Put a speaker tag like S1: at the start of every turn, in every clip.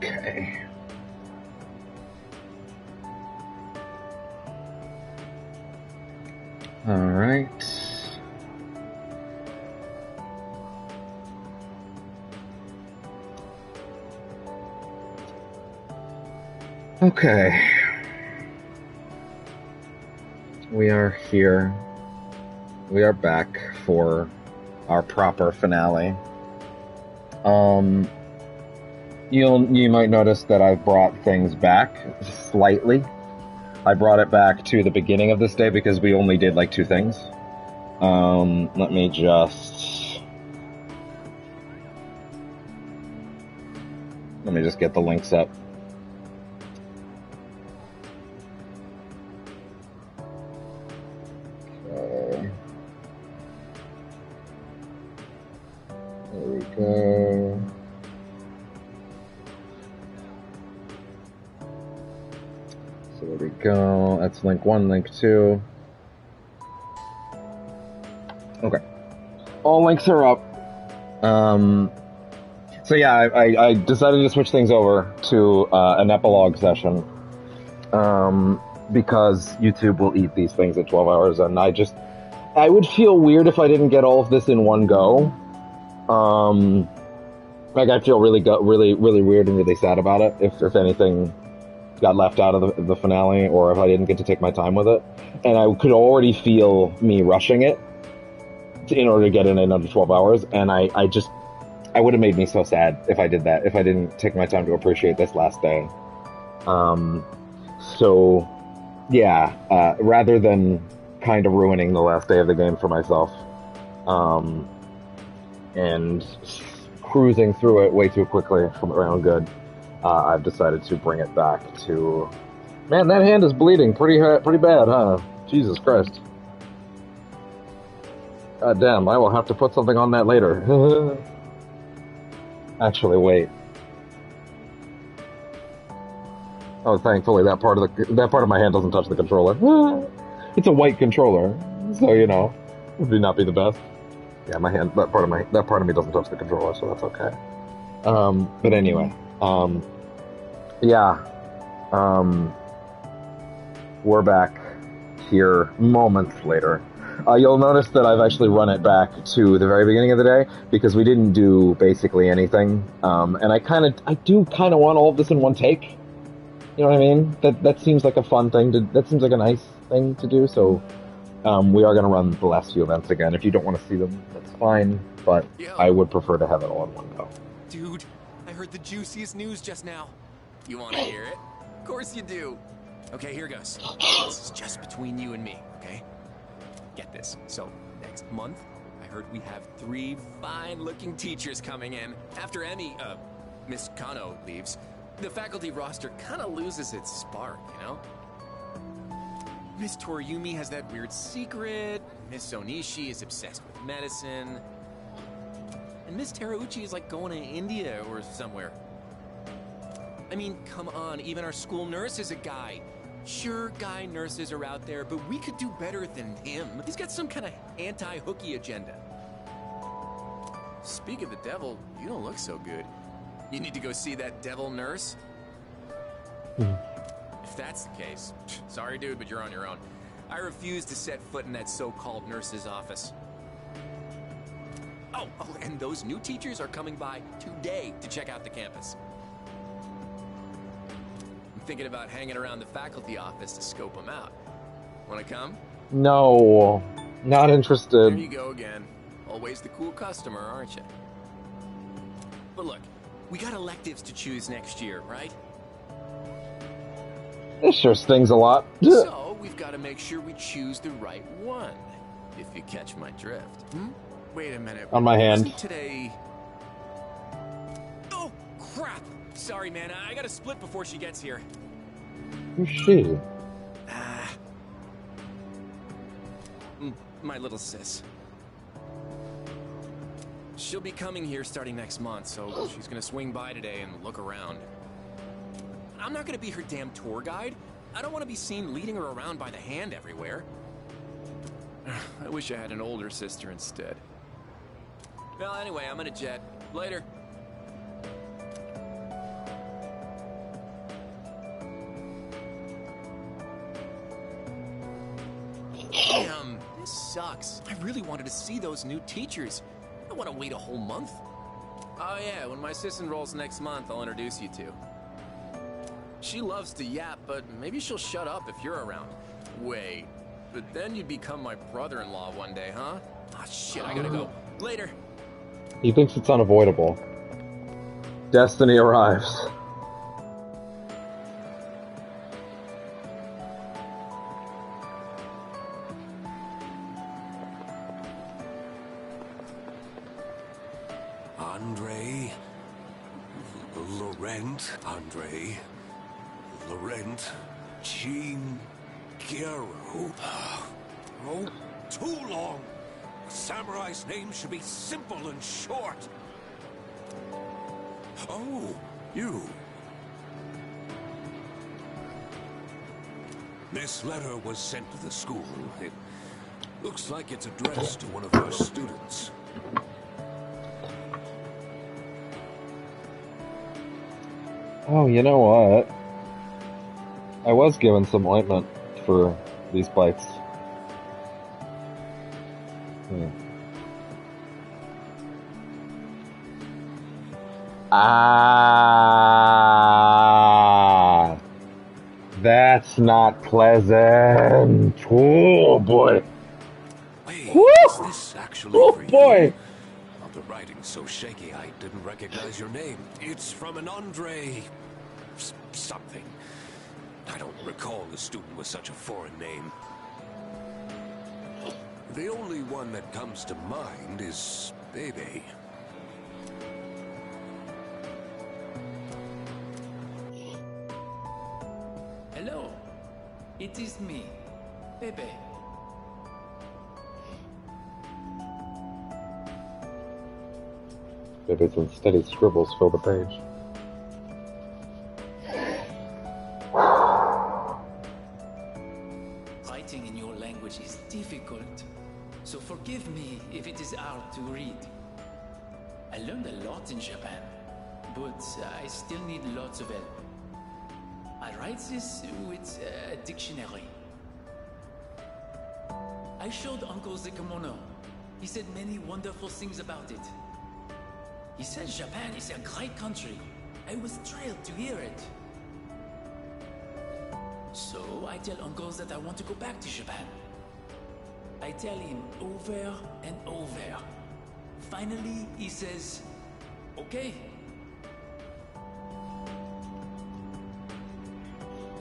S1: Okay. All right. Okay. We are here. We are back for our proper finale. You might notice that I've brought things back slightly. I brought it back to the beginning of this day because we only did like 2 things. Let me just get the links up. Okay. There we go. So there we go. That's link 1, link 2. Okay. All links are up. So yeah, I decided to switch things over to an epilogue session. Because YouTube will eat these things at 12 hours, and I would feel weird if I didn't get all of this in one go. Like I feel really weird and really sad about it if anything got left out of the finale, or if I didn't get to take my time with it. And I could already feel me rushing it in order to get in under 12 hours, and I would have made me so sad if I did that, if I didn't take my time to appreciate this last day. So, yeah, rather than kind of ruining the last day of the game for myself, and cruising through it way too quickly from my own good, I've decided to bring it back to... Man, that hand is bleeding pretty bad, huh? Jesus Christ. God damn, I will have to put something on that later. Actually, wait. Oh, thankfully that part of my hand doesn't touch the controller. It's a white controller, so you know, it would not be the best. Yeah, my hand, that part of me doesn't touch the controller, so that's okay. But anyway, yeah, we're back here moments later. You'll notice that I've actually run it back to the very beginning of the day because we didn't do basically anything, and I do kind of want all of this in one take. You know what I mean? That seems like a fun thing that seems like a nice thing to do, so we are going to run the last few events again. If you don't want to see them, that's fine, but I would prefer to have it all in one go.
S2: Dude, I heard the juiciest news just now. You want to hear it? Of course you do. Okay, here goes. This is just between you and me, okay? Get this. So, next month, I heard we have 3 fine-looking teachers coming in. After Miss Kano leaves, the faculty roster kind of loses its spark, you know? Miss Toriumi has that weird secret, Miss Onishi is obsessed with medicine, and Miss Terauchi is like going to India or somewhere. I mean, come on, even our school nurse is a guy. Sure, guy nurses are out there, but we could do better than him. He's got some kind of anti-hooky agenda. Speak of the devil, you don't look so good. You need to go see that devil nurse? If that's the case, sorry dude, but you're on your own. I refuse to set foot in that so-called nurse's office. Oh, and those new teachers are coming by today to check out the campus. I'm thinking about hanging around the faculty office to scope them out. Wanna come?
S1: No, not interested.
S2: There you go again. Always the cool customer, aren't you? But look, we got electives to choose next year, right?
S1: This sure stings a lot.
S2: So, we've got to make sure we choose the right one, if you catch my drift. Wait a minute.
S1: On my hand.
S2: Wasn't today... Oh, crap! Sorry, man. I gotta split before she gets here.
S1: Who's she?
S2: My little sis. She'll be coming here starting next month, so she's gonna swing by today and look around. I'm not gonna be her damn tour guide. I don't want to be seen leading her around by the hand everywhere. I wish I had an older sister instead. Well, anyway, I'm gonna jet. Later. this sucks. I really wanted to see those new teachers. I don't want to wait a whole month. Oh yeah, when my sis enrolls next month, I'll introduce you to. She loves to yap, but maybe she'll shut up if you're around. Wait, but then you'd become my brother-in-law one day, huh? Ah, shit, I gotta go. Later.
S1: He thinks it's unavoidable. Destiny arrives.
S3: Laurent, Jean, Guerrero. Oh, too long. A samurai's name should be simple and short. Oh, you. This letter was sent to the school. It looks like it's addressed to one of our students.
S1: Oh, you know what? I was given some ointment for these bites. Ah, that's not pleasant. Oh boy.
S3: Wait,
S1: Woo!
S3: is this actually for you?
S1: Boy.
S3: Oh, the writing's so shaky I didn't recognize your name. It's from an Andre... something. I don't recall a student with such a foreign name. The only one that comes to mind is Bebe.
S4: Hello, it is me, Bebe.
S1: Bebe's unsteady scribbles fill the page.
S4: Writing in your language is difficult, so forgive me if it is hard to read. I learned a lot in Japan, but I still need lots of help. I write this with a dictionary. I showed Uncle the kimono. He said many wonderful things about it. He said Japan is a great country. I was thrilled to hear it. So I tell Uncle that I want to go back to Japan. I tell him over and over. Finally, he says, okay.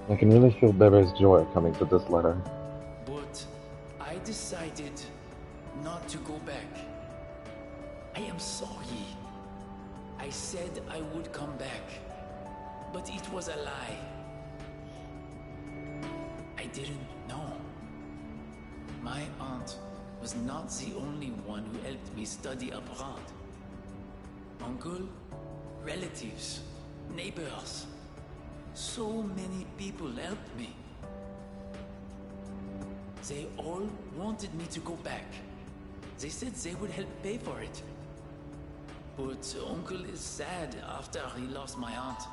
S1: I can really feel Bebe's joy coming to this letter.
S4: But I decided not to go back. I am sorry. I said I would come back, but it was a lie. I didn't know. My aunt was not the only one who helped me study abroad. Uncle, relatives, neighbors. So many people helped me. They all wanted me to go back. They said they would help pay for it. But Uncle is sad after he lost my aunt.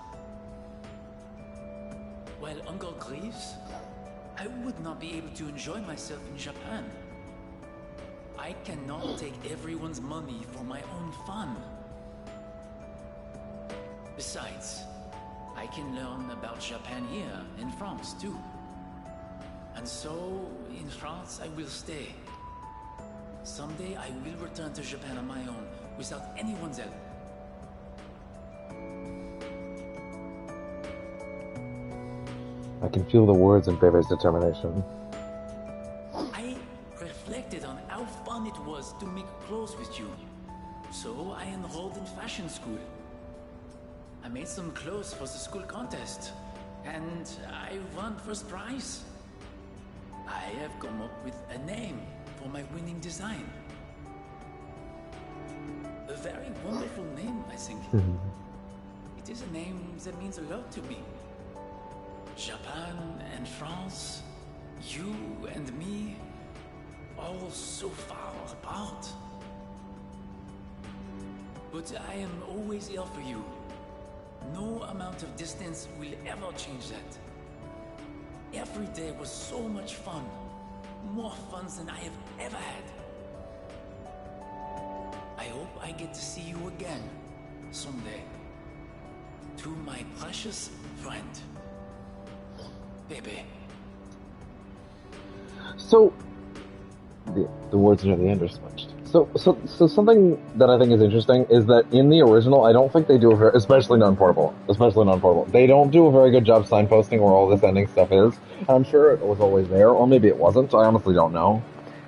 S4: While Uncle grieves, I would not be able to enjoy myself in Japan. I cannot take everyone's money for my own fun. Besides, I can learn about Japan here in France too. And so, in France, I will stay. Someday I will return to Japan on my own, without anyone's help.
S1: I can feel the words in Bebe's determination.
S4: I reflected on how fun it was to make clothes with you. So I enrolled in fashion school. I made some clothes for the school contest, and I won first prize. I have come up with a name for my winning design. A very wonderful name, I think. It is a name that means a lot to me. Japan and France, you and me, all so far apart. But I am always here for you. No amount of distance will ever change that. Every day was so much fun. more fun than I have ever had. I hope I get to see you again someday. To my precious friend, Baby.
S1: So, the words near the end are smudged. So something that I think is interesting is that in the original, I don't think they do a very, especially non-portable, they don't do a very good job signposting where all this ending stuff is. I'm sure it was always there, or maybe it wasn't. I honestly don't know.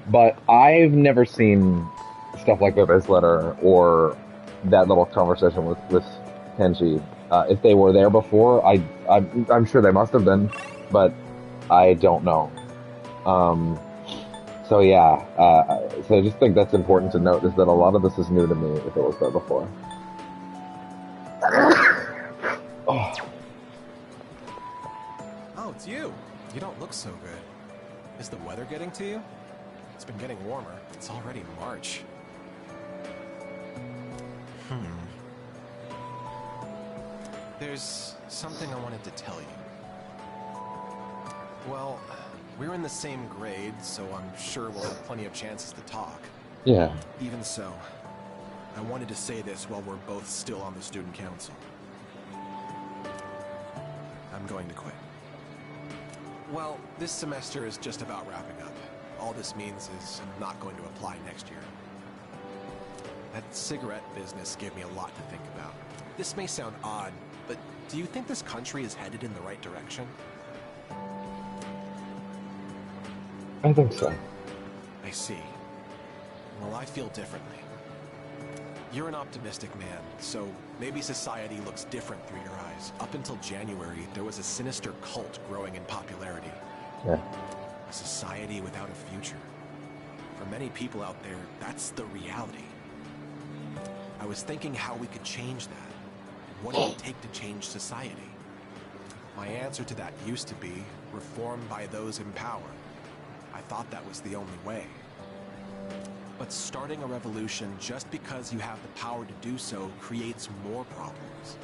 S1: But I've never seen stuff like Bebe's letter or that little conversation with Kenji. If they were there before, I'm sure they must have been, but I don't know. So yeah, so I just think that's important to note, is that a lot of this is new to me if it was there before.
S5: Oh, it's you. You don't look so good. Is the weather getting to you? It's been getting warmer. It's already March. There's something I wanted to tell you. Well, we're in the same grade, so I'm sure we'll have plenty of chances to talk.
S1: Yeah.
S5: Even so, I wanted to say this while we're both still on the student council. I'm going to quit. Well, this semester is just about wrapping up. All this means is I'm not going to apply next year. That cigarette business gave me a lot to think about. This may sound odd, but do you think this country is headed in the right direction?
S1: I think so.
S5: I see. Well, I feel differently. You're an optimistic man, so maybe society looks different through your eyes. Up until January, there was a sinister cult growing in popularity.
S1: Yeah.
S5: A society without a future. For many people out there, that's the reality. I was thinking how we could change that. And what it would take to change society. My answer to that used to be reform by those in power. I thought that was the only way. But starting a revolution just because you have the power to do so creates more problems.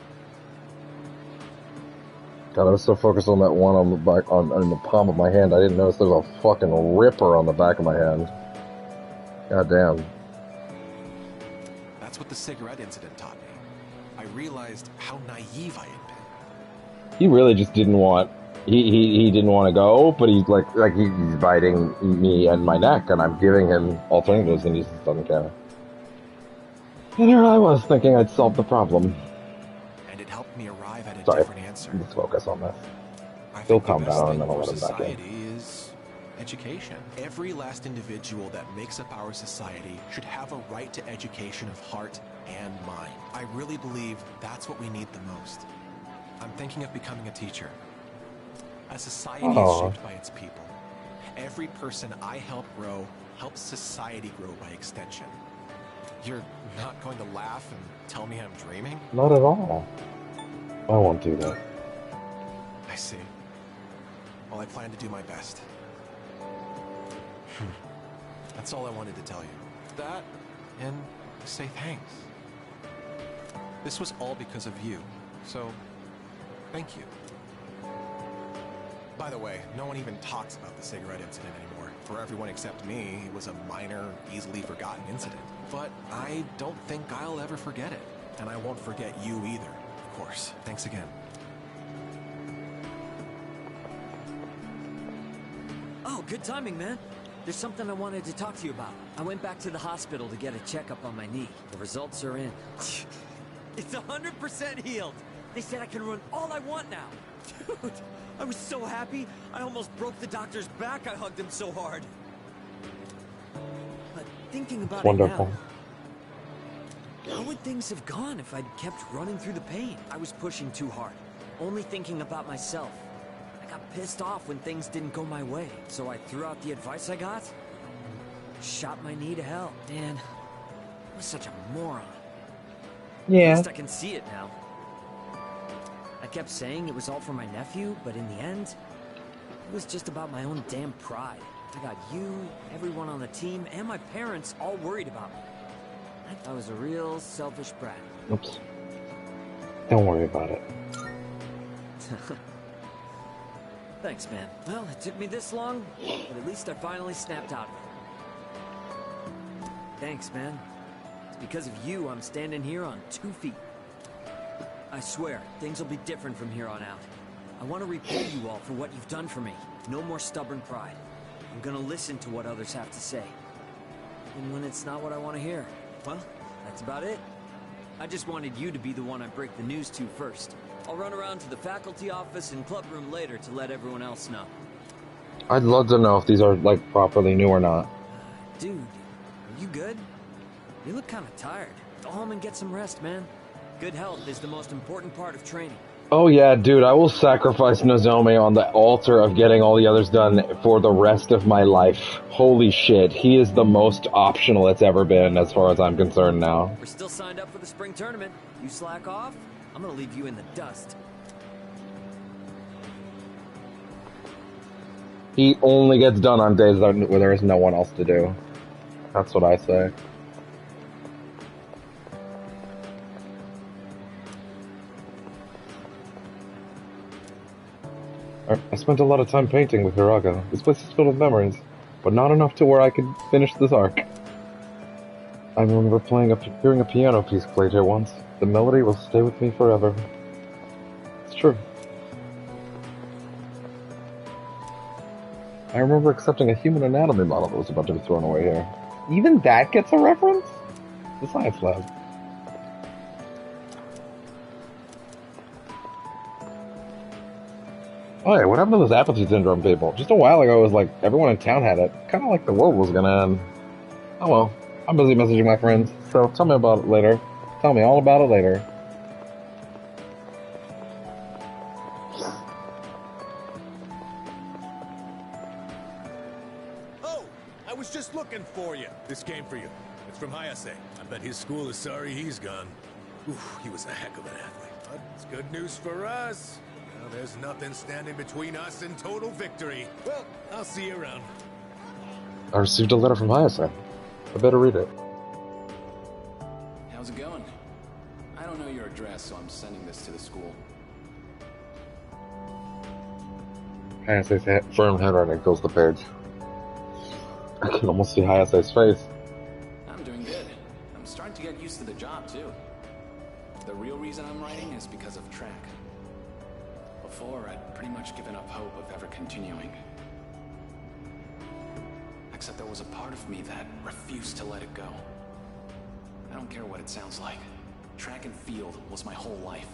S1: God, I was so focused on that one on the back, on the palm of my hand, I didn't notice there's a fucking ripper on the back of my hand. God damn.
S5: That's what the cigarette incident taught me. I realized how naive I had been.
S1: He really just didn't want. He didn't want to go, but he's he's biting me and my neck, and I'm giving him alternatives, and he just doesn't care. And here I was thinking I'd solved the problem.
S5: And it helped me arrive at a
S1: Sorry,
S5: different answer.
S1: let's focus on this.
S5: I
S1: He'll
S5: think
S1: calm
S5: the best
S1: down
S5: thing
S1: and then I'll
S5: for
S1: let him back in.
S5: society is education. Every last individual that makes up our society should have a right to education of heart and mind. I really believe that's what we need the most. I'm thinking of becoming a teacher. A society is shaped by its people. Every person I help grow helps society grow by extension. You're not going to laugh and tell me I'm dreaming?
S1: Not at all. I won't do that.
S5: I see. Well, I plan to do my best. That's all I wanted to tell you. That, and say thanks. This was all because of you, so thank you. By the way, no one even talks about the cigarette incident anymore. For everyone except me, it was a minor, easily forgotten incident. But I don't think I'll ever forget it. And I won't forget you either, of course. Thanks again.
S6: Oh, good timing, man. There's something I wanted to talk to you about. I went back to the hospital to get a checkup on my knee. The results are in. It's 100% healed. They said I can run all I want now. Dude, I was so happy. I almost broke the doctor's back. I hugged him so hard. But thinking about it now, how would things have gone if I'd kept running through the pain? I was pushing too hard, only thinking about myself. I got pissed off when things didn't go my way, so I threw out the advice I got. Shot my knee to hell. Man, I was such a moron.
S1: Yeah.
S6: At least I can see it now. I kept saying it was all for my nephew, but in the end, it was just about my own damn pride. I got you, everyone on the team, and my parents all worried about me. I was a real selfish brat.
S1: Oops. Don't worry about it.
S6: Thanks, man. Well, it took me this long, but at least I finally snapped out of it. Thanks, man. It's because of you I'm standing here on 2 feet. I swear, things will be different from here on out. I want to repay you all for what you've done for me. No more stubborn pride. I'm gonna listen to what others have to say. And when it's not what I want to hear, well, that's about it. I just wanted you to be the one I break the news to first. I'll run around to the faculty office and club room later to let everyone else know.
S1: I'd love to know if these are, like, properly new or not.
S6: Dude, are you good? You look kind of tired. Go home and get some rest, man. Good health is the most important part of training.
S1: Oh yeah, dude, I will sacrifice Nozomi on the altar of getting all the others done for the rest of my life. Holy shit, he is the most optional it's ever been as far as I'm concerned now.
S6: We're still signed up for the spring tournament. You slack off, I'm gonna leave you in the dust.
S1: He only gets done on days where there is no one else to do. That's what I say. I spent a lot of time painting with Hiraga. This place is filled with memories, but not enough to where I could finish this arc. I remember hearing a piano piece played here once. The melody will stay with me forever. It's true. I remember accepting a human anatomy model that was about to be thrown away here. Even that gets a reference? The science lab. Oh yeah, what happened to those apathy syndrome people? Just a while ago, it was like everyone in town had it. Kind of like the world was gonna end. Oh well, I'm busy messaging my friends, so tell me about it later. Tell me all about it later.
S3: Oh, I was just looking for you. This came for you. It's from Hayase. I bet his school is sorry he's gone. Oof, he was a heck of an athlete. But it's good news for us. Now there's nothing standing between us and total victory. Well, I'll see you around.
S1: I received a letter from Hayase. I better read it.
S2: How's it going? I don't know your address, so I'm sending this to the school.
S1: Hayase's firm handwriting fills the page. I can almost see Hayase's face.
S2: I'm doing good. I'm starting to get used to the job, too. The real reason I'm writing is because of track. Before, I'd pretty much given up hope of ever continuing. Except there was a part of me that refused to let it go. I don't care what it sounds like. Track and field was my whole life.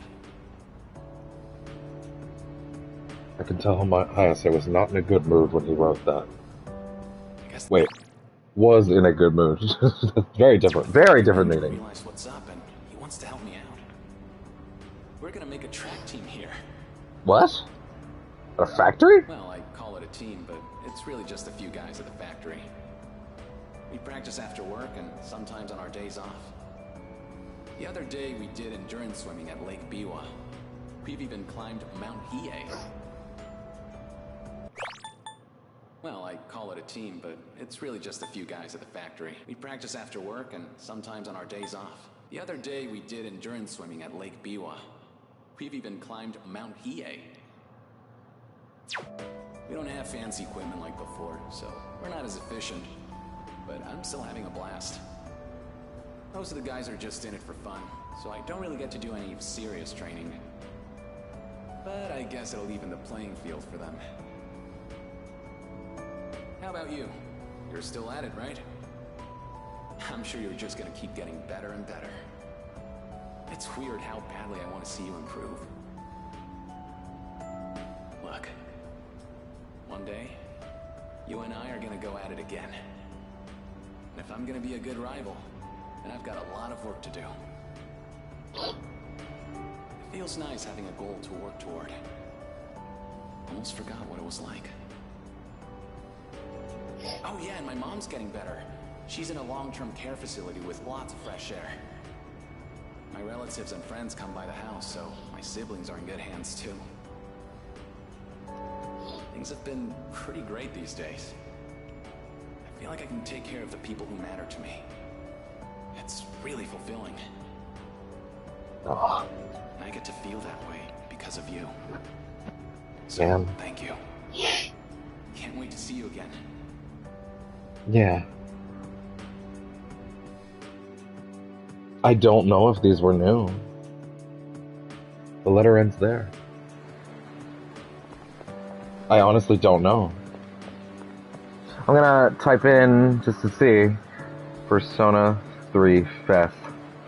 S1: I can tell Hayase was not in a good mood when he wrote that. Wait, was in a good mood. Very different meaning.
S2: Realize what's up, and he wants to help me out. We're gonna make a track team here.
S1: What? At a factory?
S2: Well, I call it a team, but it's really just a few guys at the factory. We practice after work and sometimes on our days off. The other day we did endurance swimming at Lake Biwa. We've even climbed Mount Hiei. Well, I call it a team, but it's really just a few guys at the factory. We practice after work and sometimes on our days off. The other day we did endurance swimming at Lake Biwa. We've even climbed Mount Hiei. We don't have fancy equipment like before, so we're not as efficient. But I'm still having a blast. Most of the guys are just in it for fun, so I don't really get to do any serious training. But I guess it'll even the playing field for them. How about you? You're still at it, right? I'm sure you're just gonna keep getting better and better. It's weird how badly I want to see you improve. Look, one day, you and I are gonna go at it again. And if I'm gonna be a good rival, then I've got a lot of work to do. It feels nice having a goal to work toward. Almost forgot what it was like. Oh yeah, and my mom's getting better. She's in a long-term care facility with lots of fresh air. My relatives and friends come by the house, so my siblings are in good hands too. Things have been pretty great these days. I feel like I can take care of the people who matter to me. It's really fulfilling.
S1: Oh.
S2: And I get to feel that way because of you.
S1: So,
S2: thank you.
S4: Can't wait to see you again.
S1: Yeah. I don't know if these were new. The letter ends there. I honestly don't know. I'm gonna type in just to see Persona 3 Fest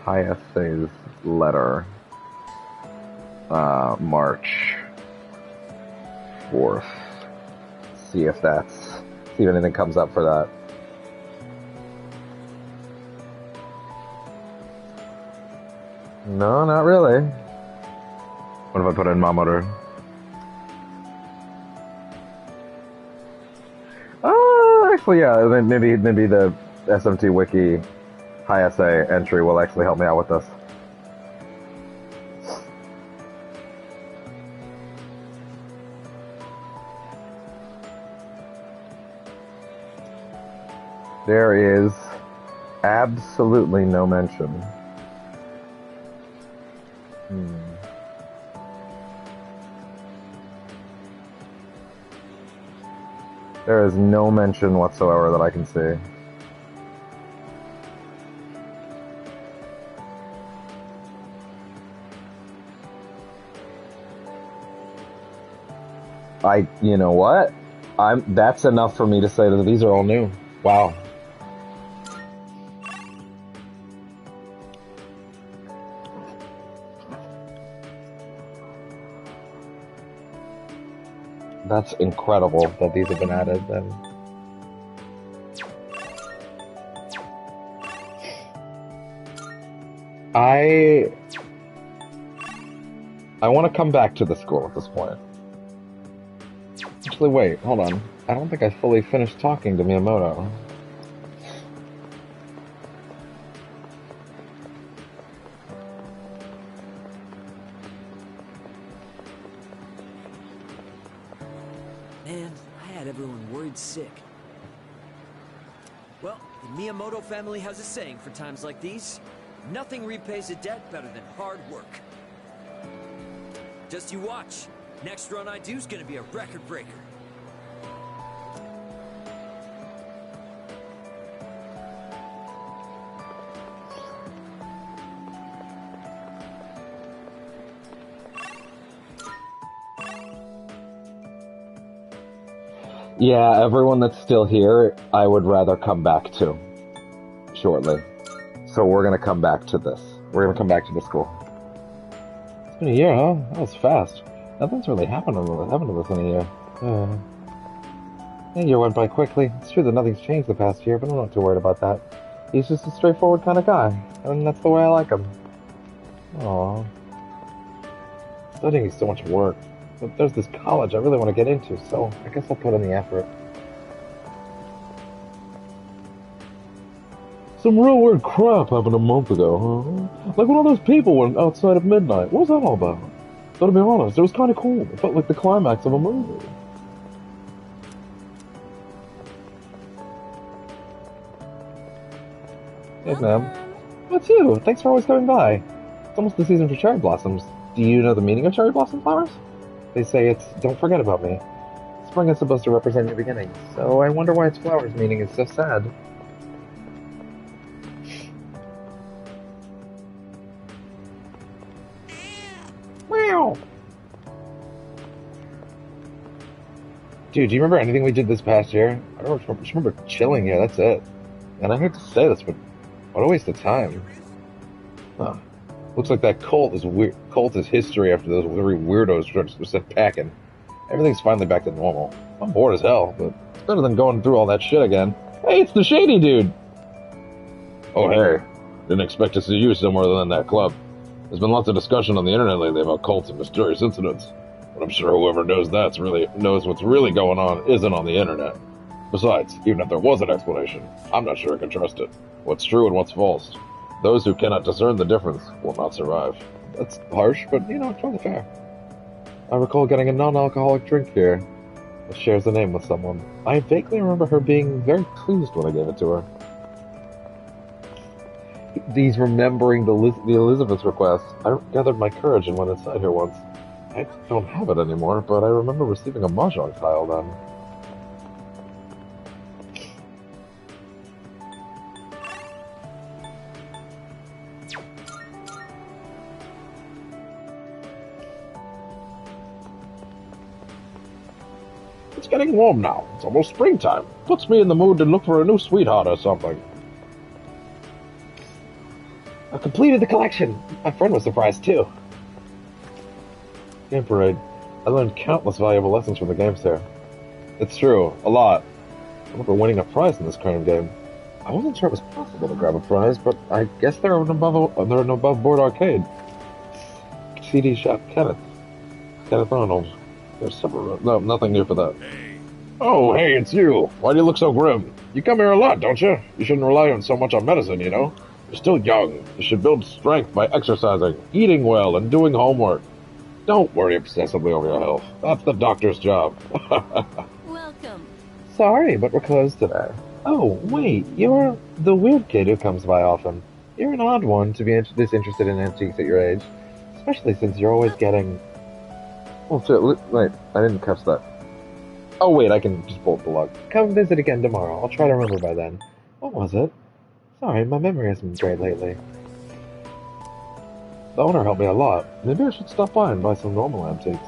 S1: High Essays letter. March 4th. See if anything comes up for that. No, not really. What if I put in Mamoru? Actually, yeah, maybe the SMT Wiki high essay entry will actually help me out with this. There is absolutely no mention. There is no mention whatsoever that I can see. You know what? That's enough for me to say that these are all new. Wow. That's incredible that these have been added then. I want to come back to the school at this point. Actually, wait, hold on. I don't think I fully finished talking to Miyamoto.
S6: Man, I had everyone worried sick. Well, the Miyamoto family has a saying for times like these. Nothing repays a debt better than hard work. Just you watch. Next run I do is gonna be a record breaker.
S1: Yeah, everyone that's still here, I would rather come back to shortly. So we're gonna come back to this. We're gonna come back to the school. It's been a year, huh? That was fast. Nothing's really happened to this in a year. The year went by quickly. It's true that nothing's changed the past year, but I'm not too worried about that. He's just a straightforward kind of guy, and that's the way I like him. Aww. Studying is so much work. But there's this college I really want to get into, so I guess I'll put in the effort. Some real weird crap happened a month ago, huh? Like when all those people went outside at midnight. What was that all about? So to be honest, it was kind of cool. It felt like the climax of a movie. Yes, ma'am. What's you? Thanks for always coming by. It's almost the season for cherry blossoms. Do you know the meaning of cherry blossom flowers? They say it's, don't forget about me. Spring is supposed to represent new beginnings, so I wonder why its flowers meaning is so sad. Meow! Dude, do you remember anything we did this past year? I just remember chilling here, that's it. And I hate to say this, but what a waste of time. Huh. Looks like that cult is history after those three weirdos were set packing. Everything's finally back to normal. I'm bored as hell, but it's better than going through all that shit again. Hey, it's the shady dude! Oh, hey. Didn't expect to see you somewhere other than that club. There's been lots of discussion on the internet lately about cults and mysterious incidents. But I'm sure whoever knows knows what's really going on isn't on the internet. Besides, even if there was an explanation, I'm not sure I can trust it. What's true and what's false? Those who cannot discern the difference will not survive. That's harsh, but, it's rather fair. I recall getting a non-alcoholic drink here. It shares the name with someone. I vaguely remember her being very pleased when I gave it to her. He's remembering the Elizabeth's request. I gathered my courage and went inside her once. I don't have it anymore, but I remember receiving a mahjong tile then. It's getting warm now. It's almost springtime. Puts me in the mood to look for a new sweetheart or something. I completed the collection. My friend was surprised too. Game Parade. I learned countless valuable lessons from the games there. It's true, a lot. I remember winning a prize in this kind of game. I wasn't sure it was possible to grab a prize, but I guess they're an above-board arcade. CD shop Kenneth Arnold. There's several. No, nothing new for that.
S3: Hey.
S1: Oh, hey, it's you. Why do you look so grim? You come here a lot, don't you? You shouldn't rely on so much on medicine, you know? You're still young. You should build strength by exercising, eating well, and doing homework. Don't worry obsessively over your health. That's the doctor's job.
S7: Welcome.
S1: Sorry, but we're closed today. Oh, wait, you're the weird kid who comes by often. You're an odd one to be this interested in antiques at your age. Especially since you're always getting... Oh, shit, wait, I didn't catch that. Oh, wait, I can just pull up the log. Come visit again tomorrow. I'll try to remember by then. What was it? Sorry, my memory hasn't been great lately. The owner helped me a lot. Maybe I should stop by and buy some normal antiques.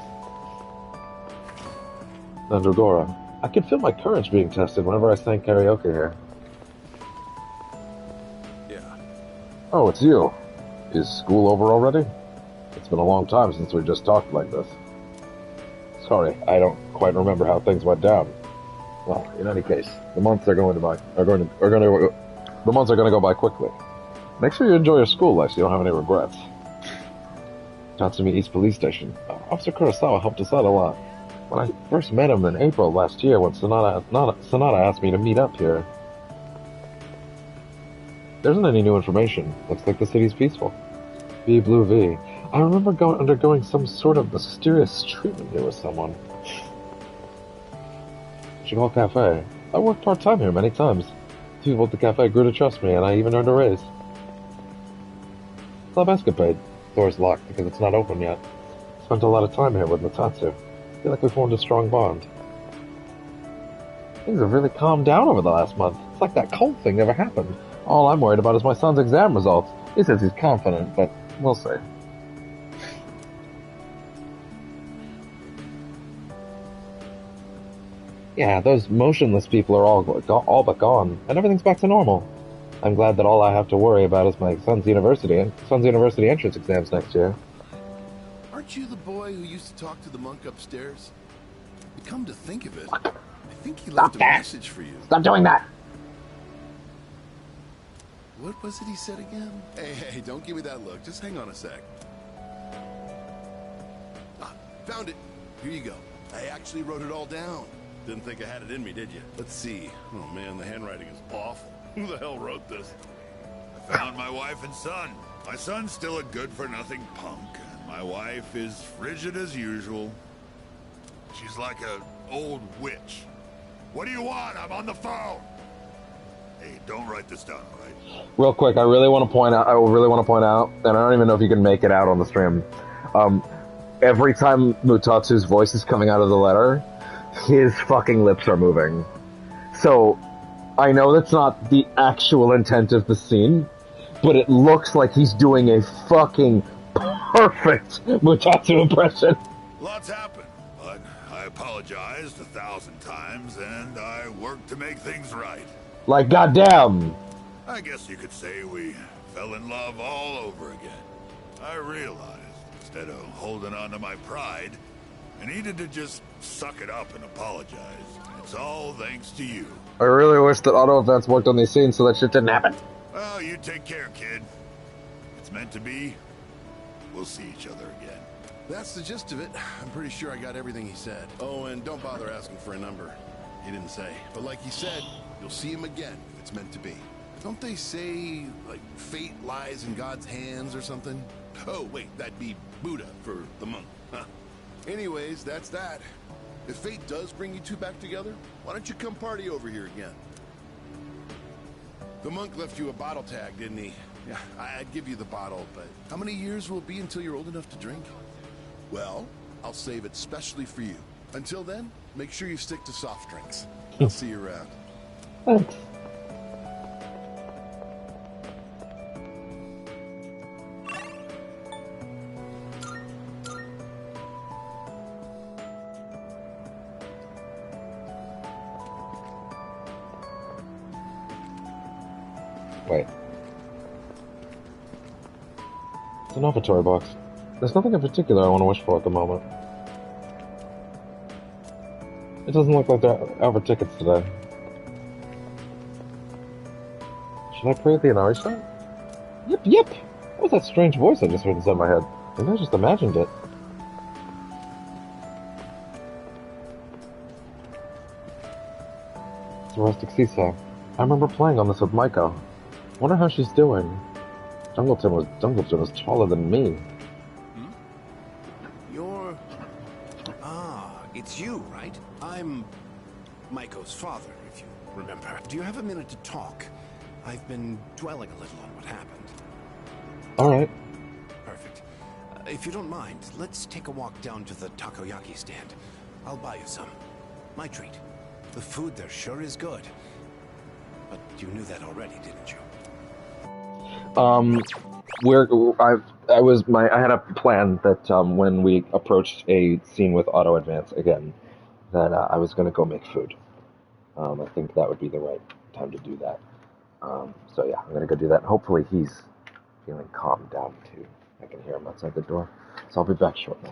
S1: Mandragora. I can feel my courage being tested whenever I sang karaoke here.
S3: Yeah.
S1: Oh, it's you. Is school over already? It's been a long time since we just talked like this. Sorry, I don't quite remember how things went down. Well, in any case, the months are going to go by quickly. Make sure you enjoy your school life so you don't have any regrets. Tatsumi East Police Station. Officer Kurosawa helped us out a lot. When I first met him in April last year when Sonata asked me to meet up here. There isn't any new information. Looks like the city's peaceful. V Blue V. I remember undergoing some sort of mysterious treatment here with someone. Chigal Cafe. I worked part-time here many times. People at the cafe grew to trust me, and I even earned a raise. Club Escapade. Door's locked because it's not open yet. Spent a lot of time here with Matatsu. Feel like we formed a strong bond. Things have really calmed down over the last month. It's like that cold thing never happened. All I'm worried about is my son's exam results. He says he's confident, but we'll see. Yeah, those motionless people are all but gone, and everything's back to normal. I'm glad that all I have to worry about is my son's university entrance exams next year.
S3: Aren't you the boy who used to talk to the monk upstairs? Come to think of it, I think he left a message for you.
S1: Stop doing that!
S3: What was it he said again? Hey, don't give me that look. Just hang on a sec. Found it. Here you go. I actually wrote it all down. Didn't think I had it in me, did you? Let's see. Oh man, the handwriting is awful. Who the hell wrote this?
S8: I found my wife and son. My son's still a good-for-nothing punk. My wife is frigid as usual. She's like an old witch. What do you want? I'm on the phone. Hey, don't write this down, all right?
S1: Real quick, I really want to point out, and I don't even know if you can make it out on the stream. Every time Mutatsu's voice is coming out of the letter, his fucking lips are moving. So, I know that's not the actual intent of the scene, but it looks like he's doing a fucking perfect Mutatsu impression.
S8: Lots happened, but I apologized 1,000 times, and I worked to make things right.
S1: Like, goddamn.
S8: I guess you could say we fell in love all over again. I realized, instead of holding on to my pride, I needed to just suck it up and apologize. It's all thanks to you.
S1: I really wish that auto events worked on these scenes so that shit didn't happen.
S8: Well, you take care, kid. If it's meant to be, we'll see each other again.
S3: That's the gist of it. I'm pretty sure I got everything he said. Oh, and don't bother asking for a number. He didn't say. But like he said, you'll see him again if it's meant to be. Don't they say, like, fate lies in God's hands or something? Oh, wait, that'd be Buddha for the monk. Huh. Anyways, that's that. If fate does bring you two back together, why don't you come party over here again? The monk left you a bottle tag, didn't he? Yeah, I'd give you the bottle, but how many years will it be until you're old enough to drink? Well,
S9: I'll save it specially for you. Until then, make sure you stick to soft drinks. I'll see you around.
S1: Thanks. Wait. It's an offertory box. There's nothing in particular I want to wish for at the moment. It doesn't look like they're out for tickets today. Should I pray at the Inari shrine? Yep. What was that strange voice I just heard inside my head? Maybe I just imagined it. It's a rustic seesaw. I remember playing on this with Maiko. Wonder how she's doing. Jungle Gym was taller than me.
S5: You're... it's you, right? I'm Maiko's father, if you remember. Do you have a minute to talk? I've been dwelling a little on what happened.
S1: Alright.
S5: Perfect. If you don't mind, let's take a walk down to the takoyaki stand. I'll buy you some. My treat. The food there sure is good. But you knew that already, didn't you?
S1: I had a plan that when we approached a scene with auto advance again, that I was going to go make food. I think that would be the right time to do that. So yeah, I'm going to go do that. Hopefully he's feeling calmed down too. I can hear him outside the door. So I'll be back shortly.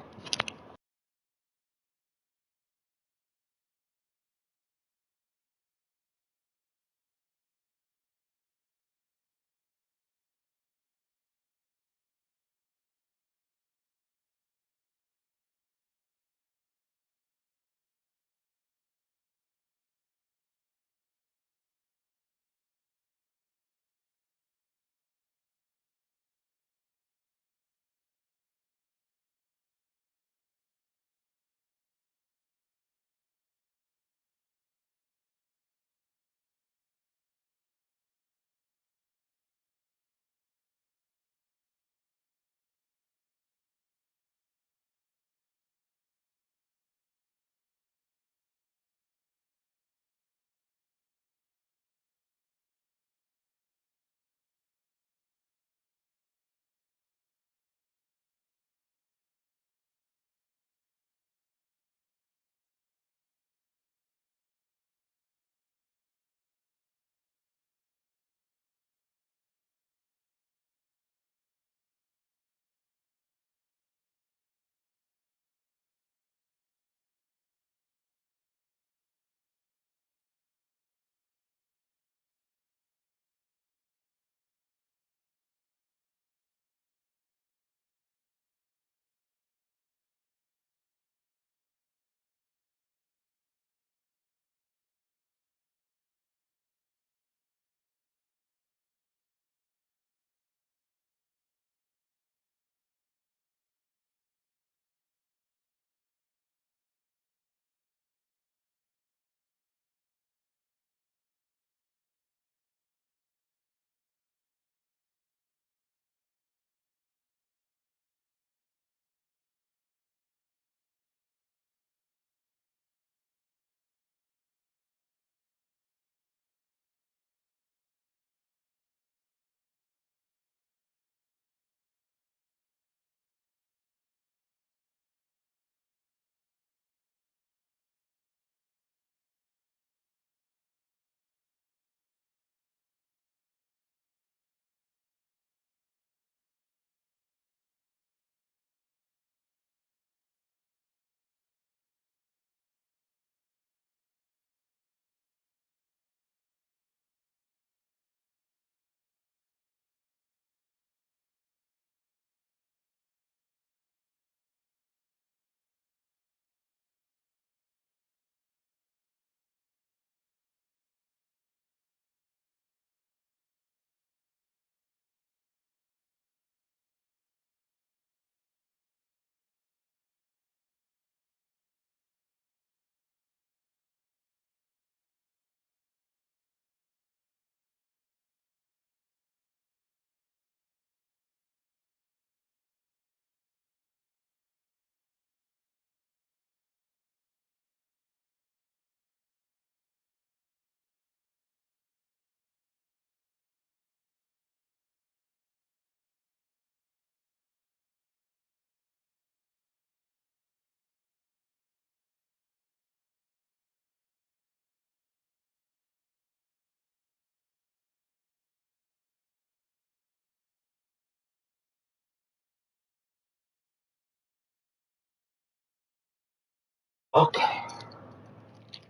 S1: Okay.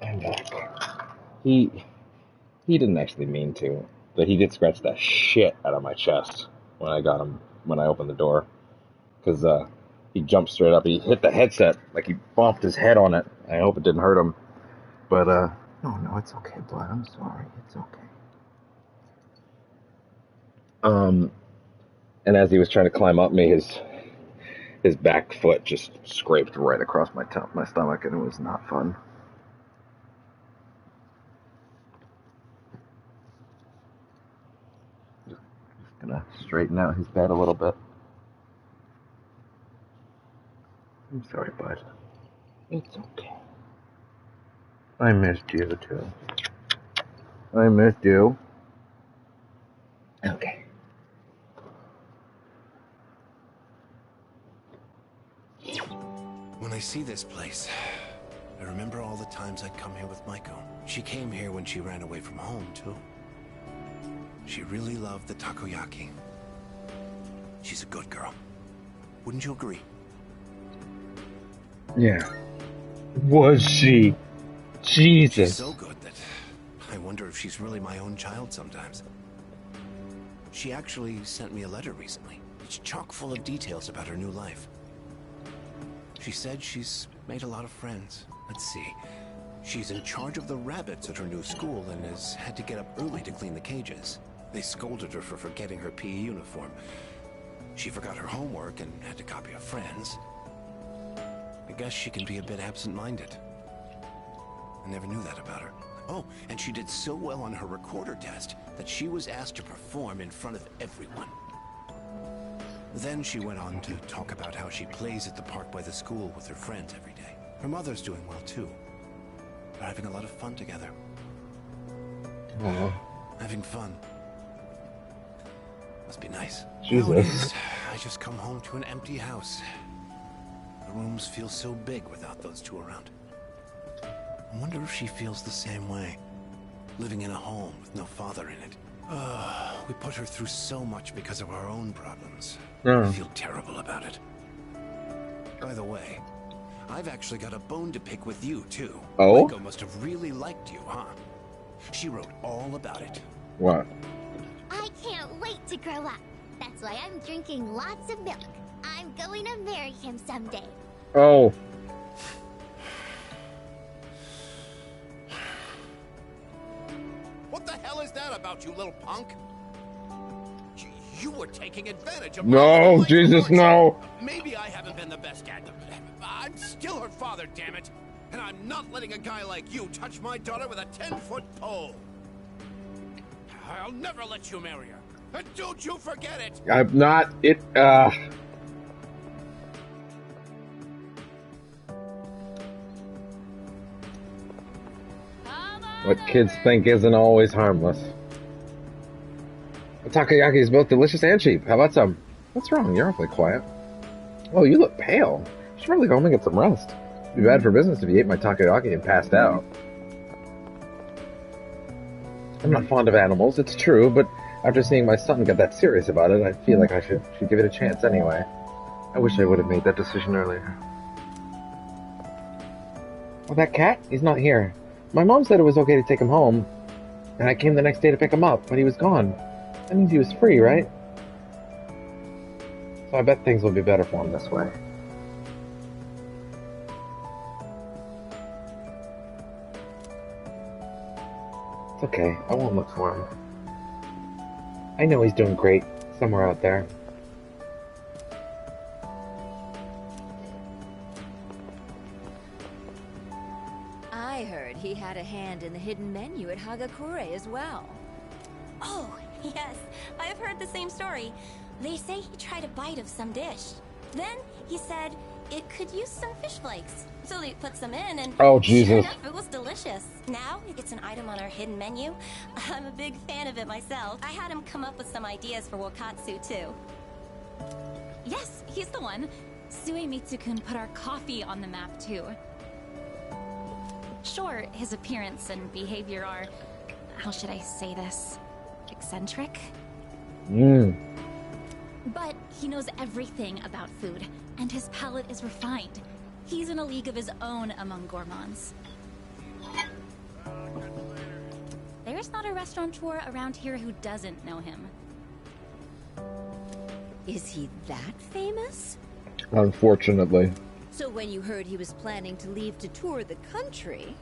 S1: I'm back. He didn't actually mean to, but he did scratch the shit out of my chest when I got him, when I opened the door. Because he jumped straight up. He hit the headset, like he bumped his head on it. I hope it didn't hurt him. But, no, it's okay, bud. I'm sorry. It's okay. And as he was trying to climb up me, his back foot just scraped right across my stomach, and it was not fun. Just gonna straighten out his bed a little bit. I'm sorry, bud. It's okay. I missed you, too. I missed you. Okay.
S5: When I see this place, I remember all the times I'd come here with Maiko. She came here when she ran away from home, too. She really loved the takoyaki. She's a good girl. Wouldn't you agree?
S1: Yeah. Was she? Jesus.
S5: She's so good that I wonder if she's really my own child sometimes. She actually sent me a letter recently. It's chock full of details about her new life. She said she's made a lot of friends. Let's see. She's in charge of the rabbits at her new school and has had to get up early to clean the cages. They scolded her for forgetting her PE uniform. She forgot her homework and had to copy a friend's. I guess she can be a bit absent-minded. I never knew that about her. Oh, and she did so well on her recorder test that she was asked to perform in front of everyone. Then she went on to talk about how she plays at the park by the school with her friends every day. Her mother's doing well, too. They're having a lot of fun together. Having fun. Must be nice.
S1: Jesus.
S5: Nowadays, I just come home to an empty house. The rooms feel so big without those two around. I wonder if she feels the same way. Living in a home with no father in it. We put her through so much because of our own problems. I feel terrible about it. By the way, I've actually got a bone to pick with you, too.
S1: Oh?
S5: Maiko must have really liked you, huh? She wrote all about it.
S1: What?
S10: I can't wait to grow up. That's why I'm drinking lots of milk. I'm going to marry him someday.
S1: Oh.
S3: What the hell is that about, you little punk? You were taking advantage of
S1: No,
S3: my
S1: Jesus, no.
S3: Maybe I haven't been the best at them. I'm still her father, damn it. And I'm not letting a guy like you touch my daughter with a 10-foot pole. I'll never let you marry her. And don't you forget it.
S1: I'm not. What kids think isn't always harmless. The takoyaki is both delicious and cheap. How about some? What's wrong? You're awfully quiet. Oh, you look pale. You should probably go home and get some rest. It'd be bad for business if you ate my takoyaki and passed out. I'm not fond of animals, it's true, but after seeing my son get that serious about it, I feel like I should give it a chance anyway. I wish I would have made that decision earlier. Oh, that cat? He's not here. My mom said it was okay to take him home, and I came the next day to pick him up, but he was gone. That means he was free, right? So I bet things will be better for him this way. It's okay, I won't look for him. I know he's doing great, somewhere out there.
S7: I heard he had a hand in the hidden menu at Hagakure as well.
S10: Oh, yes. I've heard the same story. They say he tried a bite of some dish. Then he said it could use some fish flakes. So they put some in and
S1: Oh, Jesus.
S10: Sure enough, it was delicious. Now it's an item on our hidden menu. I'm a big fan of it myself. I had him come up with some ideas for Wakatsu too.
S11: Yes, he's the one. Suemitsu-kun put our coffee on the map too. Sure, his appearance and behavior are, how should I say this, eccentric? But he knows everything about food, and his palate is refined. He's in a league of his own among gourmands. There's not a restaurateur around here who doesn't know him.
S7: Is he that famous?
S1: Unfortunately.
S7: So when you heard he was planning to leave to tour the country...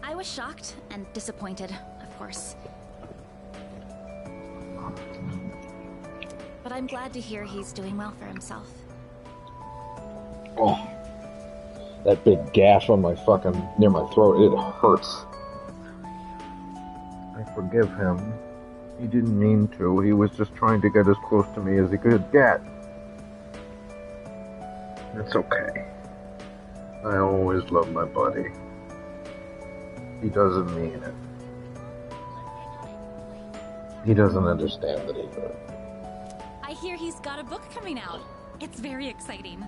S11: I was shocked and disappointed, of course. But I'm glad to hear he's doing well for himself.
S1: Oh, that big gash on my fucking, near my throat, it hurts. I forgive him. He didn't mean to. He was just trying to get as close to me as he could get. It's okay. I always love my buddy. He doesn't mean it. He doesn't understand that either.
S11: I hear he's got a book coming out. It's very exciting.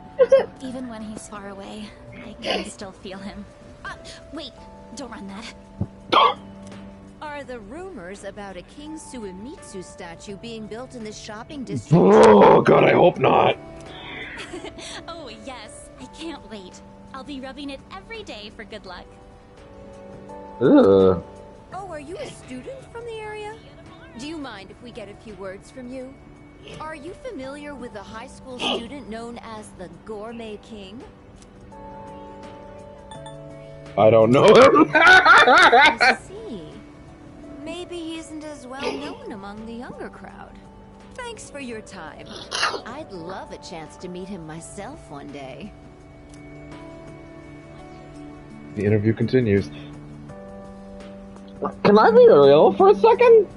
S11: Even when he's far away, I can still feel him. Wait, don't run that.
S7: Are the rumors about a King Suemitsu statue being built in this shopping district?
S1: Oh, God, I hope not.
S11: Oh, yes. I can't wait. I'll be rubbing it every day for good luck.
S1: Ugh.
S7: Oh, are you a student from the area? Do you mind if we get a few words from you? Are you familiar with a high school student known as the Gourmet King?
S1: I don't know him.
S7: I see. Maybe he isn't as well known among the younger crowd. Thanks for your time. I'd love a chance to meet him myself one day.
S1: The interview continues. Can I be real for a second?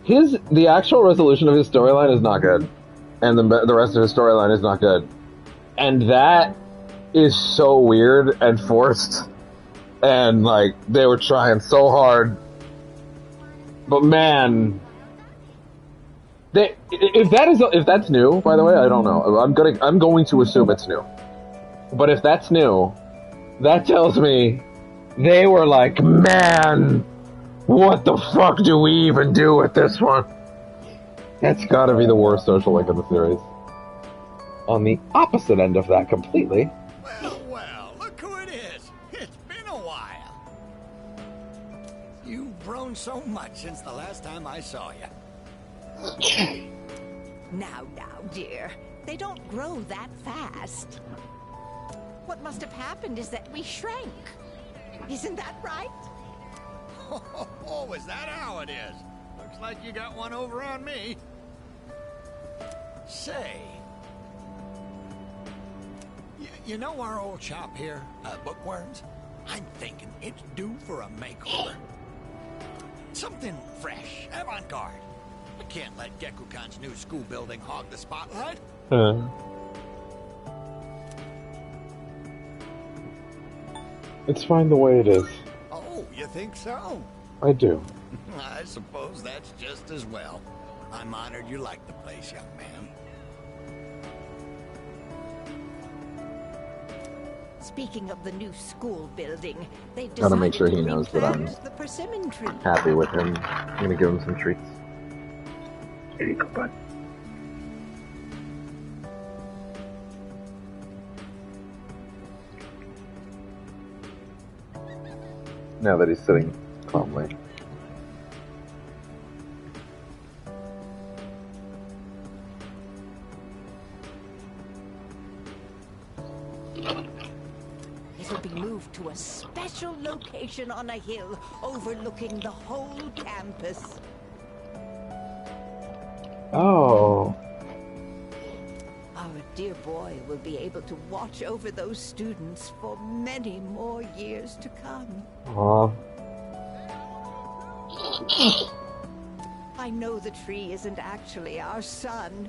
S1: The actual resolution of his storyline is not good. And the rest of his storyline is not good. And that is so weird and forced. And, like, they were trying so hard. But man... If that's new, by the way, I don't know. I'm going to assume it's new. But if that's new, that tells me they were like, man, what the fuck do we even do with this one? That's gotta be the worst social link in the series. On the opposite end of that completely.
S12: Well, look who it is. It's been a while. You've grown so much since the last time I saw you.
S13: Now, dear. They don't grow that fast. What must have happened is that we shrank. Isn't that right?
S12: Oh, is that how it is? Looks like you got one over on me. Say, you know our old shop here, Bookworms? I'm thinking it's due for a makeover. Something fresh, avant-garde. I can't let Gekukan's new school building hog the spotlight.
S1: It's fine the way it is.
S12: Oh, you think so?
S1: I do.
S12: I suppose that's just as well. I'm honored you like the place, young man.
S13: Speaking of the new school building, they've
S1: Gotta make sure he
S13: decided to
S1: knows that I'm
S13: replant the persimmon tree.
S1: happy with him. I'm gonna give him some treats. Here you go, bud. Now that he's sitting calmly.
S13: It'll be moved to a special location on a hill overlooking the whole campus.
S1: Oh.
S13: Our dear boy will be able to watch over those students for many more years to come.
S1: Aw.
S13: I know the tree isn't actually our son,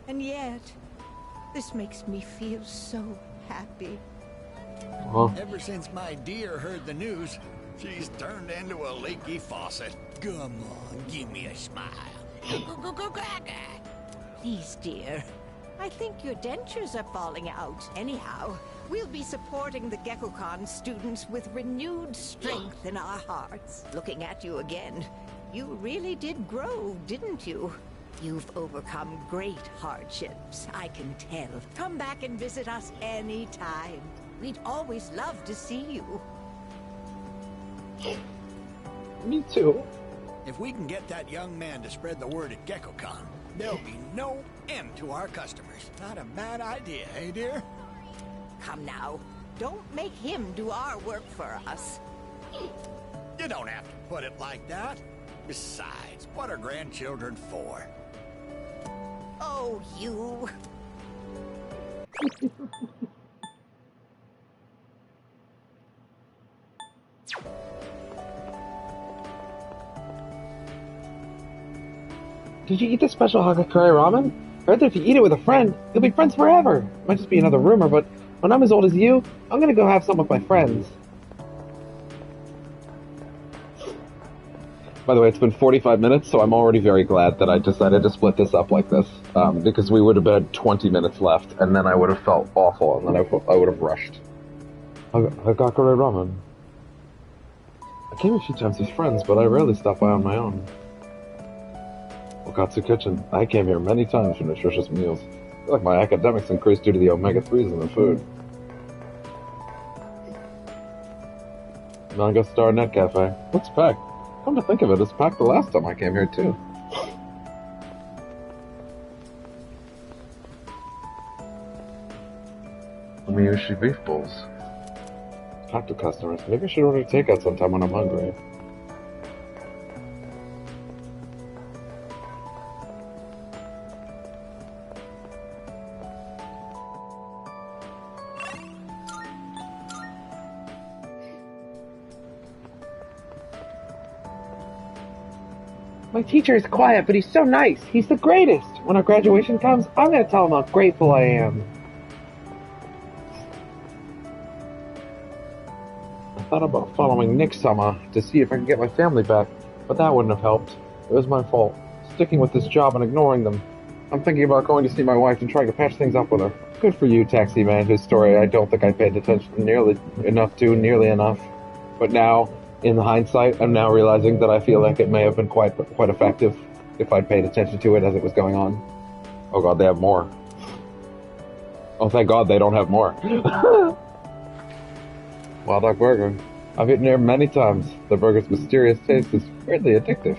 S13: and yet this makes me feel so happy.
S12: Ever since my dear heard the news, she's turned into a leaky faucet. Come on, give me a smile.
S13: Please, dear. I think your dentures are falling out. Anyhow, we'll be supporting the Gekukan students with renewed strength in our hearts. Looking at you again, you really did grow, didn't you? You've overcome great hardships, I can tell. Come back and visit us anytime. We'd always love to see you.
S1: Me too.
S12: If we can get that young man to spread the word at GeckoCon, there'll be no end to our customers. Not a bad idea, eh, dear?
S13: Come now. Don't make him do our work for us.
S12: You don't have to put it like that. Besides, what are grandchildren for?
S13: Oh, you.
S14: Did you eat the special Hakakuri ramen? I heard that if you eat it with a friend, you'll be friends forever. Might just be another rumor, but when I'm as old as you, I'm gonna go have some with my friends.
S1: By the way, it's been 45 minutes, so I'm already very glad that I decided to split this up like this, because we would have had 20 minutes left, and then I would have felt awful, and then I would have rushed.
S14: Hakakuri ramen. I came a few times with friends, but I rarely stop by on my own. Okatsu Kitchen. I came here many times for nutritious meals. I feel like my academics increased due to the omega-3s in the food. Manga Star Net Cafe. Looks packed. Come to think of it, it's packed the last time I came here, too.
S1: Miyushi beef bowls.
S14: Packed with customers. Maybe I should order takeout sometime when I'm hungry. My teacher is quiet, but he's so nice. He's the greatest. When our graduation comes, I'm going to tell him how grateful I am. I thought about following Nick-sama to see if I could get my family back, but that wouldn't have helped. It was my fault. Sticking with this job and ignoring them. I'm thinking about going to see my wife and trying to patch things up with her. Good for you, Taxi Man, whose story I don't think I paid attention nearly enough. But now, in hindsight, I'm now realizing that I feel like it may have been quite effective if I'd paid attention to it as it was going on.
S1: Oh god, they have more. Oh, thank god they don't have more.
S14: Wild Dog Burger. I've eaten here many times. The burger's mysterious taste is weirdly addictive.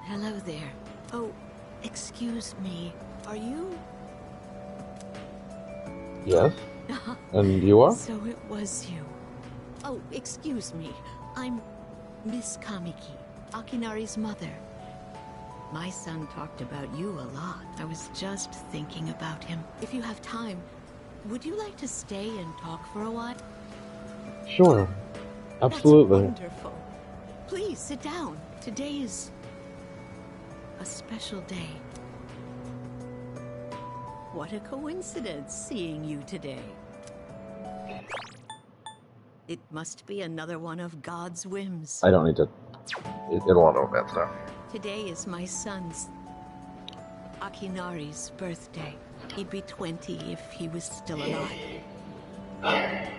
S13: Hello there. Oh, excuse me. Are you?
S14: Yes? And you are?
S13: So it was you. Oh, excuse me. I'm Miss Kamiki, Akinari's mother. My son talked about you a lot. I was just thinking about him. If you have time, would you like to stay and talk for a while?
S14: Sure. Absolutely.
S13: That's wonderful. Please sit down. Today is a special day. What a coincidence seeing you today. It must be another one of God's whims.
S1: I don't need to... It'll auto that stuff.
S13: Today is my son's, Akinari's, birthday. He'd be 20 if he was still alive.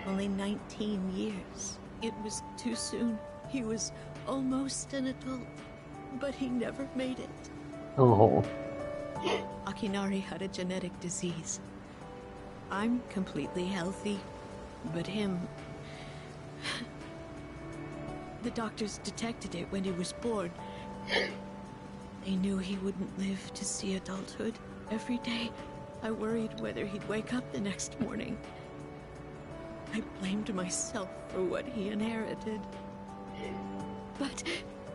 S13: Only 19 years. It was too soon. He was almost an adult, but he never made it.
S1: Oh.
S13: Akinari had a genetic disease. I'm completely healthy, but him... The doctors detected it when he was born. They knew he wouldn't live to see adulthood. Every day, I worried whether he'd wake up the next morning. I blamed myself for what he inherited. But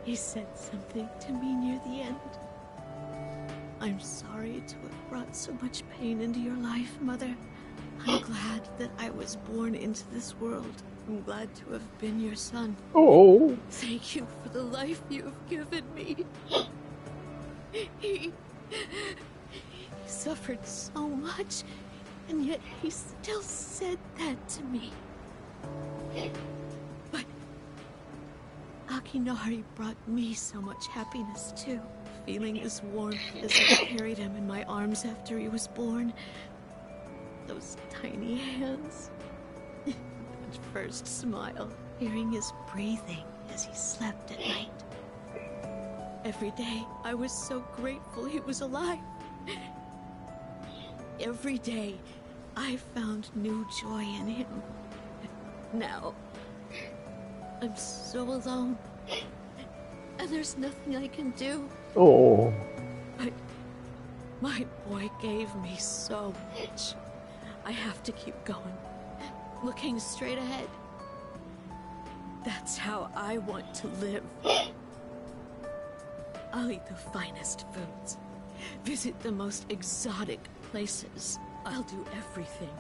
S13: he said something to me near the end. I'm sorry to have brought so much pain into your life, Mother. I'm glad that I was born into this world. I'm glad to have been your son.
S14: Oh.
S13: Thank you for the life you've given me. He suffered so much, and yet he still said that to me. But Akinari brought me so much happiness, too. Feeling his warmth as I carried him in my arms after he was born. Those tiny hands. That first smile. Hearing his breathing as he slept at night. Every day, I was so grateful he was alive. Every day, I found new joy in him. Now, I'm so alone. And there's nothing I can do.
S14: Oh.
S13: But my boy gave me so much. I have to keep going. Looking straight ahead. That's how I want to live. I'll eat the finest foods. Visit the most exotic places. I'll do everything.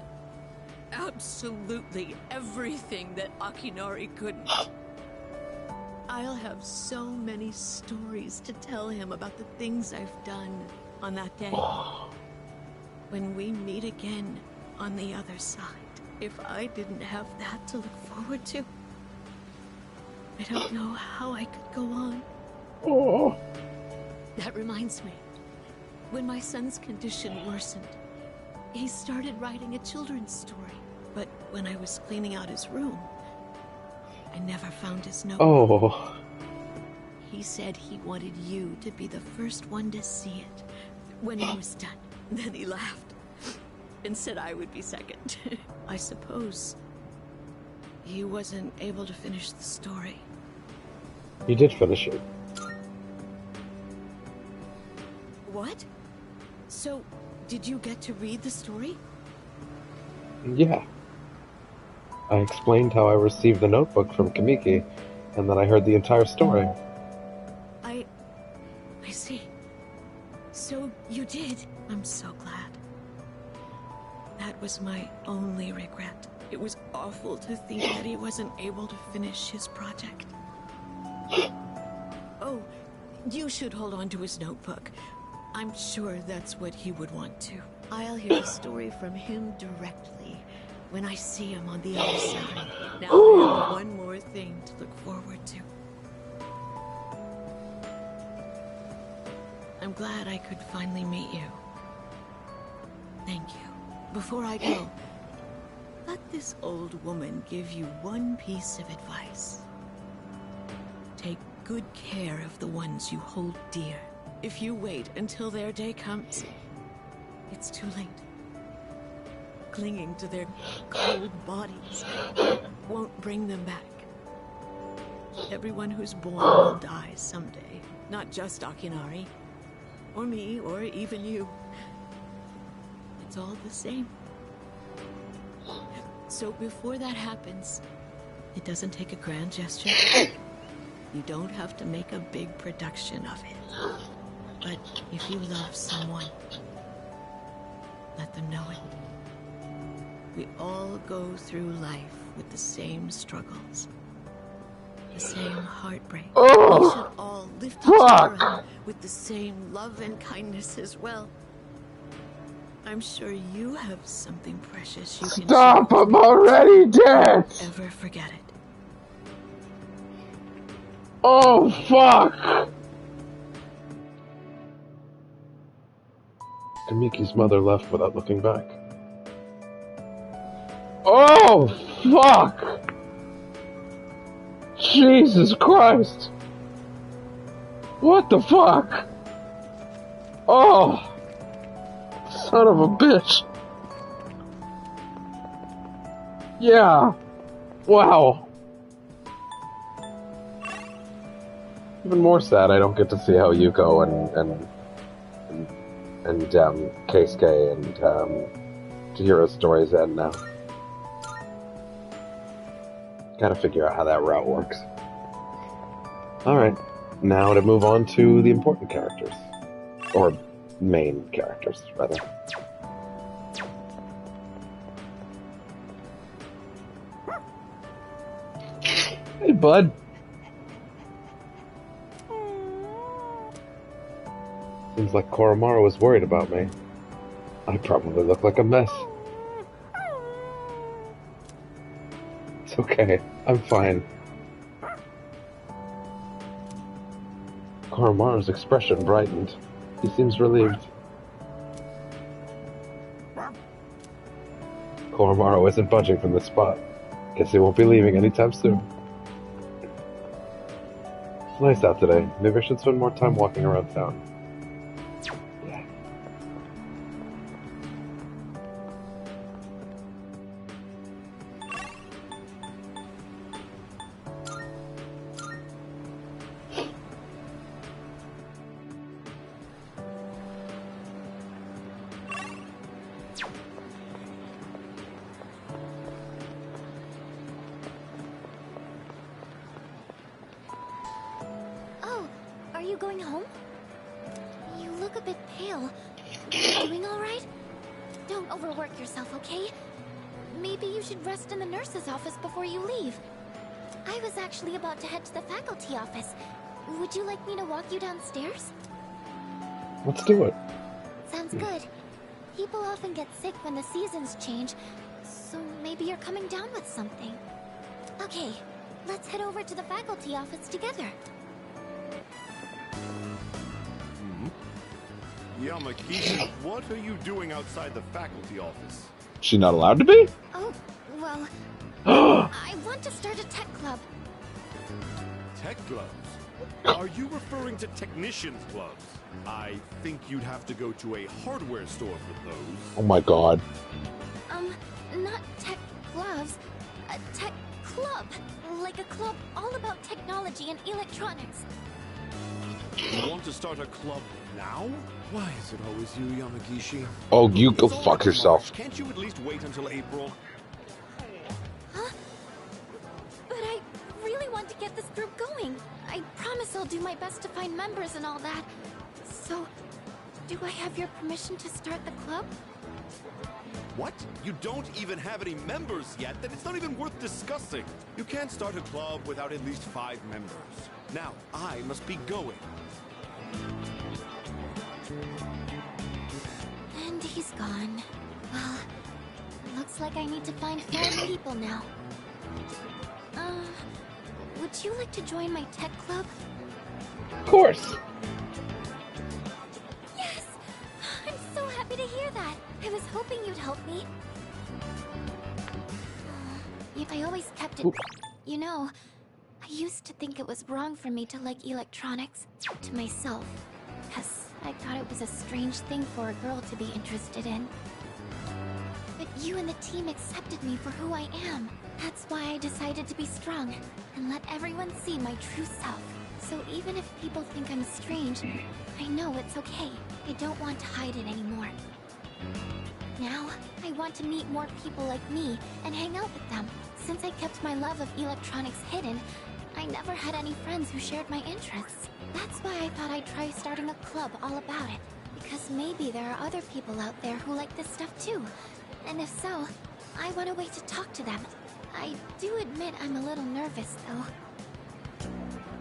S13: Absolutely everything that Akinari couldn't. I'll have so many stories to tell him about the things I've done on that day. When we meet again on the other side. If I didn't have that to look forward to, I don't know how I could go on.
S14: Oh.
S13: That reminds me. When my son's condition worsened, he started writing a children's story. But when I was cleaning out his room, I never found his note.
S14: Oh.
S13: He said he wanted you to be the first one to see it when he was done. Then he laughed and said I would be second. I suppose he wasn't able to finish the story.
S14: He did finish it.
S13: What? So, did you get to read the story?
S14: Yeah. I explained how I received the notebook from Kamiki, and then I heard the entire story.
S13: I see. So, you did. I'm so glad. That was my only regret. It was awful to think that he wasn't able to finish his project. Oh, you should hold on to his notebook. I'm sure that's what he would want to. I'll hear the story from him directly when I see him on the other side. Now I have one more thing to look forward to. I'm glad I could finally meet you. Thank you. Before I go, let this old woman give you one piece of advice. Take good care of the ones you hold dear. If you wait until their day comes, it's too late. Clinging to their cold bodies won't bring them back. Everyone who's born will die someday. Not just Akinari, or me, or even you. It's all the same. So before that happens, it doesn't take a grand gesture. You don't have to make a big production of it. But if you love someone, let them know it. We all go through life with the same struggles. The same heartbreak.
S14: Oh,
S13: we should all lift each other up with the same love and kindness as well. I'm sure you have something precious you can
S14: stop! I'm already dead!
S13: Ever forget it.
S14: Oh, fuck! Kamiki's mother left without looking back. Oh, fuck! Jesus Christ! What the fuck? Oh! Son of a bitch! Yeah! Wow! Even more sad I don't get to see how Yuko and Keisuke and Chihiro's stories end now. Gotta figure out how that route works. Alright, now to move on to the important characters. Or main characters, rather. Hey, bud. Seems like Koromaru was worried about me. I probably look like a mess. It's okay. I'm fine. Koromaru's expression brightened. He seems relieved. Koromaru isn't budging from this spot. Guess he won't be leaving anytime soon. It's nice out today. Maybe I should spend more time walking around town. Yeah.
S7: Oh, are you going home? You look a bit pale. You doing all right? Don't overwork yourself, okay? Maybe you should rest in the nurse's office before you leave. I was actually about to head to the faculty office. Would you like me to walk you downstairs?
S14: Let's do it.
S7: Sounds good. People often get sick when the seasons change, so maybe you're coming down with something. Okay, let's head over to the faculty office together.
S15: Yamakishi, what are you doing outside the faculty office?
S1: She not allowed to be?
S7: Oh, well, I want to start a tech club.
S15: Tech gloves? Are you referring to technician's gloves? I think you'd have to go to a hardware store for those.
S1: Oh my god.
S7: Not tech gloves, a tech club. Like a club all about technology and electronics.
S15: You want to start a club now? Why is it always you, Yamagishi?
S1: Oh, you go fuck yourself.
S15: Can't you at least wait until April?
S7: Huh? But I really want to get this group going. I promise I'll do my best to find members and all that. So, do I have your permission to start the club?
S15: What? You don't even have any members yet? Then it's not even worth discussing. You can't start a club without at least 5 members. Now, I must be going.
S7: And he's gone. Well, looks like I need to find 5 people now. Would you like to join my tech club?
S14: Of course.
S7: Yes! I'm so happy to hear that. I was hoping you'd help me. I always kept it... You know, I used to think it was wrong for me to like electronics to myself. Because I thought it was a strange thing for a girl to be interested in. But you and the team accepted me for who I am. That's why I decided to be strong and let everyone see my true self. So even if people think I'm strange, I know it's okay. I don't want to hide it anymore. Now, I want to meet more people like me and hang out with them. Since I kept my love of electronics hidden, I never had any friends who shared my interests. That's why I thought I'd try starting a club all about it. Because maybe there are other people out there who like this stuff too. And if so, I want a way to talk to them. I do admit I'm a little nervous though.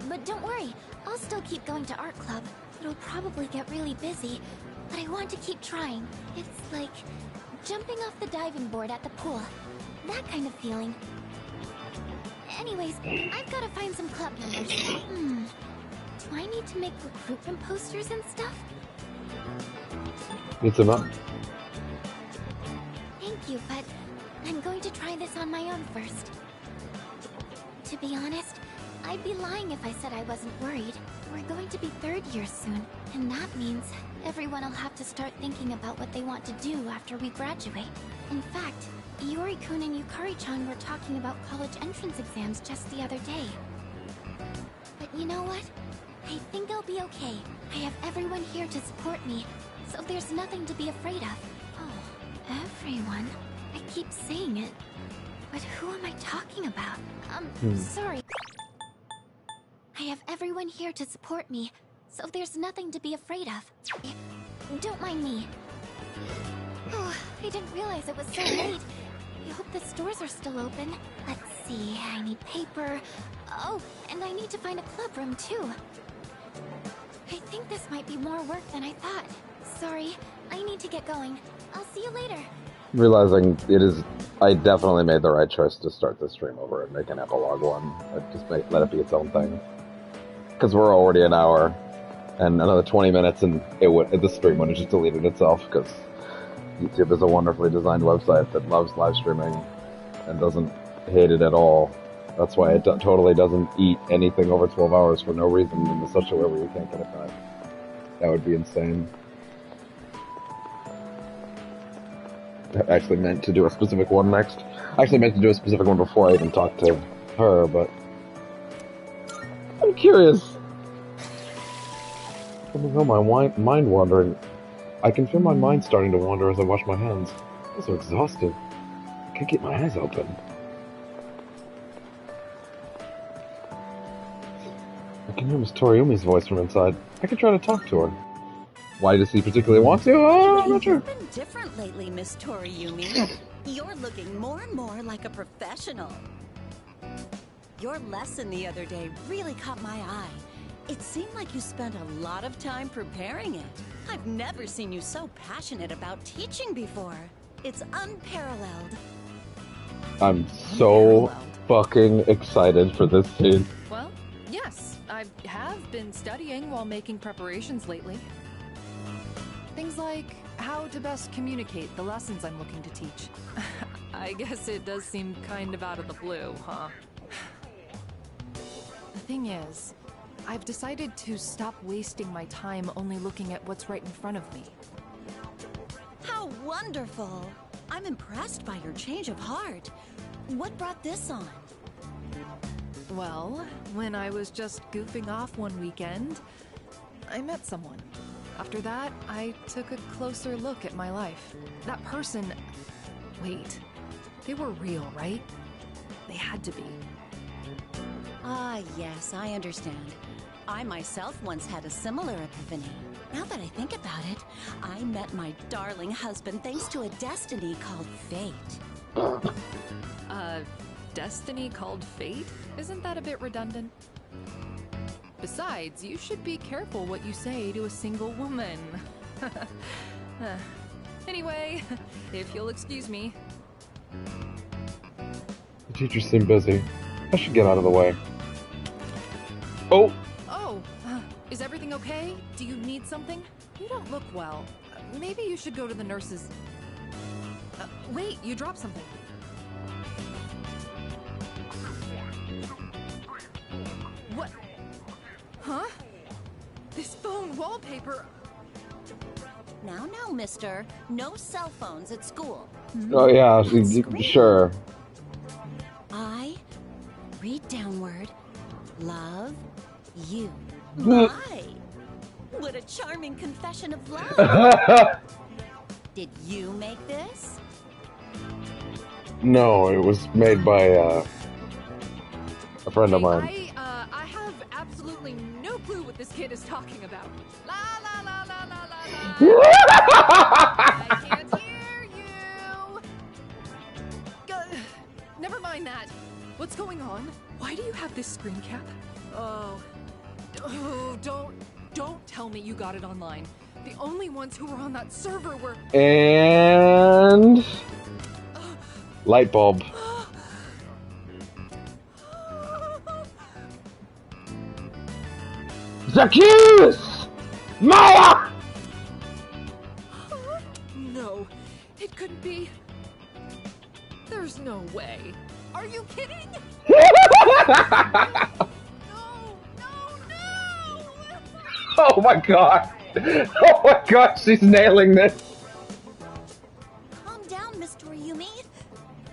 S7: But don't worry, I'll still keep going to art club. It'll probably get really busy, but I want to keep trying. It's like jumping off the diving board at the pool. That kind of feeling. Anyways, I've got to find some club members. Do I need to make recruitment posters and stuff?
S14: Need some up.
S7: Thank you, but I'm going to try this on my own first. To be honest, I'd be lying if I said I wasn't worried. We're going to be 3rd year soon, and that means everyone will have to start thinking about what they want to do after we graduate. In fact, Yuri-kun and Yukari-chan were talking about college entrance exams just the other day. But you know what? I think I'll be okay. I have everyone here to support me, so there's nothing to be afraid of. Oh, everyone? I keep saying it, but who am I talking about? Sorry. I have everyone here to support me, so there's nothing to be afraid of. Don't mind me. Oh, I didn't realize it was so late. I hope the stores are still open. Let's see, I need paper. Oh, and I need to find a club room too. I think this might be more work than I thought. Sorry, I need to get going. I'll see you later.
S1: Realizing I definitely made the right choice to start the stream over and make an epilogue one. Let it be its own thing. Because we're already an hour.
S14: and another 20 minutes, and the stream would have just deleted itself, because YouTube is a wonderfully designed website that loves live streaming and doesn't hate it at all. That's why it totally doesn't eat anything over 12 hours for no reason in such a way where you can't get it back. That would be insane. I actually meant to do a specific one next. I actually meant to do a specific one before I even talked to her, but I'm curious. I can feel my mind wandering. I can feel my mind starting to wander as I wash my hands. I'm so exhausted. I can't keep my eyes open. I can hear Miss Toriumi's voice from inside. I could try to talk to her. Why does he particularly want to? Oh, I'm not sure.
S16: You've been different lately, Miss Toriumi. You're looking more and more like a professional. Your lesson the other day really caught my eye. It seemed like you spent a lot of time preparing it. I've never seen you so passionate about teaching before. It's unparalleled.
S14: I'm so fucking excited for this scene.
S17: Well, yes, I have been studying while making preparations lately. Things like how to best communicate the lessons I'm looking to teach. I guess it does seem kind of out of the blue, huh? The thing is, I've decided to stop wasting my time only looking at what's right in front of me.
S16: How wonderful! I'm impressed by your change of heart. What brought this on?
S17: Well, when I was just goofing off one weekend, I met someone. After that, I took a closer look at my life. That person... Wait, they were real, right? They had to be.
S16: Ah, yes, I understand. I myself once had a similar epiphany. Now that I think about it, I met my darling husband thanks to a destiny called fate.
S17: Destiny called fate? Isn't that a bit redundant? Besides, you should be careful what you say to a single woman. Anyway, if you'll excuse me.
S14: The teachers seem busy. I should get out of the way. Oh!
S17: Oh, is everything okay? Do you need something? You don't look well. Maybe you should go to the nurses. Wait, you dropped something. What? Huh? This phone wallpaper...
S16: Now, mister. No cell phones at school.
S14: Oh yeah, sure.
S16: I read downward. Love you. My! What a charming confession of love. Did you make this?
S14: No, it was made by a friend of mine.
S17: I have absolutely no clue what this kid is talking about. La la la la la la la. I can't hear you. Never mind that. What's going on? Why do you have this screen cap? Oh, don't tell me you got it online. The only ones who were on that server were...
S14: And... light bulb. Zacchaeus! Maya!
S17: No, it couldn't be. There's no way. Are you kidding?
S14: Oh my god! Oh my god, she's nailing this!
S16: Calm down, Miss Toriumi.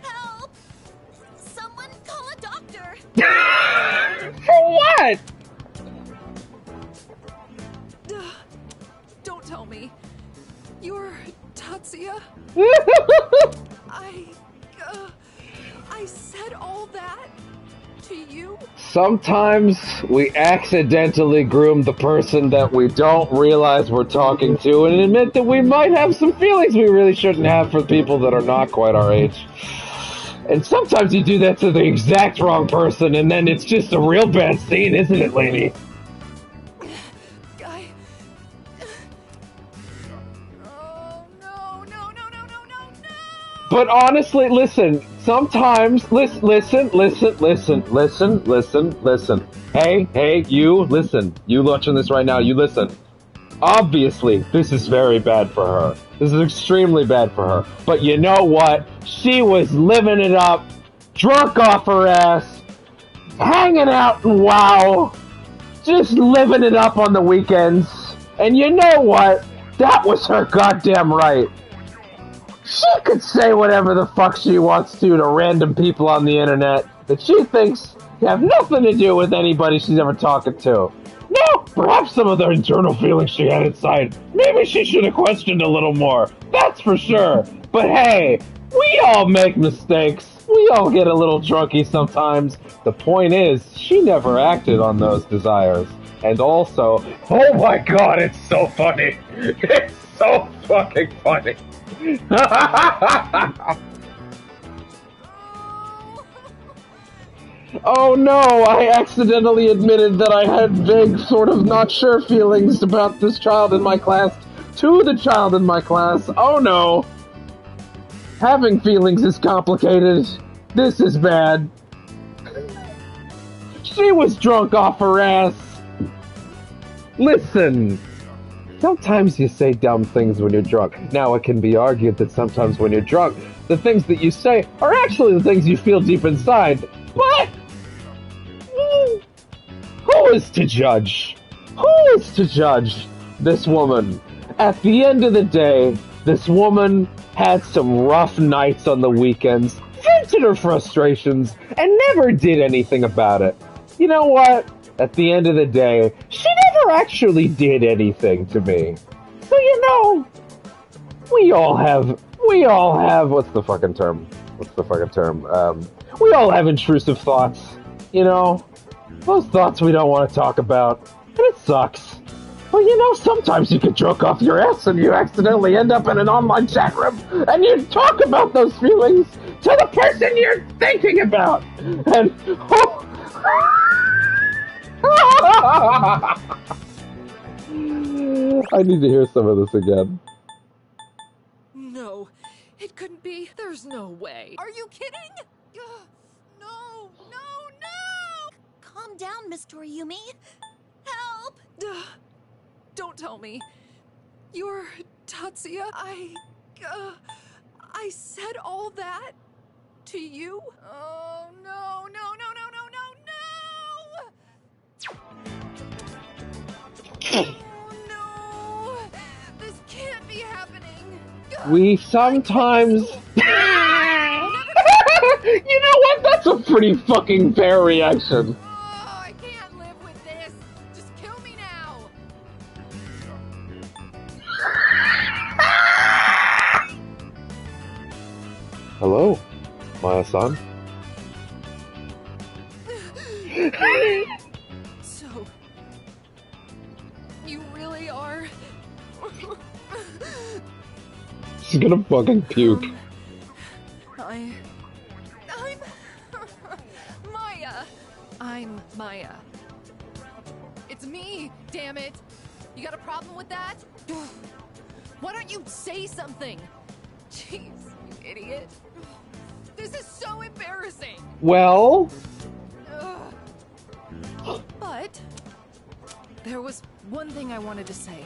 S16: Help! Someone call a doctor!
S14: For what?
S17: Don't tell me. You're Tatsuya? I said all that to you?
S14: Sometimes we accidentally groom the person that we don't realize we're talking to and admit that we might have some feelings we really shouldn't have for people that are not quite our age. And sometimes you do that to the exact wrong person and then it's just a real bad scene, isn't it, lady? But honestly, listen, Sometimes, listen. Hey, you, listen. You watching this right now, you listen. Obviously, this is very bad for her. This is extremely bad for her. But you know what? She was living it up, drunk off her ass, hanging out in WoW, just living it up on the weekends. And you know what? That was her goddamn right. She could say whatever the fuck she wants to random people on the internet that she thinks have nothing to do with anybody she's ever talking to. No, perhaps some of the internal feelings she had inside, maybe she should have questioned a little more. That's for sure. But hey, we all make mistakes. We all get a little drunky sometimes. The point is, she never acted on those desires. And also, oh my god, it's so funny. It's so fucking funny. Oh no, I accidentally admitted that I had vague, sort of not sure feelings about this child in my class to the child in my class. Oh no. Having feelings is complicated. This is bad. She was drunk off her ass. Listen. Sometimes you say dumb things when you're drunk. Now, it can be argued that sometimes when you're drunk, the things that you say are actually the things you feel deep inside. But who is to judge? Who is to judge this woman? At the end of the day, this woman had some rough nights on the weekends, vented her frustrations, and never did anything about it. You know what? At the end of the day, she never actually did anything to me. So, you know, we all have, what's the fucking term? We all have intrusive thoughts, you know? Those thoughts we don't want to talk about, and it sucks. But you know, sometimes you get drunk off your ass and you accidentally end up in an online chat room, and you talk about those feelings to the person you're thinking about. And, I need to hear some of this again.
S17: No, it couldn't be. There's no way. Are you kidding? No.
S10: Calm down, Miss Toriumi. Help!
S17: Don't tell me. You're Tatsuya? I said all that to you? Oh, no. Oh, no. This can't be happening.
S14: We sometimes... You know what? That's a pretty fucking fair reaction.
S17: Oh, I can't live with this. Just kill me now.
S14: Hello, Maya-san.
S17: So, you really are...
S14: She's gonna fucking puke.
S17: I'm Maya. I'm Maya. It's me, damn it. You got a problem with that? Why don't you say something? Jeez, you idiot. This is so embarrassing.
S14: Well...
S17: But there was one thing I wanted to say.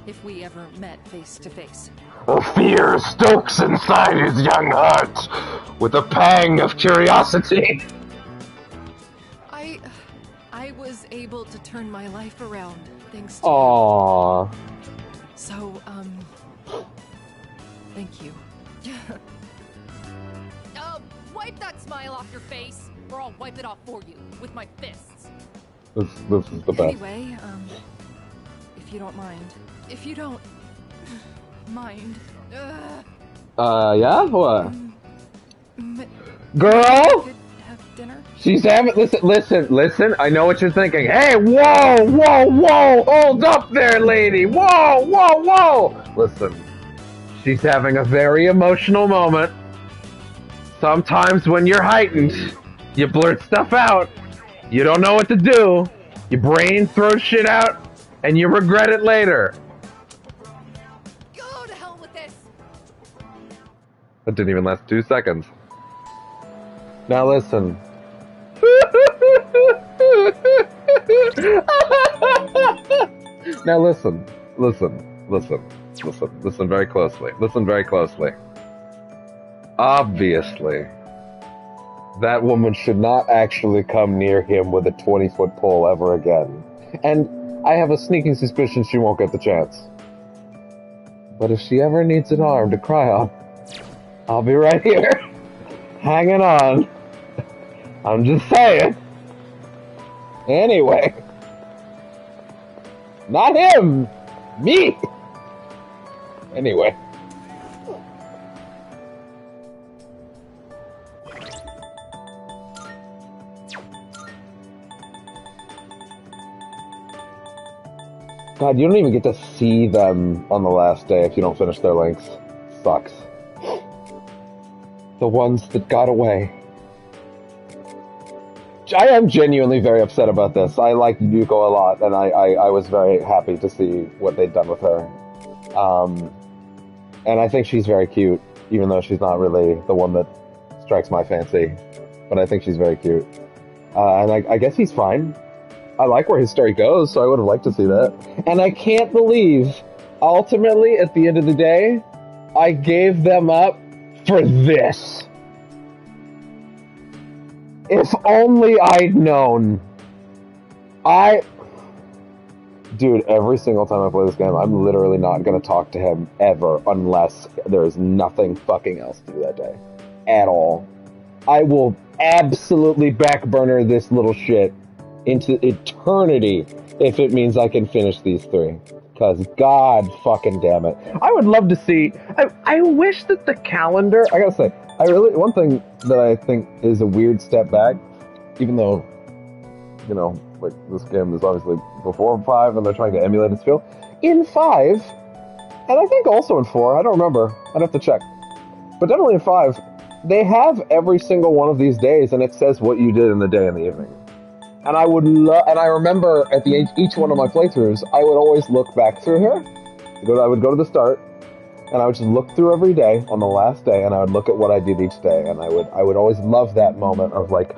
S17: If we ever met face to face.
S14: A fear stokes inside his young heart with a pang of curiosity.
S17: I was able to turn my life around thanks to
S14: Aww.
S17: you. So, thank you. Wipe that smile off your face, or I'll wipe it off for you with my fists.
S14: This is the best.
S17: Anyway, if you don't mind. If you don't mind.
S14: Yeah? What? Girl?
S17: Have dinner?
S14: She's having, listen, I know what you're thinking. Hey, whoa, hold up there, lady. Whoa. Listen, she's having a very emotional moment. Sometimes when you're heightened, you blurt stuff out. You don't know what to do. Your brain throws shit out, and you regret it later.
S17: Go to hell with this.
S14: That didn't even last 2 seconds. Now listen. Now listen very closely. Listen very closely. Obviously, that woman should not actually come near him with a 20-foot pole ever again. And I have a sneaking suspicion she won't get the chance. But if she ever needs an arm to cry on, I'll be right here, hanging on. I'm just saying. Anyway. Not him! Me! Anyway. God, you don't even get to see them on the last day if you don't finish their links. Sucks. The ones that got away. I am genuinely very upset about this. I like Yuko a lot, and I was very happy to see what they'd done with her. And I think she's very cute, even though she's not really the one that strikes my fancy. But I think she's very cute. And I guess he's fine. I like where his story goes, so I would have liked to see that. And I can't believe, ultimately, at the end of the day, I gave them up for this. If only I'd known. Dude, every single time I play this game, I'm literally not going to talk to him ever unless there is nothing fucking else to do that day. At all. I will absolutely backburner this little shit into eternity if it means I can finish these 3. Because god fucking damn it. I would love to see... I wish that the calendar... I gotta say, one thing that I think is a weird step back, even though, you know, like, this game is obviously before 5 and they're trying to emulate its feel. In 5, and I think also in 4, I don't remember, I'd have to check, but definitely in 5, they have every single one of these days and it says what you did in the day and the evening. And I remember at the each one of my playthroughs, I would always look back through here. I would go to the start, and I would just look through every day on the last day, and I would look at what I did each day, and I would always love that moment of like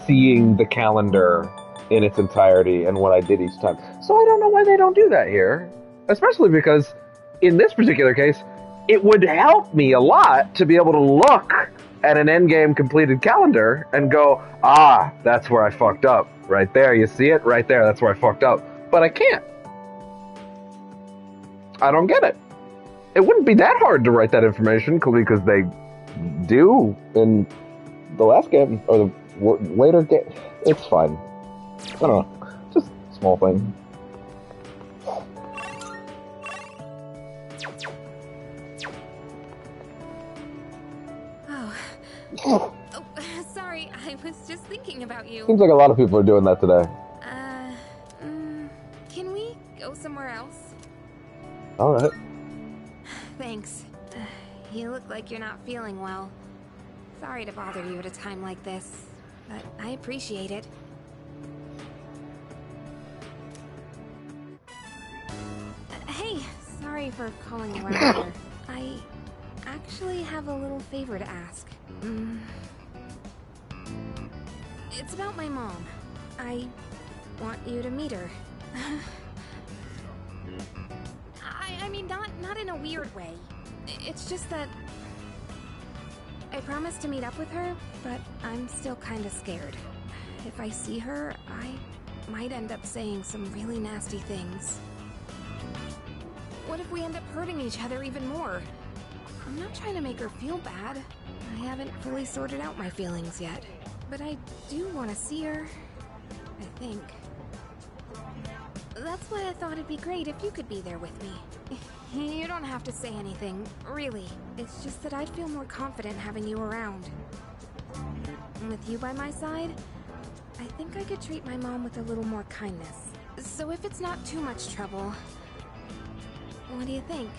S14: seeing the calendar in its entirety and what I did each time. So I don't know why they don't do that here, especially because in this particular case, it would help me a lot to be able to look at an endgame completed calendar and go, ah, that's where I fucked up. Right there, you see it? Right there, that's where I fucked up. But I can't. I don't get it. It wouldn't be that hard to write that information, because they do in the last game, or the later game. It's fine. I don't know. Just a small thing.
S11: Oh, sorry, I was just thinking about you.
S14: Seems like a lot of people are doing that today.
S11: Can we go somewhere else?
S14: Alright.
S7: Thanks. You look like you're not feeling well. Sorry to bother you at a time like this, but I appreciate it. Hey, sorry for calling around here. I actually have a little favor to ask. It's about my mom. I want you to meet her. I mean, not in a weird way. It's just that I promised to meet up with her, but I'm still kind of scared. If I see her, I might end up saying some really nasty things. What if we end up hurting each other even more? I'm not trying to make her feel bad. I haven't fully sorted out my feelings yet. But I do want to see her, I think. That's why I thought it'd be great if you could be there with me. You don't have to say anything, really. It's just that I'd feel more confident having you around. And with you by my side, I think I could treat my mom with a little more kindness. So if it's not too much trouble, what do you think?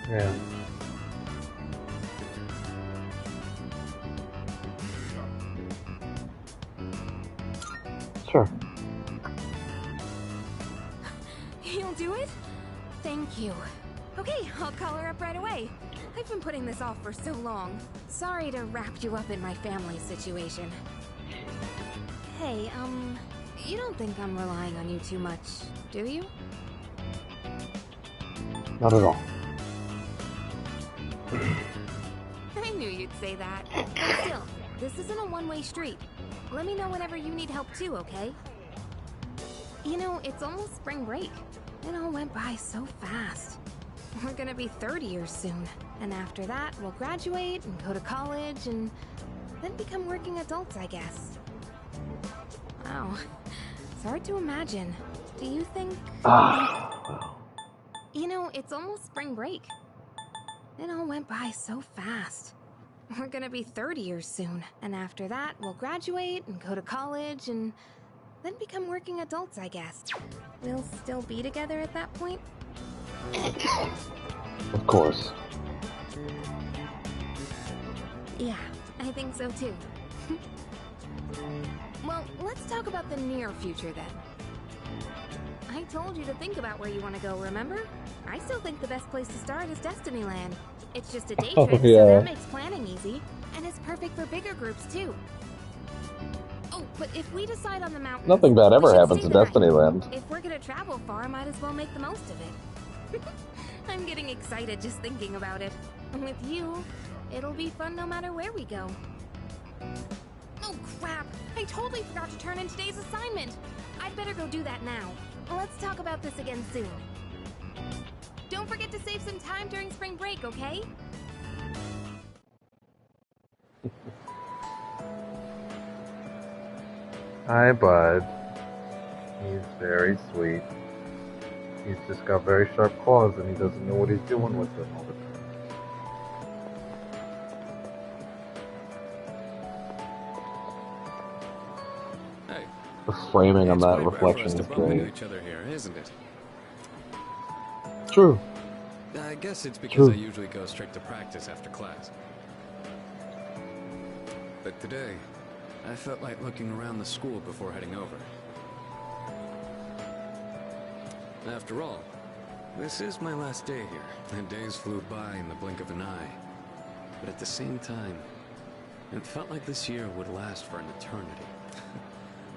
S14: Yeah.
S18: Thank you. Okay, I'll call her up right away. I've been putting this off for so long. Sorry to wrap you up in my family situation. Hey, you don't think I'm relying on you too much, do you?
S14: Not at all.
S18: I knew you'd say that. But still, this isn't a one-way street. Let me know whenever you need help too, okay? You know, it's almost spring break. It all went by so fast. We're gonna be 30 years soon. And after that, we'll graduate and go to college and then become working adults, I guess. Wow. It's hard to imagine. Do you think... You know, it's almost spring break. It all went by so fast. We're gonna be 30 years soon. And after that, we'll graduate and go to college and then become working adults, I guess. We'll still be together at that point?
S14: Of course.
S18: Yeah, I think so too. Well, let's talk about the near future then. I told you to think about where you want to go, remember? I still think the best place to start is Destinyland. It's just a day trip, so that makes planning easy. And it's perfect for bigger groups too. Oh, but if we decide on the mountains...
S14: Nothing bad ever happens in Destinyland.
S18: If we're gonna travel far, might as well make the most of it. I'm getting excited just thinking about it. And with you, it'll be fun no matter where we go. Oh crap! I totally forgot to turn in today's assignment! I'd better go do that now. Let's talk about this again soon. Don't forget to save some time during spring break, okay?
S14: Hi, bud. He's very sweet. He's just got very sharp claws and he doesn't know what he's doing with them all the time.
S2: Hey.
S14: The framing on that
S2: It's
S14: reflection
S2: quite
S14: is
S2: rare for us to bump into
S14: great.
S2: each other here, isn't it?
S14: True.
S2: I guess it's because
S14: True.
S2: I usually go straight to practice after class. But today, I felt like looking around the school before heading over. After all, this is my last day here, and days flew by in the blink of an eye. But at the same time, it felt like this year would last for an eternity.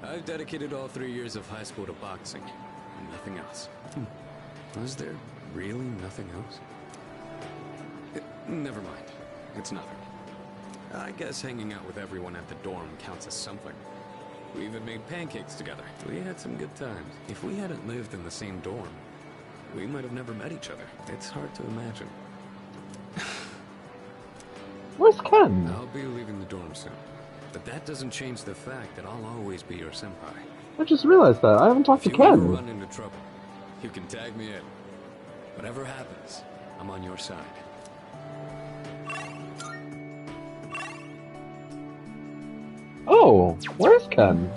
S2: I've dedicated all 3 years of high school to boxing, and nothing else. Was there really nothing else? Never mind. It's nothing. I guess hanging out with everyone at the dorm counts as something. We even made pancakes together. We had some good times. If we hadn't lived in the same dorm, we might have never met each other. It's hard to imagine.
S14: Where's Ken?
S2: I'll be leaving the dorm soon. But that doesn't change the fact that I'll always be your senpai.
S14: I just realized that. I haven't talked to
S2: If you ever
S14: Ken.
S2: run into trouble, you can tag me in. Whatever happens, I'm on your side.
S14: Oh, where's Ken?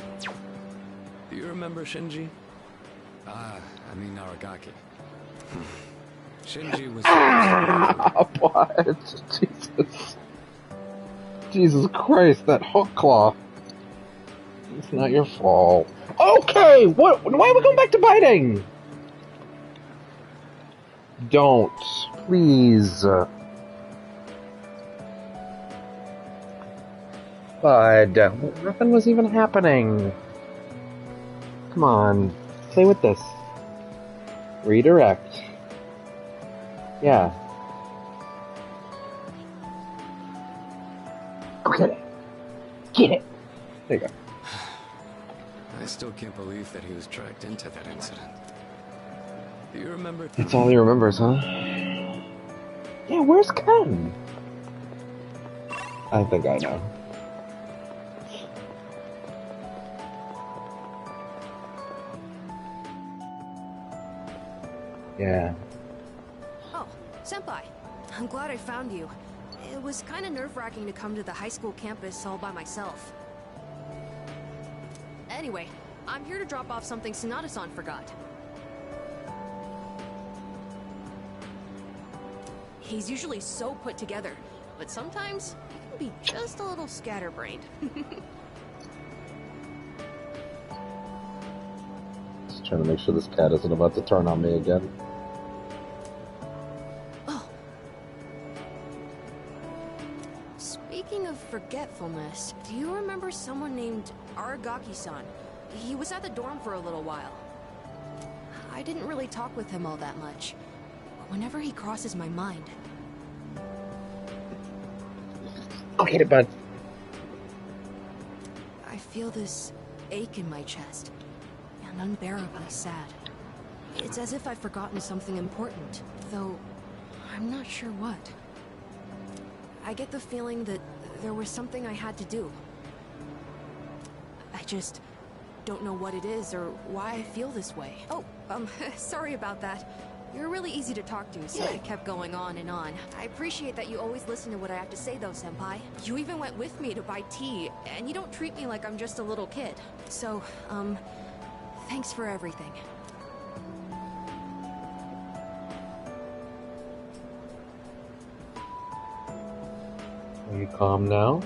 S2: Do you remember Shinji? Aragaki. Shinji was...
S14: What? Jesus. Jesus Christ, that hook claw. It's not your fault. Okay, what? Why are we going back to biting? Don't. Please. Bud, nothing was even happening. Come on, play with this. Redirect. Yeah. Go get it. Get it. There you go.
S2: I still can't believe that he was dragged into that incident. Do you remember...
S14: That's all he remembers, huh? Yeah, where's Ken? I think I know. Yeah.
S19: Oh, Senpai. I'm glad I found you. It was kind of nerve-wracking to come to the high school campus all by myself. Anyway, I'm here to drop off something Sonata-san forgot. He's usually so put together, but sometimes he can be just a little scatterbrained.
S14: Just trying to make sure this cat isn't about to turn on me again.
S19: Speaking of forgetfulness, do you remember someone named Aragaki-san? He was at the dorm for a little while. I didn't really talk with him all that much, but whenever he crosses my mind...
S14: Okay, bud.
S19: I feel this ache in my chest, and unbearably sad. It's as if I've forgotten something important, though I'm not sure what. I get the feeling that there was something I had to do. I just don't know what it is or why I feel this way. Oh, sorry about that. You're really easy to talk to, so I kept going on and on. I appreciate that you always listen to what I have to say, though, Senpai. You even went with me to buy tea, and you don't treat me like I'm just a little kid. So, thanks for everything.
S14: Are you calm now?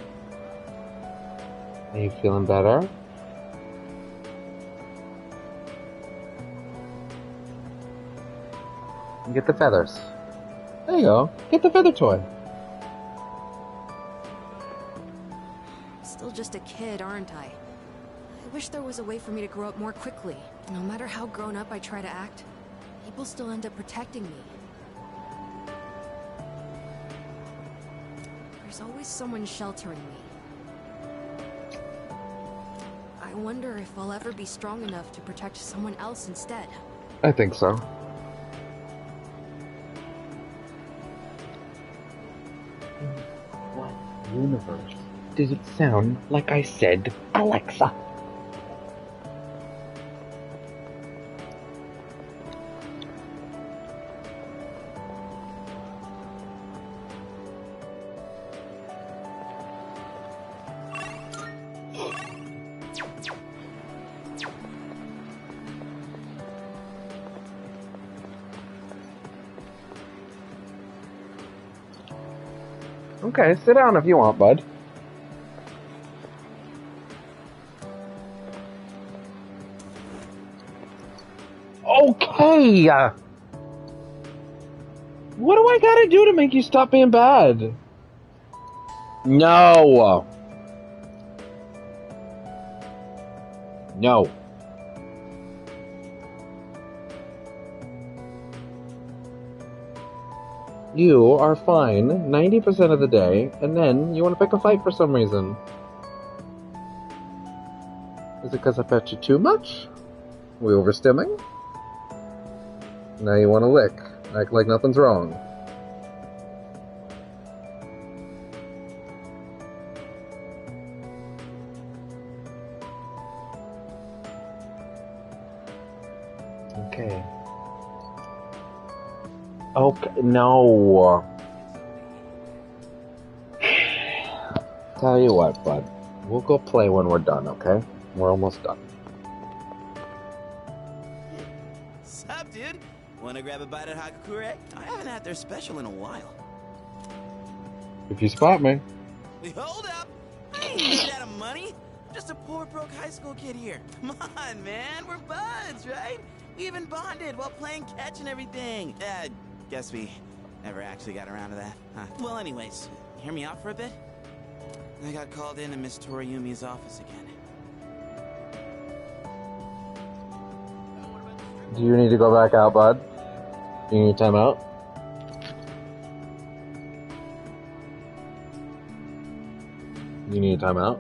S14: Are you feeling better? Get the feathers. There you go. Get the feather toy.
S19: Still just a kid, aren't I? I wish there was a way for me to grow up more quickly. No matter how grown up I try to act, people still end up protecting me. There's always someone sheltering me. I wonder if I'll ever be strong enough to protect someone else instead.
S14: I think so. What universe does it sound like I said, Alexa? Okay, sit down if you want, bud. Okay! What do I gotta do to make you stop being bad? No! No. You are fine 90% of the day, and then you want to pick a fight for some reason. Is it because I pet you too much? Are we overstimming? Now you want to lick. Act like nothing's wrong. Okay. Okay, no. Tell you what, bud. We'll go play when we're done, okay? We're almost done.
S20: Sup, dude? Wanna grab a bite at Hakakure? I haven't had their special in a while.
S14: If you spot me.
S20: Hold up! I ain't made out of money. I'm just a poor, broke high school kid here. Come on, man. We're buds, right? We even bonded while playing catch and everything. Guess we never actually got around to that. Huh. Well, anyways, hear me out for a bit? I got called into Miss Toriyumi's office again.
S14: Do you need to go back out, bud? You need time out? You need a time out?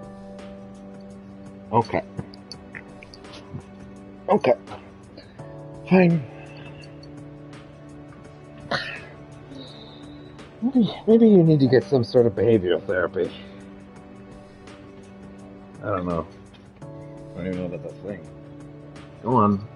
S14: Okay. Okay. Fine. Maybe you need to get some sort of behavioral therapy. I don't know. I don't even know that's a thing. Go on.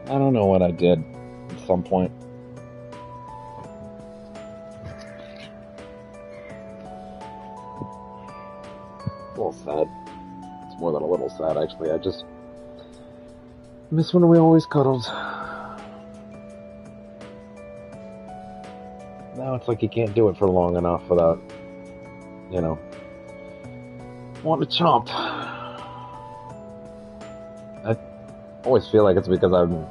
S14: I don't know what I did at some point. It's a little sad. It's more than a little sad, actually. I just miss when we always cuddled. Now it's like you can't do it for long enough without, you know, wanting to chomp.
S1: always feel like it's because I'm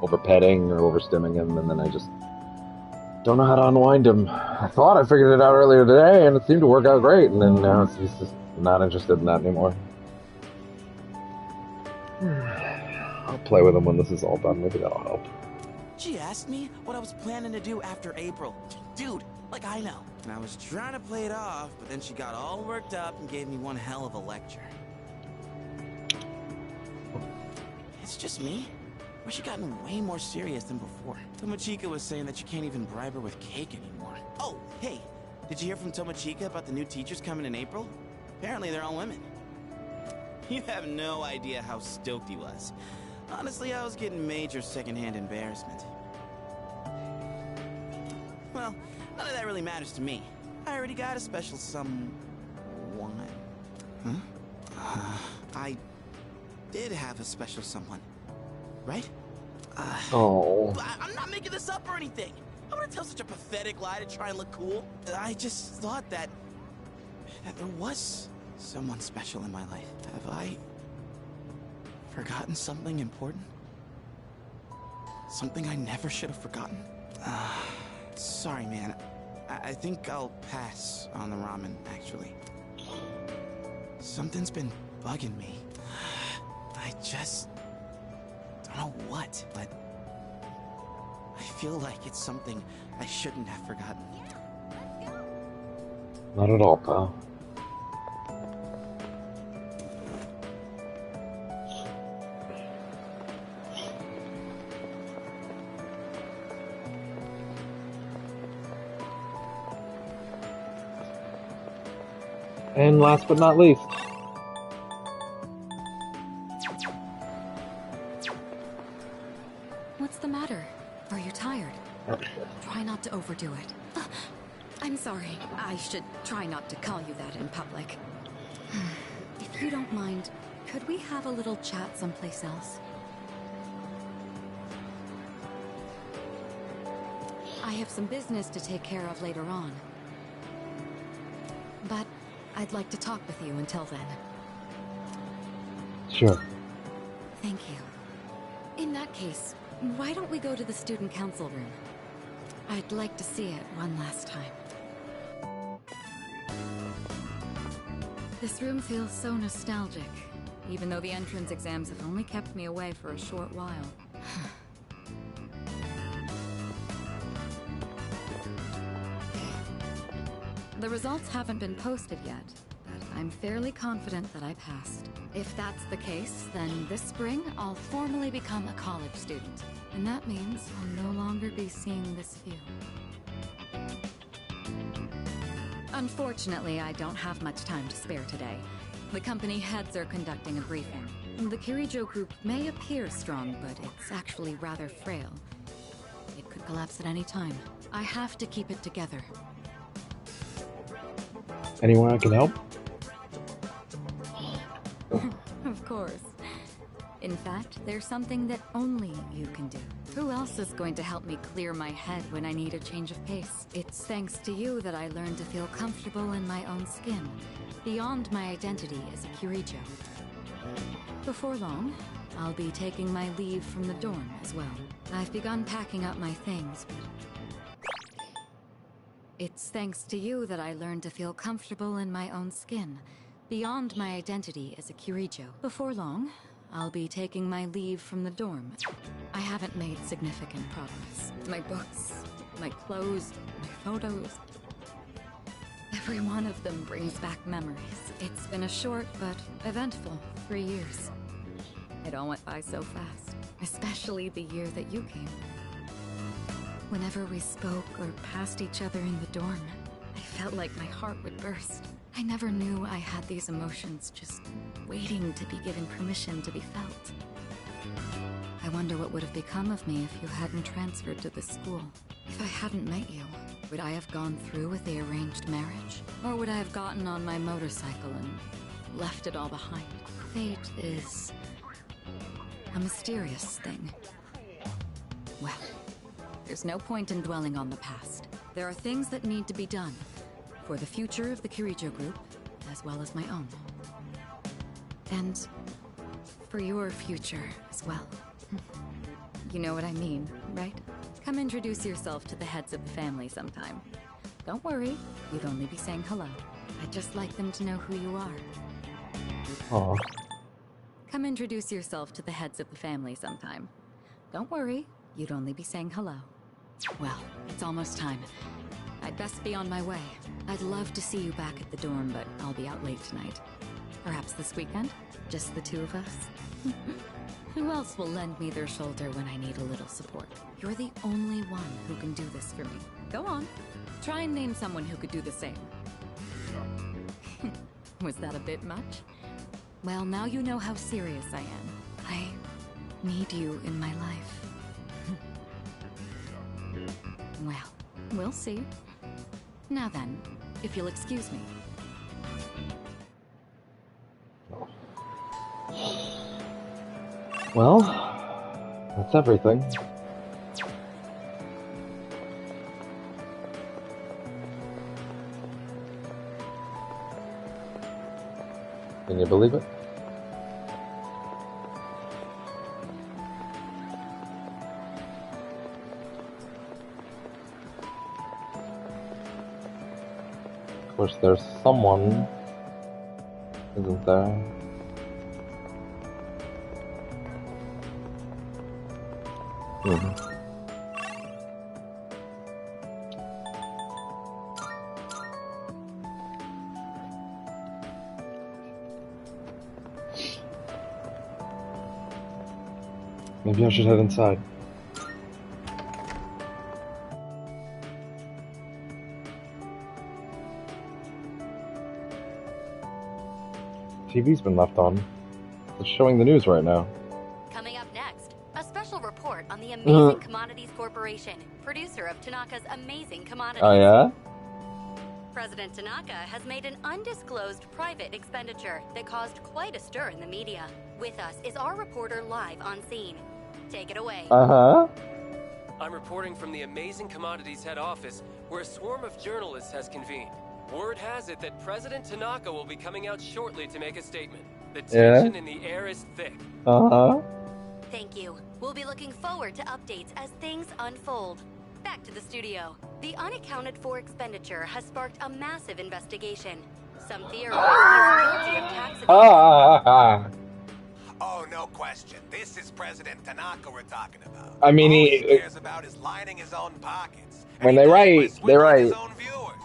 S1: over petting or overstimming him, and then I just don't know how to unwind him. I thought I figured it out earlier today, and it seemed to work out great, and then now he's just not interested in that anymore. I'll play with him when this is all done. Maybe that'll help.
S20: She asked me what I was planning to do after April. Dude, like I know. And I was trying to play it off, but then she got all worked up and gave me one hell of a lecture. It's just me? Or has she gotten way more serious than before? Tomochika was saying that you can't even bribe her with cake anymore. Oh, hey, did you hear from Tomochika about the new teachers coming in April? Apparently they're all women. You have no idea how stoked he was. Honestly, I was getting major secondhand embarrassment. Well, none of that really matters to me. I already got a special someone. Huh? I did have a special someone. Right? I'm not making this up or anything. I wouldn't tell such a pathetic lie to try and look cool. I just thought that there was someone special in my life. Have I forgotten something important? Something I never should have forgotten? Sorry, man. I think I'll pass on the ramen, actually. Something's been bugging me. I just don't know what, but I feel like it's something I shouldn't have forgotten.
S14: Not at all, pal. And last but not least,
S2: What's the matter? Are you tired? Try not to overdo it. I'm sorry. I should try not to call you that in public. If you don't mind, could we have a little chat someplace else? I have some business to take care of later on. But I'd like to talk with you until then.
S14: Sure.
S2: Thank you. In that case, why don't we go to the student council room? I'd like to see it one last time. This room feels so nostalgic, even though the entrance exams have only kept me away for a short while. The results haven't been posted yet, but I'm fairly confident that I passed. If that's the case, then this spring I'll formally become a college student. And that means I'll no longer be seeing this view. Unfortunately, I don't have much time to spare today. The company heads are conducting a briefing. The Kirijo group may appear strong, but it's actually rather frail. It could collapse at any time. I have to keep it together.
S14: Anyone I can help?
S2: Of course. In fact, there's something that only you can do. Who else is going to help me clear my head when I need a change of pace? It's thanks to you that I learned to feel comfortable in my own skin, beyond my identity as a Kirijo. Before long, I'll be taking my leave from the dorm as well. I've begun packing up my things, but it's thanks to you that I learned to feel comfortable in my own skin, beyond my identity as a Kirijo. Before long, I'll be taking my leave from the dorm. I haven't made significant progress. My books, my clothes, my photos. Every one of them brings back memories. It's been a short but eventful 3 years. It all went by so fast, especially the year that you came. Whenever we spoke or passed each other in the dorm, I felt like my heart would burst. I never knew I had these emotions just waiting to be given permission to be felt. I wonder what would have become of me if you hadn't transferred to this school. If I hadn't met you, would I have gone through with the arranged marriage? Or would I have gotten on my motorcycle and left it all behind? Fate is a mysterious thing. Well, there's no point in dwelling on the past. There are things that need to be done for the future of the Kirijo group, as well as my own. And
S21: for your future as well. You know what I mean, right? Come introduce yourself to the heads of the family sometime. Don't worry, you'd only be saying hello. I'd just like them to know who you are.
S14: Aw.
S21: Come introduce yourself to the heads of the family sometime. Don't worry, you'd only be saying hello. Well, it's almost time. I'd best be on my way. I'd love to see you back at the dorm, but I'll be out late tonight. Perhaps this weekend? Just the two of us? Who else will lend me their shoulder when I need a little support? You're the only one who can do this for me. Go on. Try and name someone who could do the same. Was that a bit much? Well, now you know how serious I am. I need you in my life. Well, we'll see. Now then, if you'll excuse me.
S14: Well, that's everything. Can you believe it? Of course, there's someone, isn't there? Maybe I should head inside. TV's been left on. It's showing the news right now.
S21: Coming up next, a special report on the Amazing Commodities Corporation, producer of Tanaka's Amazing Commodities.
S14: Oh yeah?
S21: President Tanaka has made an undisclosed private expenditure that caused quite a stir in the media. With us is our reporter live on scene. Take it away.
S14: Uh-huh.
S22: I'm reporting from the Amazing Commodities head office, where a swarm of journalists has convened. Word has it that President Tanaka will be coming out shortly to make a statement. The tension in the air is thick.
S14: Uh-huh.
S21: Thank you. We'll be looking forward to updates as things unfold. Back to the studio. The unaccounted for expenditure has sparked a massive investigation. Some theorize he is guilty of tax evasion.
S5: Oh, no question. This is President Tanaka we're talking about.
S14: I mean,
S5: All he cares about is lining his own pockets.
S14: When they write, they write.
S5: His own viewers.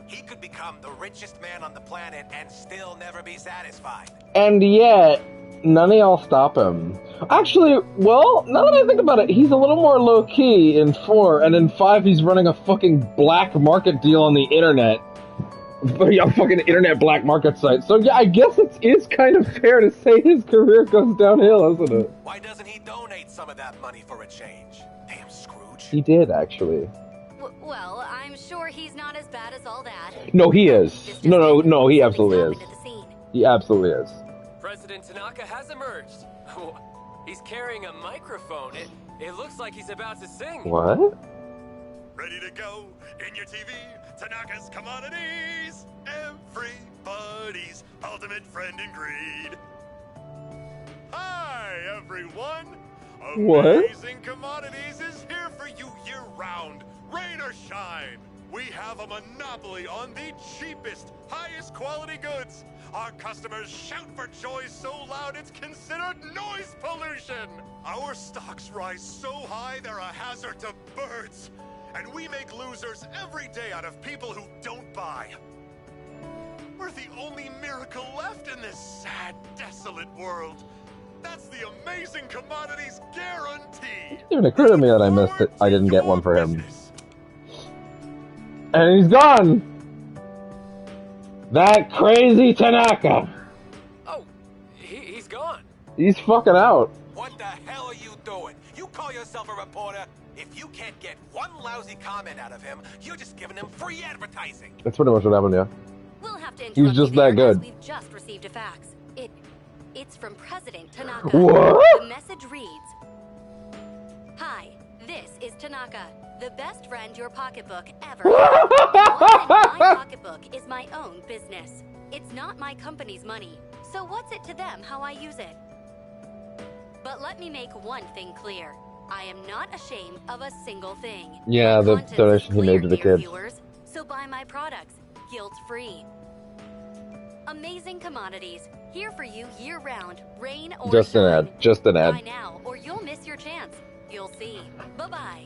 S5: He could become the richest man on the planet and still never be satisfied.
S14: And yet, none of y'all stop him. Actually, well, now that I think about it, he's a little more low-key in 4, and in 5 he's running a fucking black market deal on the internet. A fucking internet black market site. So yeah, I guess it is kind of fair to say his career goes downhill, isn't it?
S5: Why doesn't he donate some of that money for a change? Damn Scrooge.
S14: He did, actually.
S21: Well, I'm sure he's not as bad as all that.
S14: No, he is. No, he absolutely is. He absolutely is.
S22: President Tanaka has emerged. He's carrying a microphone. It looks like he's about to sing.
S14: What?
S23: Ready to go in your TV? Tanaka's Commodities, everybody's ultimate friend in greed. Hi, everyone.
S14: What?
S23: Amazing Commodities is here for you year-round, rain or shine. We have a monopoly on the cheapest, highest quality goods. Our customers shout for joy so loud it's considered noise pollution. Our stocks rise so high they're a hazard to birds. And we make losers every day out of people who don't buy. We're the only miracle left in this sad, desolate world. That's the Amazing Commodities guarantee.
S14: It didn't occur to me that I missed it. I didn't get one for him. And he's gone! That crazy Tanaka!
S22: Oh, he's gone.
S14: He's fucking out.
S5: What the hell are you doing? You call yourself a reporter? If you can't get one lousy comment out of him, you're just giving him free advertising.
S14: That's pretty much what happened, yeah.
S21: We'll have to
S14: He's just that good.
S21: We've just received a fax. It's from President Tanaka.
S14: What?
S21: The message reads, "Hi, this is Tanaka, the best friend your pocketbook ever had. My pocketbook is my own business.
S4: It's not my company's money, so what's it to them how I use it? But let me make one thing clear. I am not ashamed of a single thing.
S14: Yeah, the donation he made to the kids.
S4: Viewers, so buy my products, guilt-free. Amazing commodities, here for you year-round, rain or
S14: Just an
S4: shine.
S14: ad. Just an ad.
S4: Buy now, or you'll miss your chance. You'll see. Bye-bye.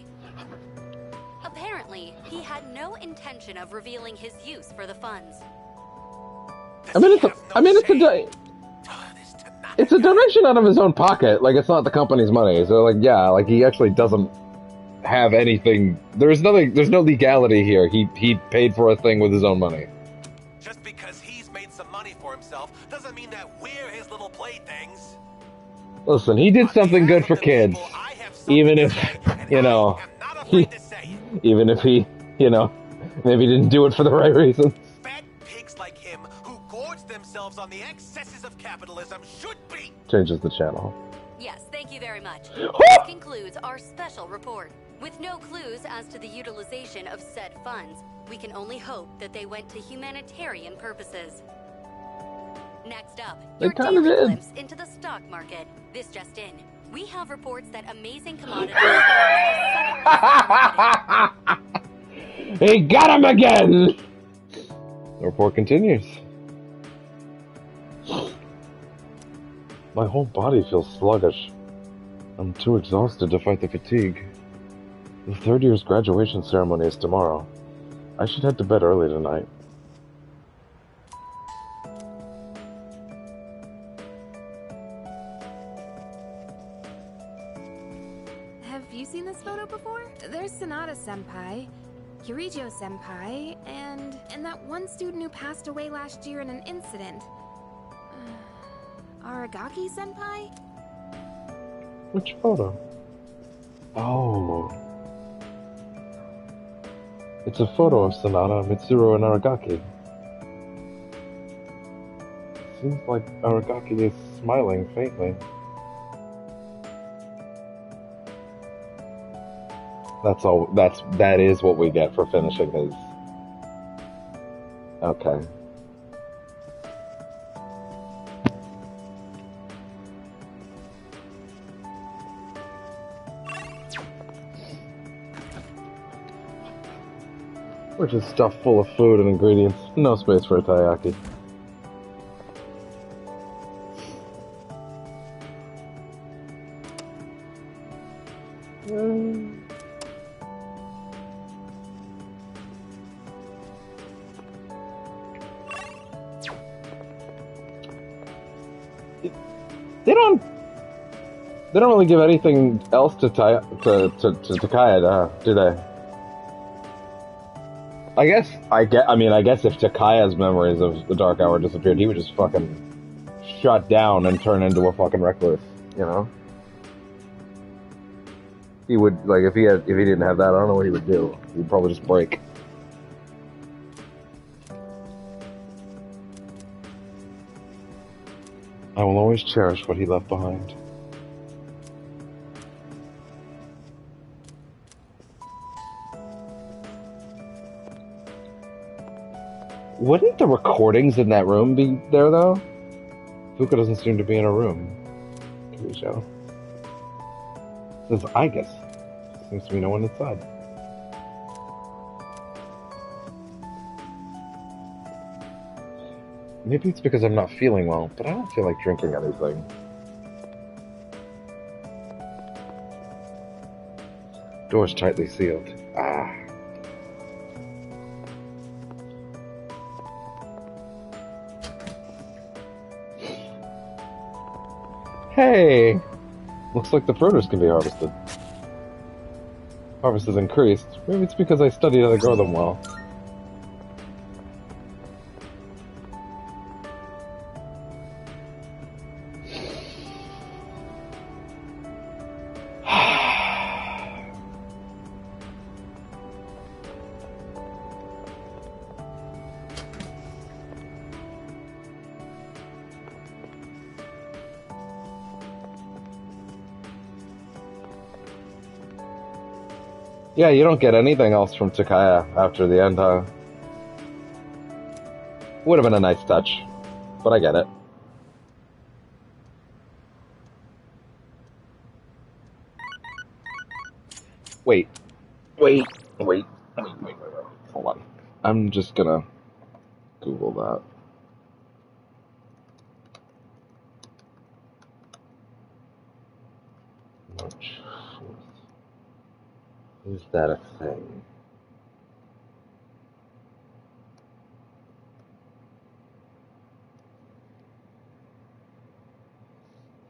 S4: Apparently, he had no intention of revealing his use for the funds.
S14: It's a donation out of his own pocket. Like, it's not the company's money. So, like, yeah, like, he actually doesn't have anything. There's no legality here. He paid for a thing with his own money.
S5: Just because he's made some money for himself doesn't mean that we're his little playthings.
S14: Listen, he did something good for kids. Even if, even if he, maybe didn't do it for the right reasons.
S5: Fat pigs like him who gorge themselves on the excesses of capitalism should be.
S14: Changes the channel.
S4: Yes, thank you very much. This concludes our special report. With no clues as to the utilization of said funds, we can only hope that they went to humanitarian purposes. Next up, your daily glimpse into the stock market. This just in. We have reports that amazing commodities
S14: He got him again! The report continues. My whole body feels sluggish. I'm too exhausted to fight the fatigue. The third year's graduation ceremony is tomorrow. I should head to bed early tonight.
S18: Have you seen this photo before? There's Sanada-senpai, Kirijo-senpai, and that one student who passed away last year in an incident. Aragaki-senpai?
S14: Which photo? Oh. It's a photo of Sanada, Mitsuru, and Aragaki. Seems like Aragaki is smiling faintly. That is what we get for finishing his. Okay. We're just stuffed full of food and ingredients. No space for a taiyaki. They don't really give anything else to Takaya, do they? I guess if Takaya's memories of the Dark Hour disappeared, he would just fucking shut down and turn into a fucking recluse, He would, like, if he didn't have that, I don't know what he would do. He'd probably just break. I will always cherish what he left behind. Wouldn't the recordings in that room be there, though? Fuka doesn't seem to be in a room. Kirijo. Says, I guess. Seems to be no one inside. Maybe it's because I'm not feeling well, but I don't feel like drinking anything. Door's tightly sealed. Ah. Hey! Looks like the produce can be harvested. Harvest has increased. Maybe it's because I studied how to grow them well. Yeah, you don't get anything else from Takaya after the end, huh?
S1: Would have been a nice touch, but I get it. Wait. Hold on. I'm just gonna Google that. March 4th. Is that a thing?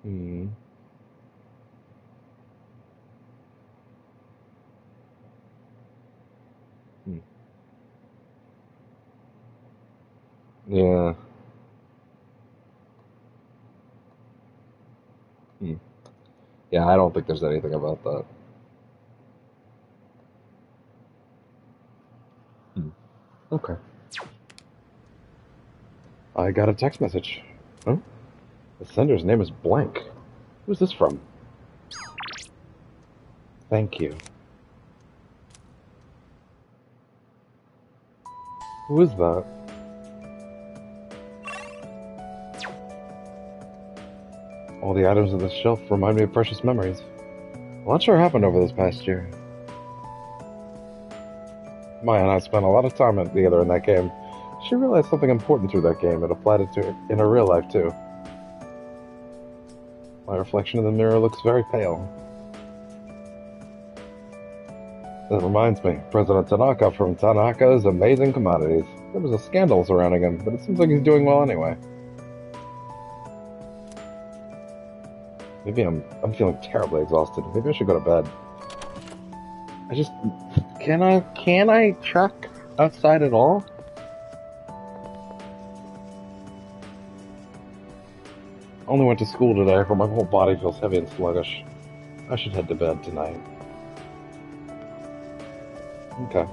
S1: Hmm. Yeah. Yeah, I don't think there's anything about that. Okay. I got a text message. Huh? The sender's name is blank. Who's this from? Thank you. Who is that? All the items on this shelf remind me of precious memories. A lot sure happened over this past year. Maya and I spent a lot of time together in that game. She realized something important through that game and applied it to in her real life too. My reflection in the mirror looks very pale. That reminds me, President Tanaka from Tanaka's Amazing Commodities. There was a scandal surrounding him, but it seems like he's doing well anyway. Maybe I'm feeling terribly exhausted. Maybe I should go to bed. Can I check outside at all? Only went to school today, but my whole body feels heavy and sluggish. I should head to bed tonight. Okay.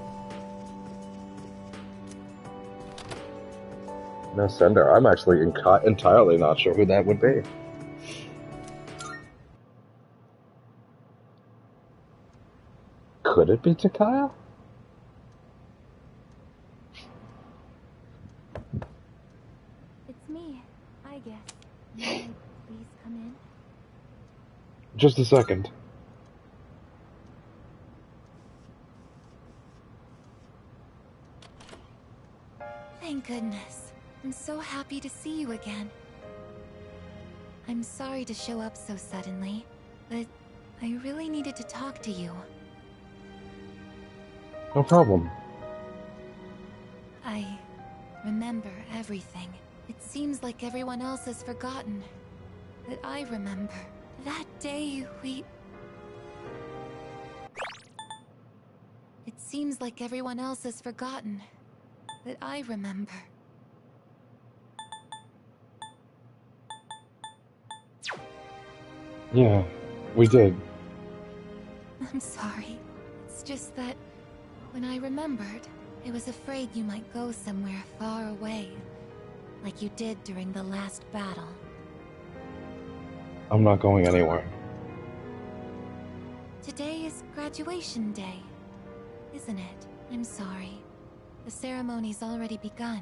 S1: No sender. I'm actually entirely not sure who that would be. Could it be Takaya?
S7: It's me, I guess. May I please come in?
S14: Just a second.
S7: Thank goodness. I'm so happy to see you again. I'm sorry to show up so suddenly, but I really needed to talk to you.
S14: No problem.
S7: I remember everything. It seems like everyone else has forgotten. But I remember. That day we... It seems like everyone else has forgotten. But I remember.
S14: Yeah, we did.
S7: I'm sorry. It's just that when I remembered, I was afraid you might go somewhere far away, like you did during the last battle.
S14: I'm not going anywhere.
S7: Today is graduation day, isn't it? I'm sorry. The ceremony's already begun.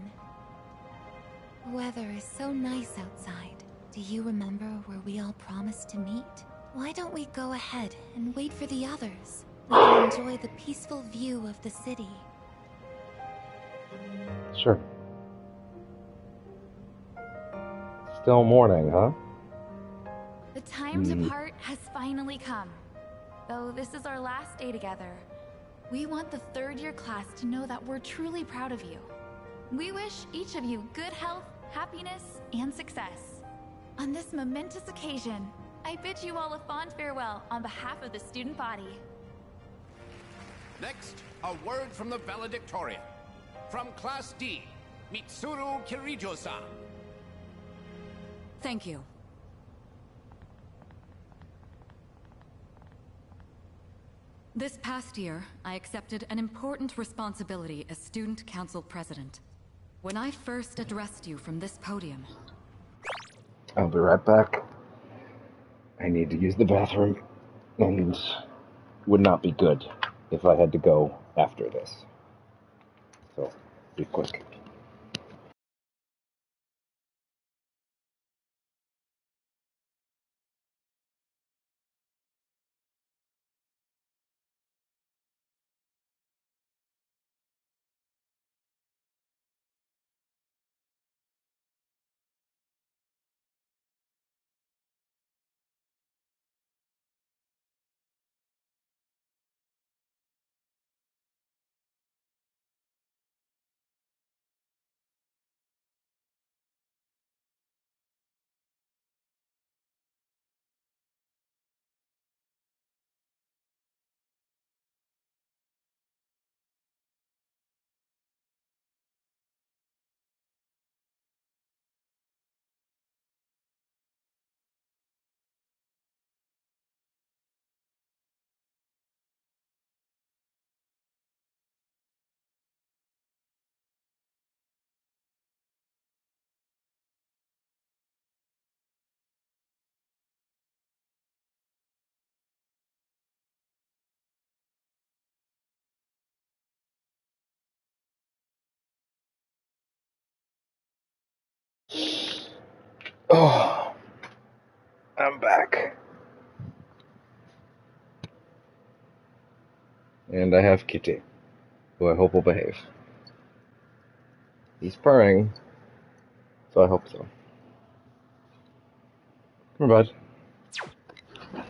S7: The weather is so nice outside. Do you remember where we all promised to meet? Why don't we go ahead and wait for the others? We can enjoy the peaceful view of the city.
S14: Sure. Still morning, huh?
S11: The time to part has finally come. Though this is our last day together, we want the third-year class to know that we're truly proud of you. We wish each of you good health, happiness, and success. On this momentous occasion, I bid you all a fond farewell on behalf of the student body.
S6: Next, a word from the valedictorian. From Class D, Mitsuru Kirijo-san.
S21: Thank you. This past year, I accepted an important responsibility as Student Council President. When I first addressed you from this podium...
S14: I'll be right back. I need to use the bathroom, and it would not be good if I had to go after this. So, be quick. Oh, I'm back. And I have Kitty, who I hope will behave. He's purring, so I hope so. Come on, bud.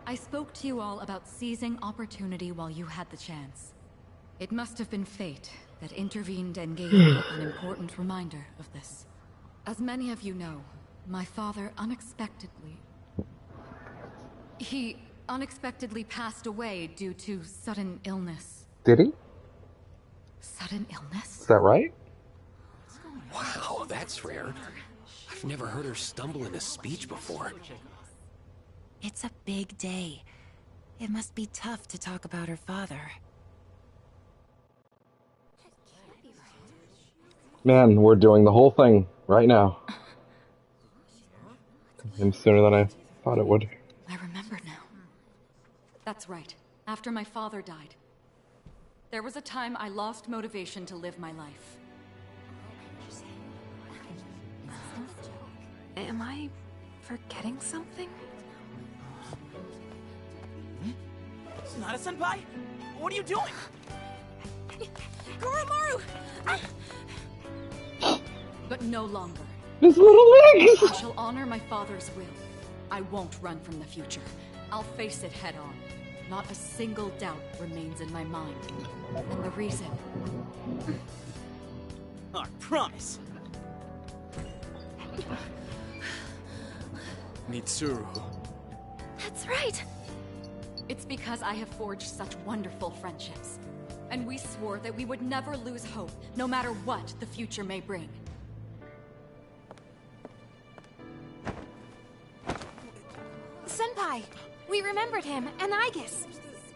S21: I spoke to you all about seizing opportunity while you had the chance. It must have been fate that intervened and gave me an important reminder of this. As many of you know, my father He unexpectedly passed away due to sudden illness.
S14: Did he?
S21: Sudden illness?
S14: Is that right?
S5: Wow, that's rare. I've never heard her stumble into speech before.
S3: It's a big day. It must be tough to talk about her father.
S14: Man, we're doing the whole thing right now. Came sooner than I thought it would.
S21: I remember now. That's right. After my father died, there was a time I lost motivation to live my life.
S19: Am I forgetting something?
S20: Nada-senpai? What are you doing? Goromaru!
S21: But no longer.
S14: His little legs!
S21: I shall honor my father's will. I won't run from the future. I'll face it head on. Not a single doubt remains in my mind. And the reason...
S20: I promise.
S5: Mitsuru.
S21: That's right! It's because I have forged such wonderful friendships. And we swore that we would never lose hope, no matter what the future may bring.
S18: Senpai, we remembered him, and Aigis.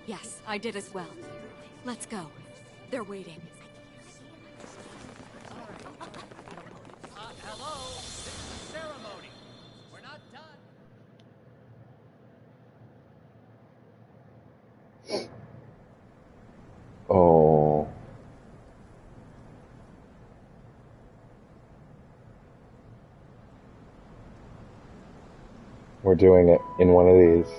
S21: Yes, I did as well. Let's go. They're waiting.
S6: Hello, this is the ceremony. We're not done.
S14: Oh. We're doing it in one of these.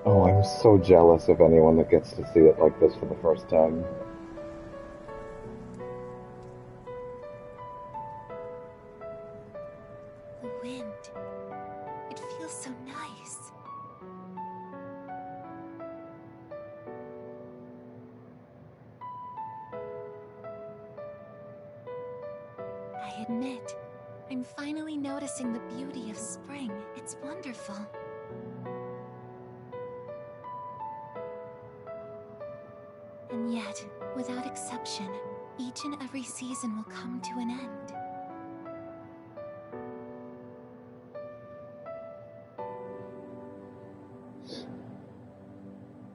S14: Oh, I'm so jealous of anyone that gets to see it like this for the first time.
S7: The wind. It feels so nice. I admit, I'm finally noticing the beauty of spring. It's wonderful. And yet, without exception, each and every season will come to an end.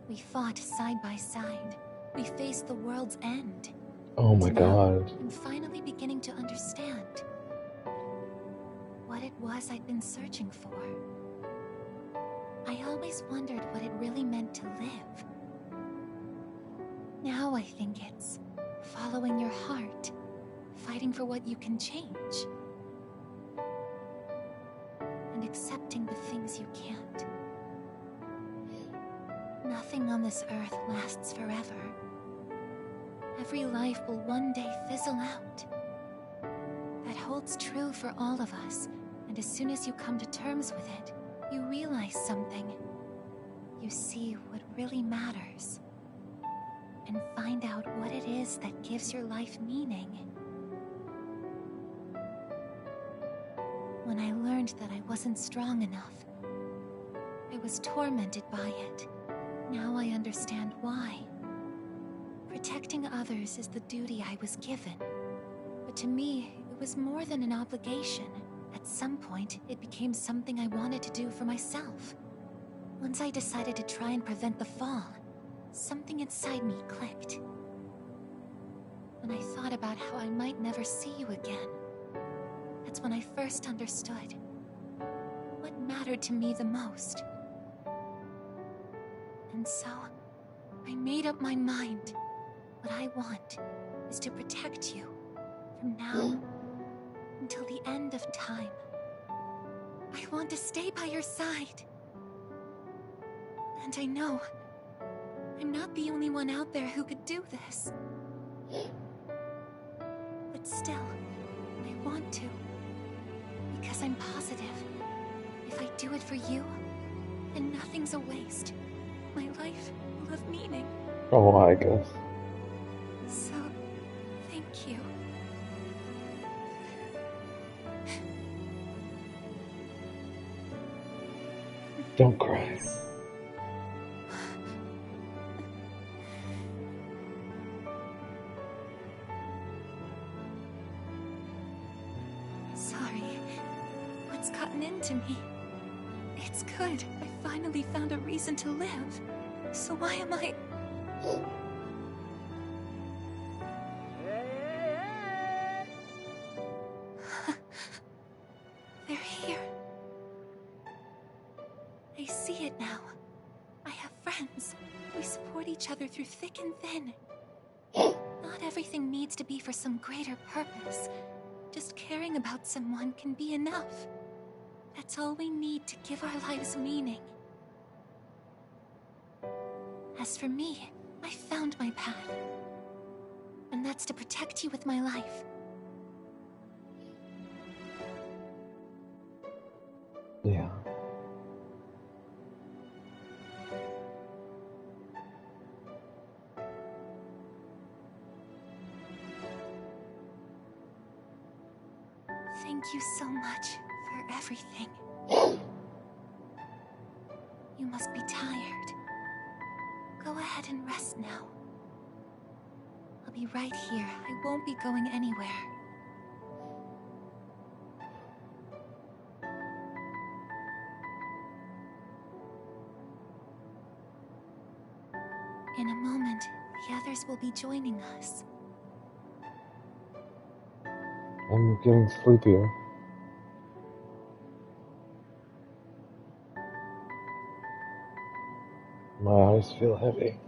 S7: We fought side by side. We faced the world's end.
S14: Oh my god.
S7: I'm finally beginning to understand what it was I'd been searching for. I always wondered what it really meant to live. Now I think it's following your heart, fighting for what you can change, and accepting the things you can't. Nothing on this earth lasts forever. Every life will one day fizzle out. That holds true for all of us, and as soon as you come to terms with it, you realize something. You see what really matters, and find out what it is that gives your life meaning. When I learned that I wasn't strong enough, I was tormented by it. Now I understand why. Protecting others is the duty I was given. But to me, it was more than an obligation. At some point, it became something I wanted to do for myself. Once I decided to try and prevent the fall, something inside me clicked. When I thought about how I might never see you again, that's when I first understood what mattered to me the most. And so, I made up my mind. What I want is to protect you from now
S3: want to stay by your side. And I know I'm not the only one out there who could do this. But still, I want to. Because I'm positive. If I do it for you, then nothing's a waste. My life will have meaning.
S14: Oh, I guess.
S3: So, thank you.
S14: Don't cry.
S3: Sorry. What's gotten into me? It's good. I finally found a reason to live. So why am I... They're here. I see it now. I have friends. We support each other through thick and thin. Not everything needs to be for some greater purpose. Just caring about someone can be enough. That's all we need to give our lives meaning. As for me, I found my path. And that's to protect you with my life.
S14: Yeah.
S3: Thank you so much for everything. You must be tired. Go ahead and rest now. I'll be right here. I won't be going anywhere. In a moment, the others will be joining us.
S14: I'm getting sleepier. My eyes feel heavy.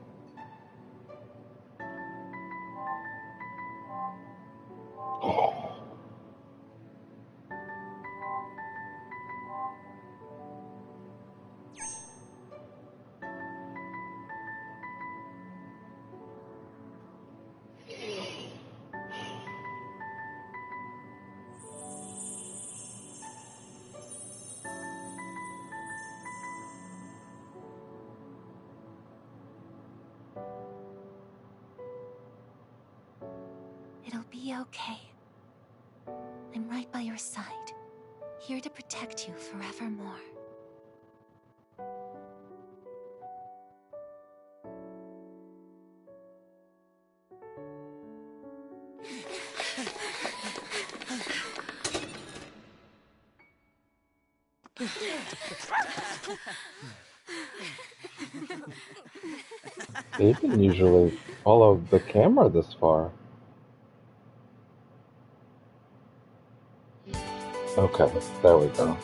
S3: It'll be okay. I'm right by your side, here to protect you forevermore.
S14: They didn't usually follow the camera this far. Okay, there we go.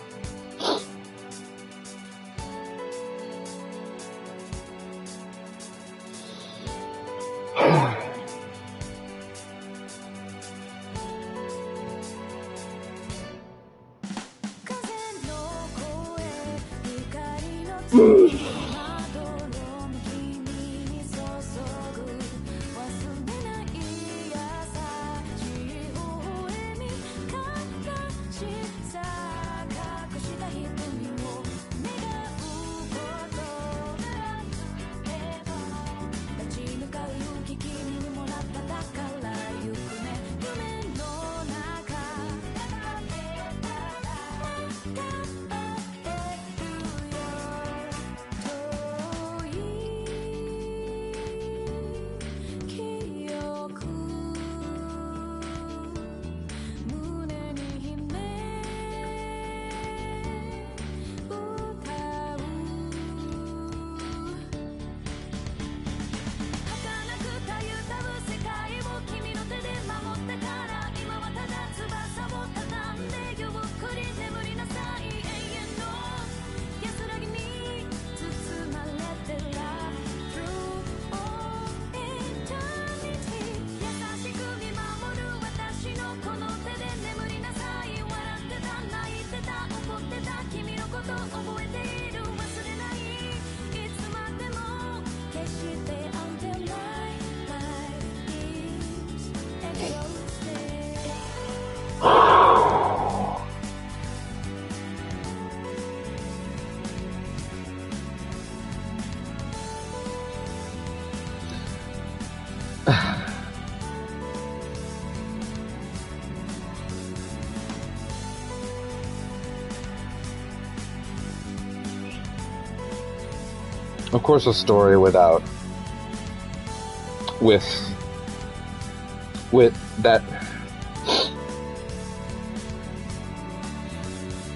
S14: of course, a story with that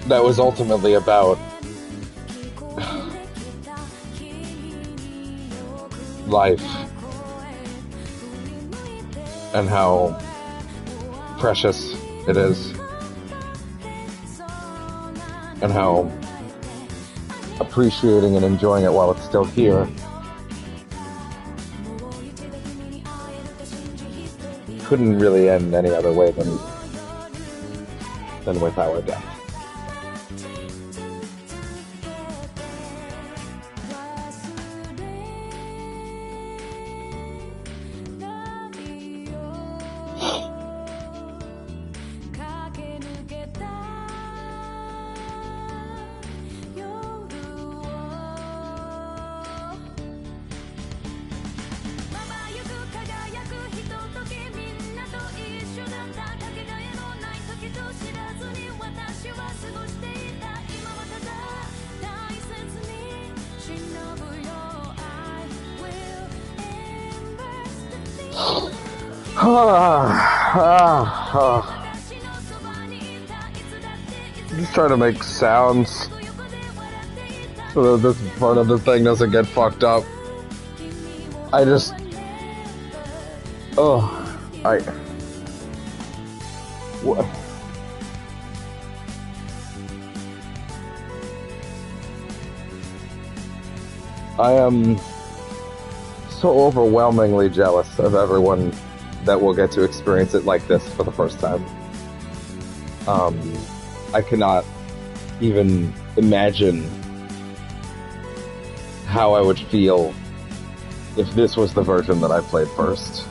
S14: was ultimately about life and how precious it is and how appreciating and enjoying it while it's still here couldn't really end any other way than with our death. Just trying to make sounds so that this part of the thing doesn't get fucked up. I am so overwhelmingly jealous of everyone that will get to experience it like this for the first time. I cannot even imagine how I would feel if this was the version that I played first.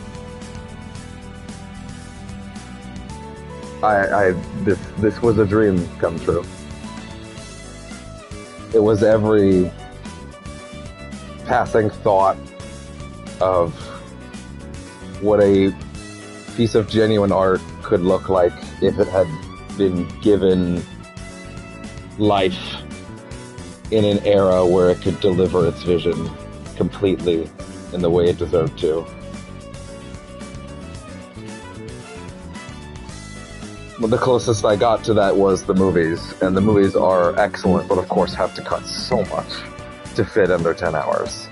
S14: This was a dream come true. It was every passing thought of what a piece of genuine art could look like if it had been given life in an era where it could deliver its vision completely in the way it deserved to. Well, the closest I got to that was the movies, and the movies are excellent, but of course have to cut so much to fit under 10 hours.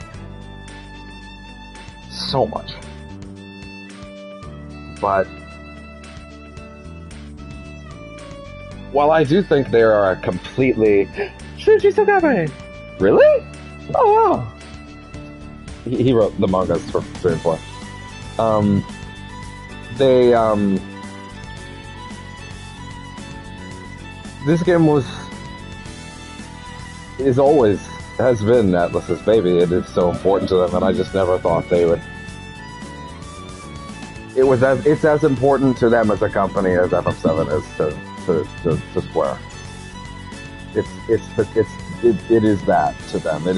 S14: So much. But while I do think they are a completely Shuji Sugame. Really? Oh wow. He wrote the mangas for 3 and 4. This game has been Atlus's baby. It is so important to them, and I just never thought they would. It's as important to them as a company as FF7 is to Square. It is that to them. It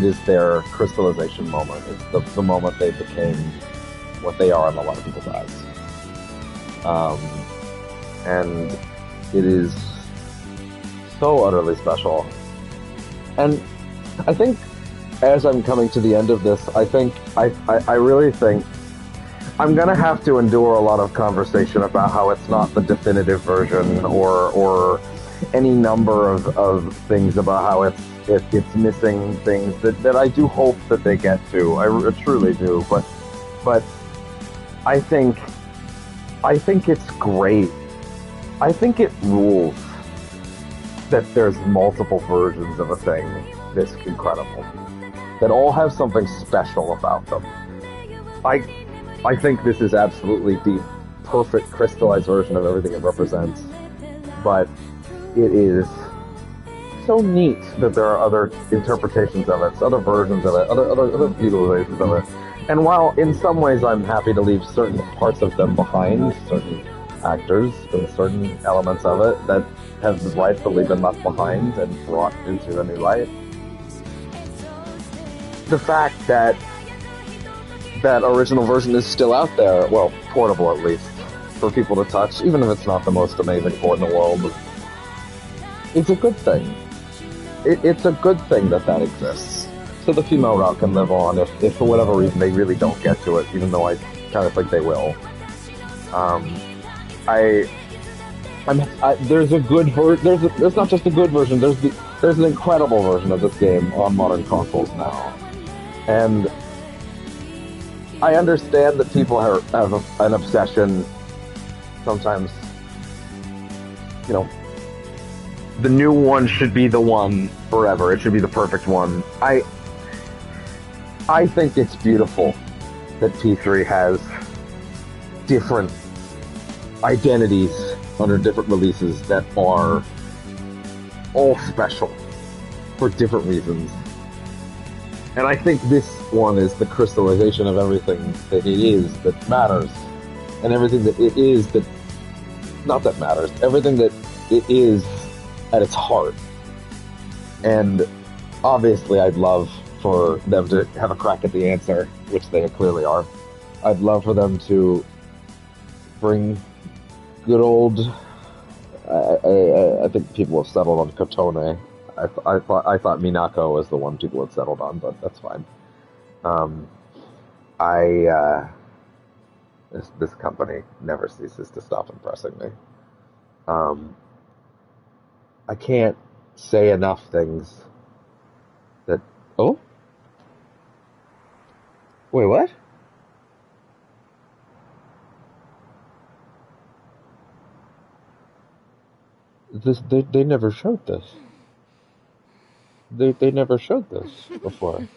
S14: is their crystallization moment. It's the moment they became what they are in a lot of people's eyes. And it is so utterly special. And I think as I'm coming to the end of this, I really think I'm gonna have to endure a lot of conversation about how it's not the definitive version or any number of things about how it's missing things that I do hope that they get to. I truly do, but I think it's great. I think it rules that there's multiple versions of a thing this incredible that all have something special about them. I think this is absolutely the perfect crystallized version of everything it represents, but it is so neat that there are other interpretations of it, other versions of it, other utilizations of it. And while in some ways I'm happy to leave certain parts of them behind, certain actors and certain elements of it that have rightfully been left behind and brought into a new light, the fact that that original version is still out there, well, portable at least, for people to touch, even if it's not the most amazing port in the world, it's a good thing. It's a good thing that exists.
S1: so the female route can live on if for whatever reason they really don't get to it, even though I kind of think they will. There's a good version. There's not just a good version. There's an incredible version of this game on modern consoles now, and I understand that people have an obsession. Sometimes, you know, the new one should be the one forever. It should be the perfect one. I think it's beautiful that P3 has different identities under different releases that are all special for different reasons. And I think this one is the crystallization of everything that it is that matters. And everything that it is that... Not that matters. Everything that it is at its heart. And obviously I'd love for them to have a crack at the answer, which they clearly are. I'd love for them to bring good old... I think people have settled on Kotone. I thought Minako was the one people had settled on, but that's fine. This company never ceases to stop impressing me. I can't say enough things that... Oh? Wait, what? They never showed this. They never showed this before.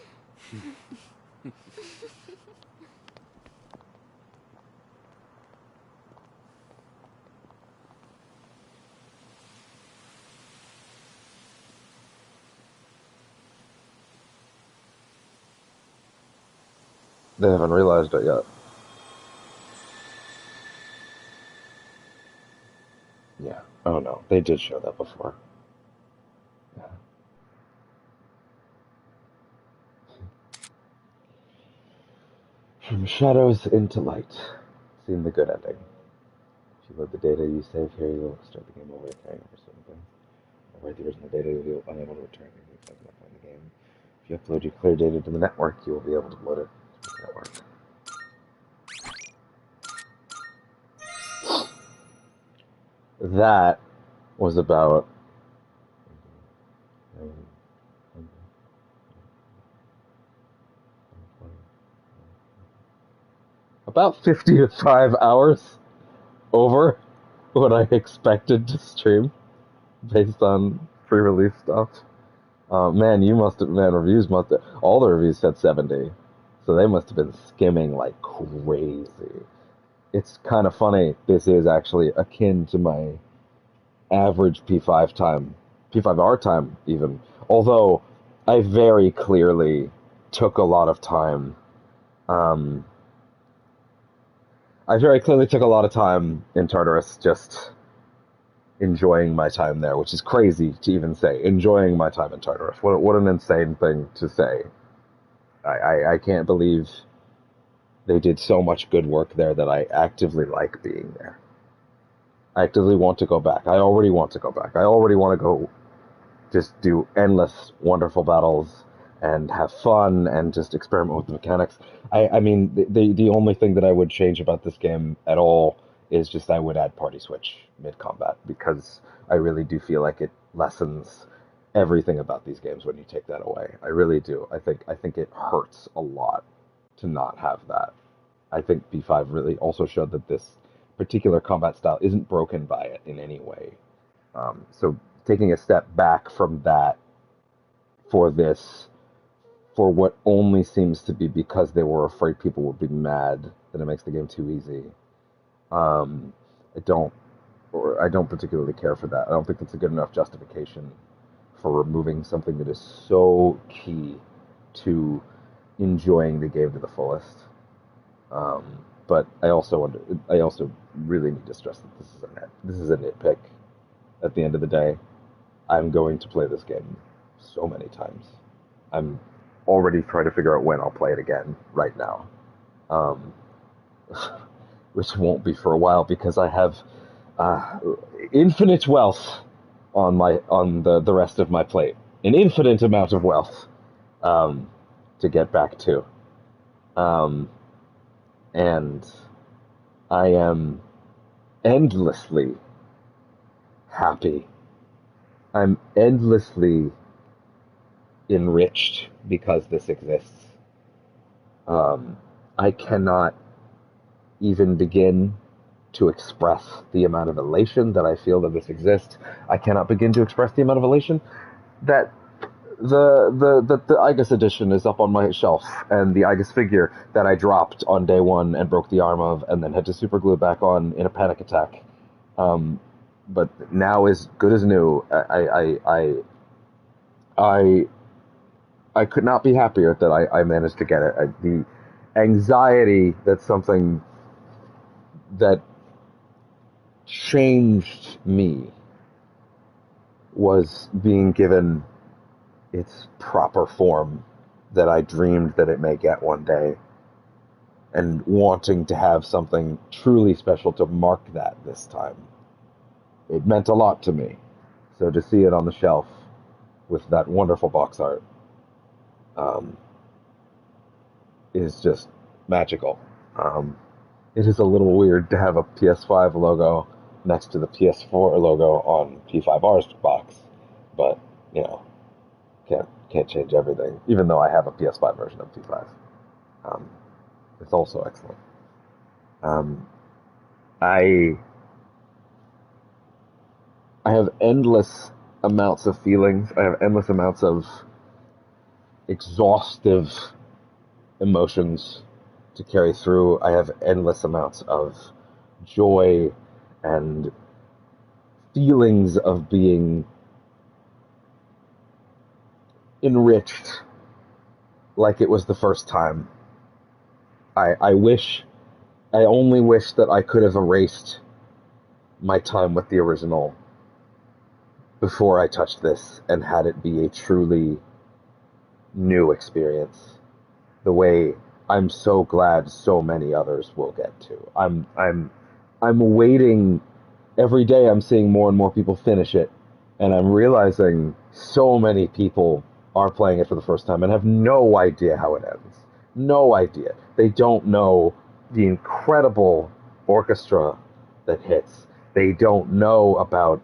S1: They haven't realized it yet. Yeah. Oh no, they did show that before. Yeah. From shadows into light. Seen the good ending. If you load the data you save here, you'll start the game over carrying over certain things. Write the original data, you'll be unable to return anything except not playing the game. If you upload your clear data to the network, you will be able to load it to the network. That was about about 55 hours over what I expected to stream based on pre-release stuff. Man, reviews must have, all the reviews said 70, so they must have been skimming like crazy. It's kind of funny. This is actually akin to my average P5R time even. Although I very clearly took a lot of time. I very clearly took a lot of time in Tartarus just enjoying my time there, which is crazy to even say. Enjoying my time in Tartarus. What an insane thing to say. I can't believe they did so much good work there that I actively like being there. I actively want to go back. I already want to go back. I already want to go just do endless, wonderful battles and have fun and just experiment with the mechanics. I mean, the only thing that I would change about this game at all is just I would add party switch mid-combat, because I really do feel like it lessens everything about these games when you take that away. I really do. I think it hurts a lot to not have that. I think B5 really also showed that this particular combat style isn't broken by it in any way. So taking a step back from that for this, for what only seems to be because they were afraid people would be mad that it makes the game too easy. I don't particularly care for that. I don't think that's a good enough justification for removing something that is so key to enjoying the game to the fullest. But I also really need to stress that this is a nitpick. At the end of the day, I'm going to play this game so many times. I'm already trying to figure out when I'll play it again right now, which won't be for a while because I have infinite wealth on the rest of my plate, an infinite amount of wealth. to get back to. And I am endlessly happy. I'm endlessly enriched because this exists. I cannot even begin to express the amount of elation that I feel that this exists. I cannot begin to express the amount of elation that the Igus edition is up on my shelf, and the Igus figure that I dropped on day one and broke the arm of, and then had to super glue back on in a panic attack. But now is good as new. I could not be happier that I managed to get it. The anxiety that something that changed me was being given its proper form that I dreamed that it may get one day, and wanting to have something truly special to mark that this time. It meant a lot to me. So to see it on the shelf with that wonderful box art is just magical. It is a little weird to have a PS5 logo next to the PS4 logo on P5R's box, but, you know, can't change everything, even though I have a PS5 version of P5. It's also excellent. I have endless amounts of feelings. I have endless amounts of exhaustive emotions to carry through. I have endless amounts of joy and feelings of being enriched like it was the first time. I only wish that I could have erased my time with the original before I touched this and had it be a truly new experience, the way I'm so glad so many others will get to. I'm waiting. Every day I'm seeing more and more people finish it, and I'm realizing so many people are playing it for the first time and have no idea how it ends. No idea. They don't know the incredible orchestra that hits. They don't know about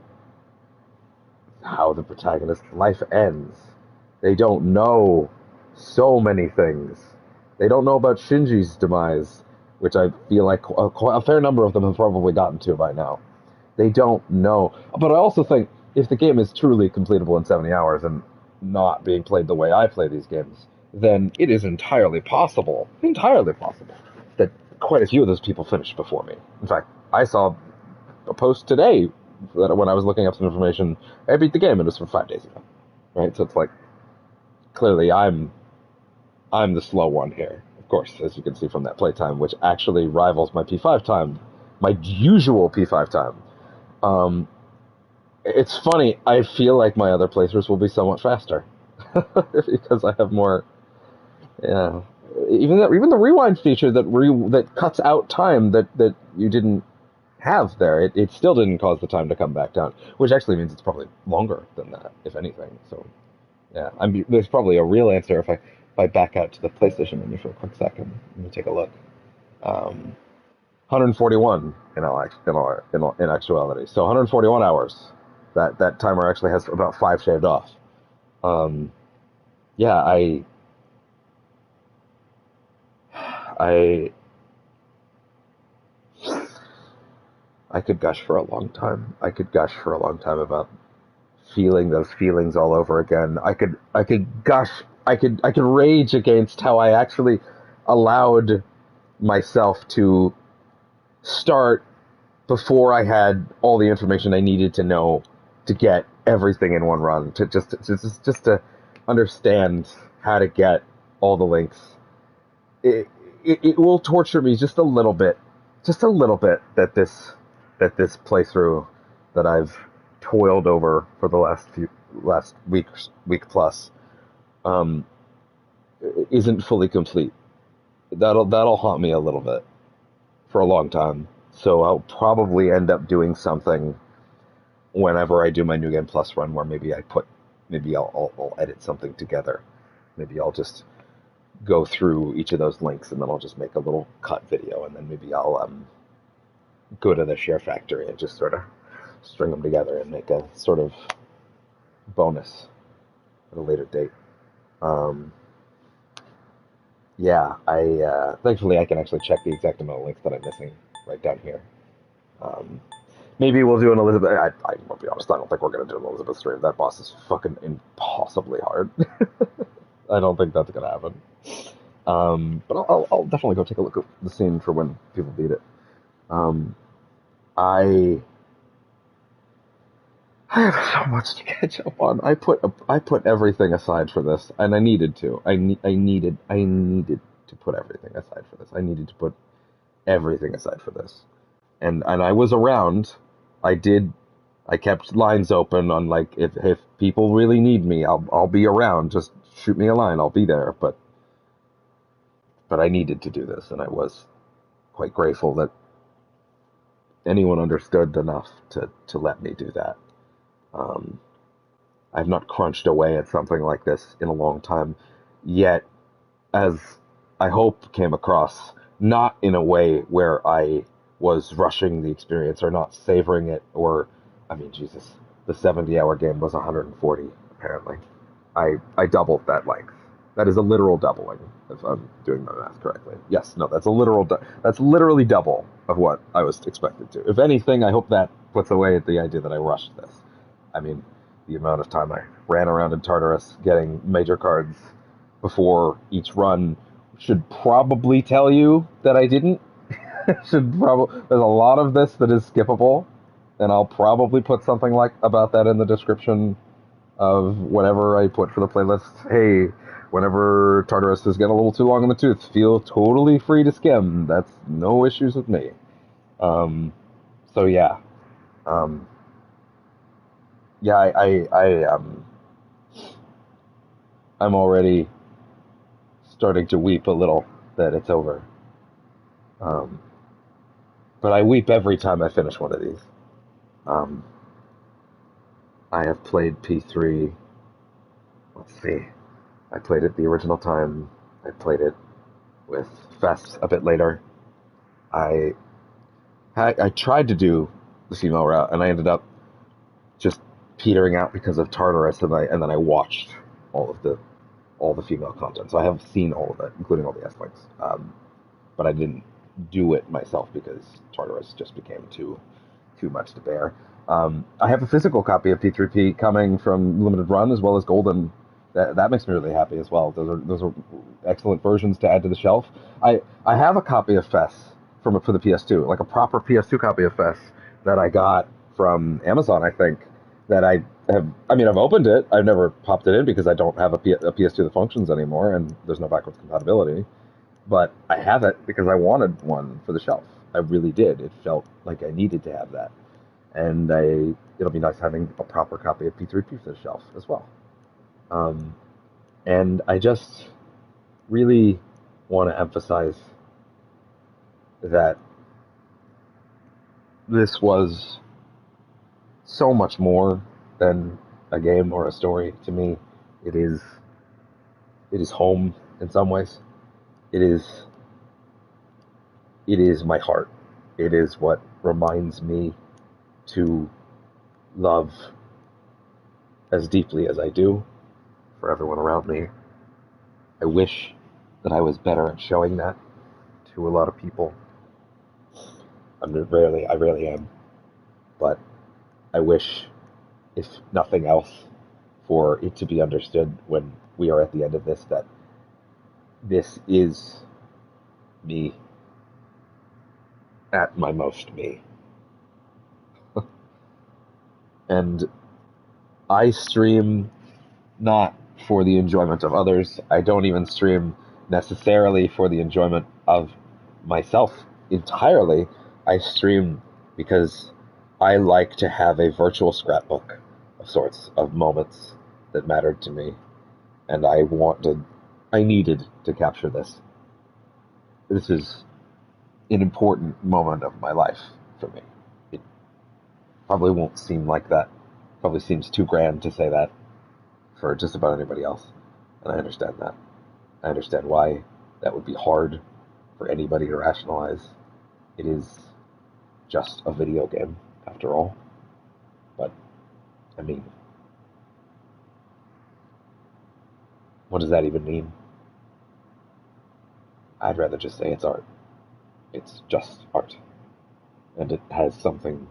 S1: how the protagonist's life ends. They don't know so many things. They don't know about Shinji's demise, which I feel like a fair number of them have probably gotten to by now. They don't know. But I also think if the game is truly completable in 70 hours and not being played the way I play these games, then it is entirely possible that quite a few of those people finished before me. In fact, I saw a post today that when I was looking up some information, I beat the game, and it was from 5 days ago. Right? So it's like, clearly I'm the slow one here. Of course, as you can see from that playtime, which actually rivals my P5 time, my usual P5 time. It's funny, I feel like my other playthroughs will be somewhat faster. Because I have more... Yeah. Even the rewind feature that cuts out time that you didn't have there, it still didn't cause the time to come back down, which actually means it's probably longer than that, if anything. So, yeah, there's probably a real answer if I back out to the PlayStation menu for a quick second. Let me take a look. 141 in actuality. So 141 hours. That timer actually has about 5 shaved off. Yeah, I could gush for a long time. I could gush for a long time about feeling those feelings all over again. I could gush. I could rage against how I actually allowed myself to start before I had all the information I needed to know to get everything in one run, to just to understand how to get all the links. It will torture me just a little bit that this playthrough that I've toiled over for the last week plus isn't fully complete. That'll haunt me a little bit for a long time. So I'll probably end up doing something whenever I do my New Game Plus run, where maybe I'll edit something together. Maybe I'll just go through each of those links, and then I'll just make a little cut video, and then maybe I'll go to the Share Factory and just sort of string them together and make a sort of bonus at a later date. Yeah, thankfully I can actually check the exact amount of links that I'm missing right down here. Maybe we'll do an Elizabeth. I won't be honest. I don't think we're gonna do an Elizabeth stream. That boss is fucking impossibly hard. I don't think that's gonna happen. But I'll definitely go take a look at the scene for when people beat it. I have so much to catch up on. I put everything aside for this, and I needed to. I needed to put everything aside for this. I needed to put everything aside for this, and I was around. I kept lines open on, like, if people really need me, I'll be around. Just shoot me a line. I'll be there. But I needed to do this, and I was quite grateful that anyone understood enough to let me do that. I've not crunched away at something like this in a long time, yet, as I hope came across, not in a way where I was rushing the experience or not savoring it, or, I mean, Jesus, the 70-hour game was 140, apparently. I doubled that length. That is a literal doubling, if I'm doing my math correctly. Yes, no, that's literally double of what I was expected to. If anything, I hope that puts away the idea that I rushed this. I mean, the amount of time I ran around in Tartarus getting major cards before each run should probably tell you that I didn't. There's a lot of this that is skippable, and I'll probably put something like about that in the description of whatever I put for the playlist. Hey, whenever Tartarus is getting a little too long in the tooth, feel totally free to skim. That's no issues with me. So yeah. I'm already starting to weep a little that it's over. But I weep every time I finish one of these. I have played P3. Let's see. I played it the original time. I played it with Fess a bit later. I tried to do the female route, and I ended up just petering out because of Tartarus, and then I watched all the female content. So I have seen all of it, including all the S-Links. But I didn't do it myself because Tartarus just became too much to bear. I have a physical copy of P3P coming from Limited Run as well as Golden. That makes me really happy as well. Those are excellent versions to add to the shelf. I have a copy of Fess for the PS2, like a proper PS2 copy of Fess that I got from Amazon, I think. That I've opened it. I've never popped it in because I don't have a PS2 that functions anymore, and there's no backwards compatibility. But I have it because I wanted one for the shelf. I really did. It felt like I needed to have that. And it'll be nice having a proper copy of P3P for the shelf as well. And I just really want to emphasize that this was so much more than a game or a story to me. It is home in some ways. It is my heart. It is what reminds me to love as deeply as I do for everyone around me. I wish that I was better at showing that to a lot of people. I rarely am. But I wish, if nothing else, for it to be understood when we are at the end of this, that this is me at my most me. And I stream not for the enjoyment of others. I don't even stream necessarily for the enjoyment of myself entirely. I stream because I like to have a virtual scrapbook of sorts of moments that mattered to me. And I needed to capture this. This is an important moment of my life for me. It probably won't seem like that. Probably seems too grand to say that for just about anybody else. And I understand that. I understand why that would be hard for anybody to rationalize. It is just a video game, after all. But, I mean, what does that even mean? I'd rather just say it's art. It's just art. And it has something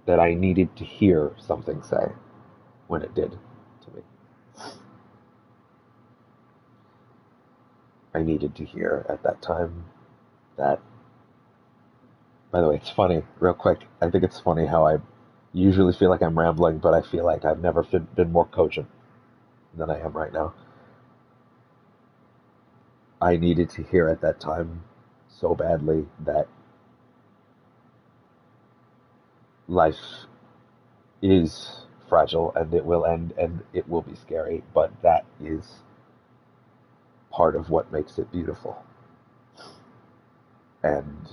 S1: that I needed to hear something say when it did to me. I needed to hear at that time that, by the way, it's funny, real quick, I think it's funny how I usually feel like I'm rambling, but I feel like I've never been more cogent than I am right now. I needed to hear at that time so badly that life is fragile and it will end and it will be scary, but that is part of what makes it beautiful. And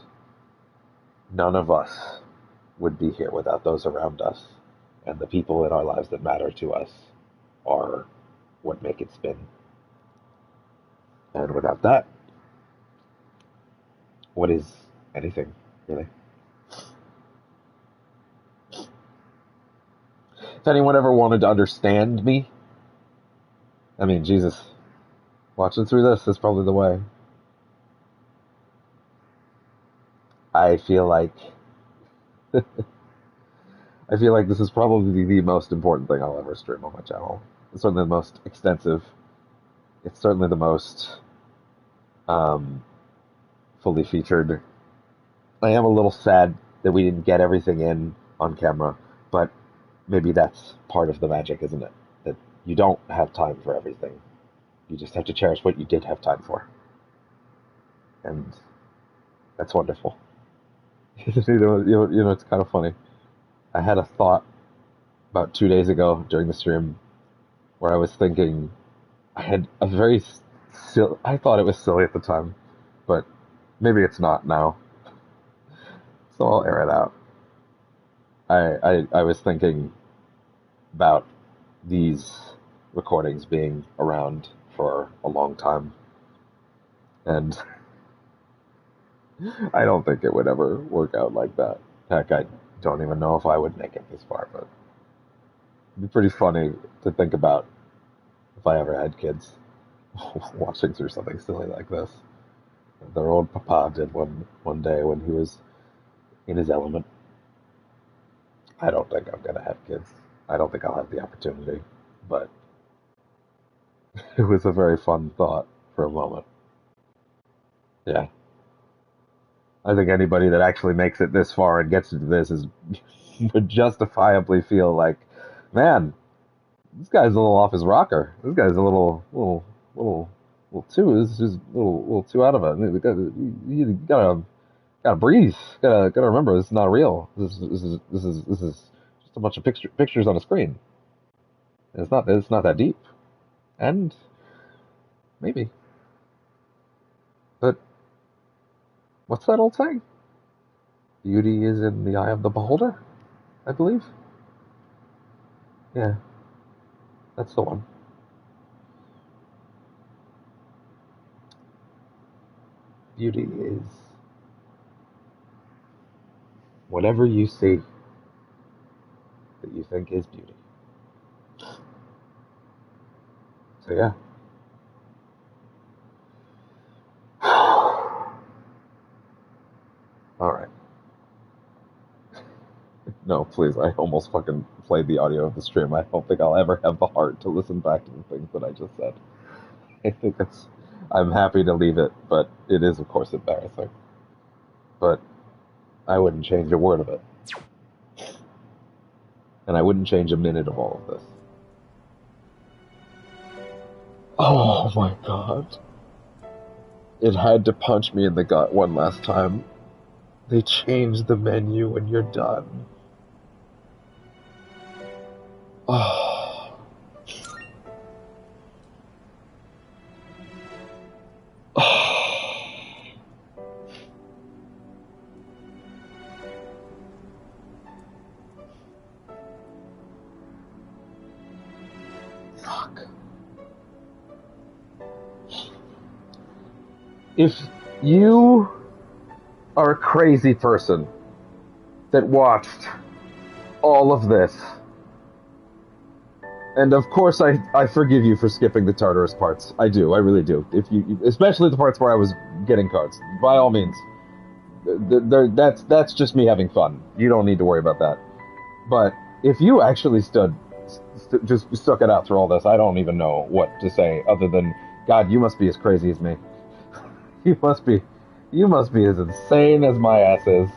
S1: none of us would be here without those around us, and the people in our lives that matter to us are what make it spin. And without that, what is anything, really? If anyone ever wanted to understand me, I mean, Jesus, watching through this is probably the way. I feel like this is probably the most important thing I'll ever stream on my channel. It's certainly the most extensive. It's certainly the most fully featured. I am a little sad that we didn't get everything in on camera, but maybe that's part of the magic, isn't it? That you don't have time for everything. You just have to cherish what you did have time for. And that's wonderful. It's kind of funny. I had a thought about 2 days ago during the stream where I was thinking, I had a very I thought it was silly at the time, but maybe it's not now. So I'll air it out. I was thinking about these recordings being around for a long time, and I don't think it would ever work out like that. Heck, I don't even know if I would make it this far, but it'd be pretty funny to think about if I ever had kids watching through something silly like this. Their old papa did one day when he was in his element. I don't think I'm gonna have kids. I don't think I'll have the opportunity, but it was a very fun thought for a moment. Yeah. I think anybody that actually makes it this far and gets into this would justifiably feel like, man, this guy's a little off his rocker. This guy's a little too. This is just a little too out of it. You gotta breathe. Gotta remember, this is not real. This is just a bunch of pictures on a screen. And it's not that deep. And maybe. But what's that old saying? Beauty is in the eye of the beholder, I believe. Yeah. That's the one. Beauty is whatever you see that you think is beauty. So yeah. Alright. No, please, I almost fucking played the audio of the stream. I don't think I'll ever have the heart to listen back to the things that I just said. I think I'm happy to leave it, but it is, of course, embarrassing. But I wouldn't change a word of it. And I wouldn't change a minute of all of this. Oh my god. It had to punch me in the gut one last time. They changed the menu when you're done. Oh. Fuck. if you are a crazy person that watched all of this, and of course I forgive you for skipping the Tartarus parts. I do, I really do. If you, especially the parts where I was getting cards, by all means. That's just me having fun. You don't need to worry about that. But if you actually just stuck it out through all this, I don't even know what to say other than, God, you must be as crazy as me. You must be as insane as my ass is.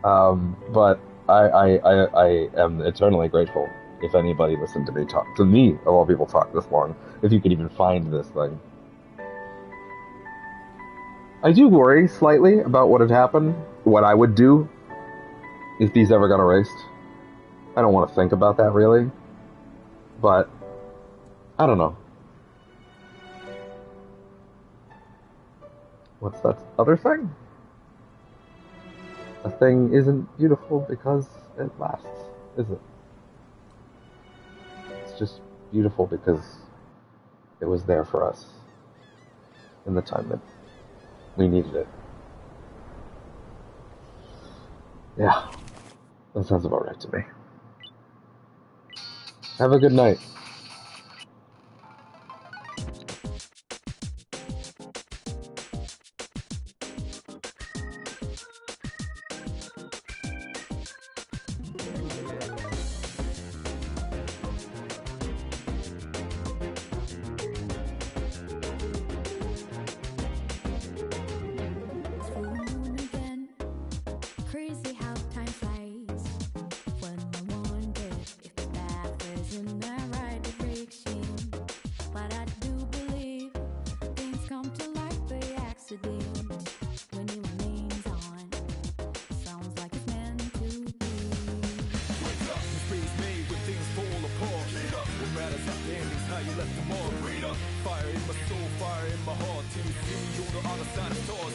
S1: But I am eternally grateful if anybody listened to me talk, to me, of all people, talk this long, if you could even find this thing. I do worry slightly about what had happened, what I would do if these ever got erased. I don't want to think about that, really. But, I don't know. What's that other thing? A thing isn't beautiful because it lasts, is it? It's just beautiful because it was there for us in the time that we needed it. Yeah, that sounds about right to me. Have a good night.
S8: Crazy how time flies when I wonder if the path is in the right direction. But I do believe things come to light by accident when your name's on. Sounds like it's meant to be.
S9: Wake up, the space made when things fall apart. What matters at the end is how you left them all. Fire in my soul, fire in my heart. Till you see me on the other side of thought.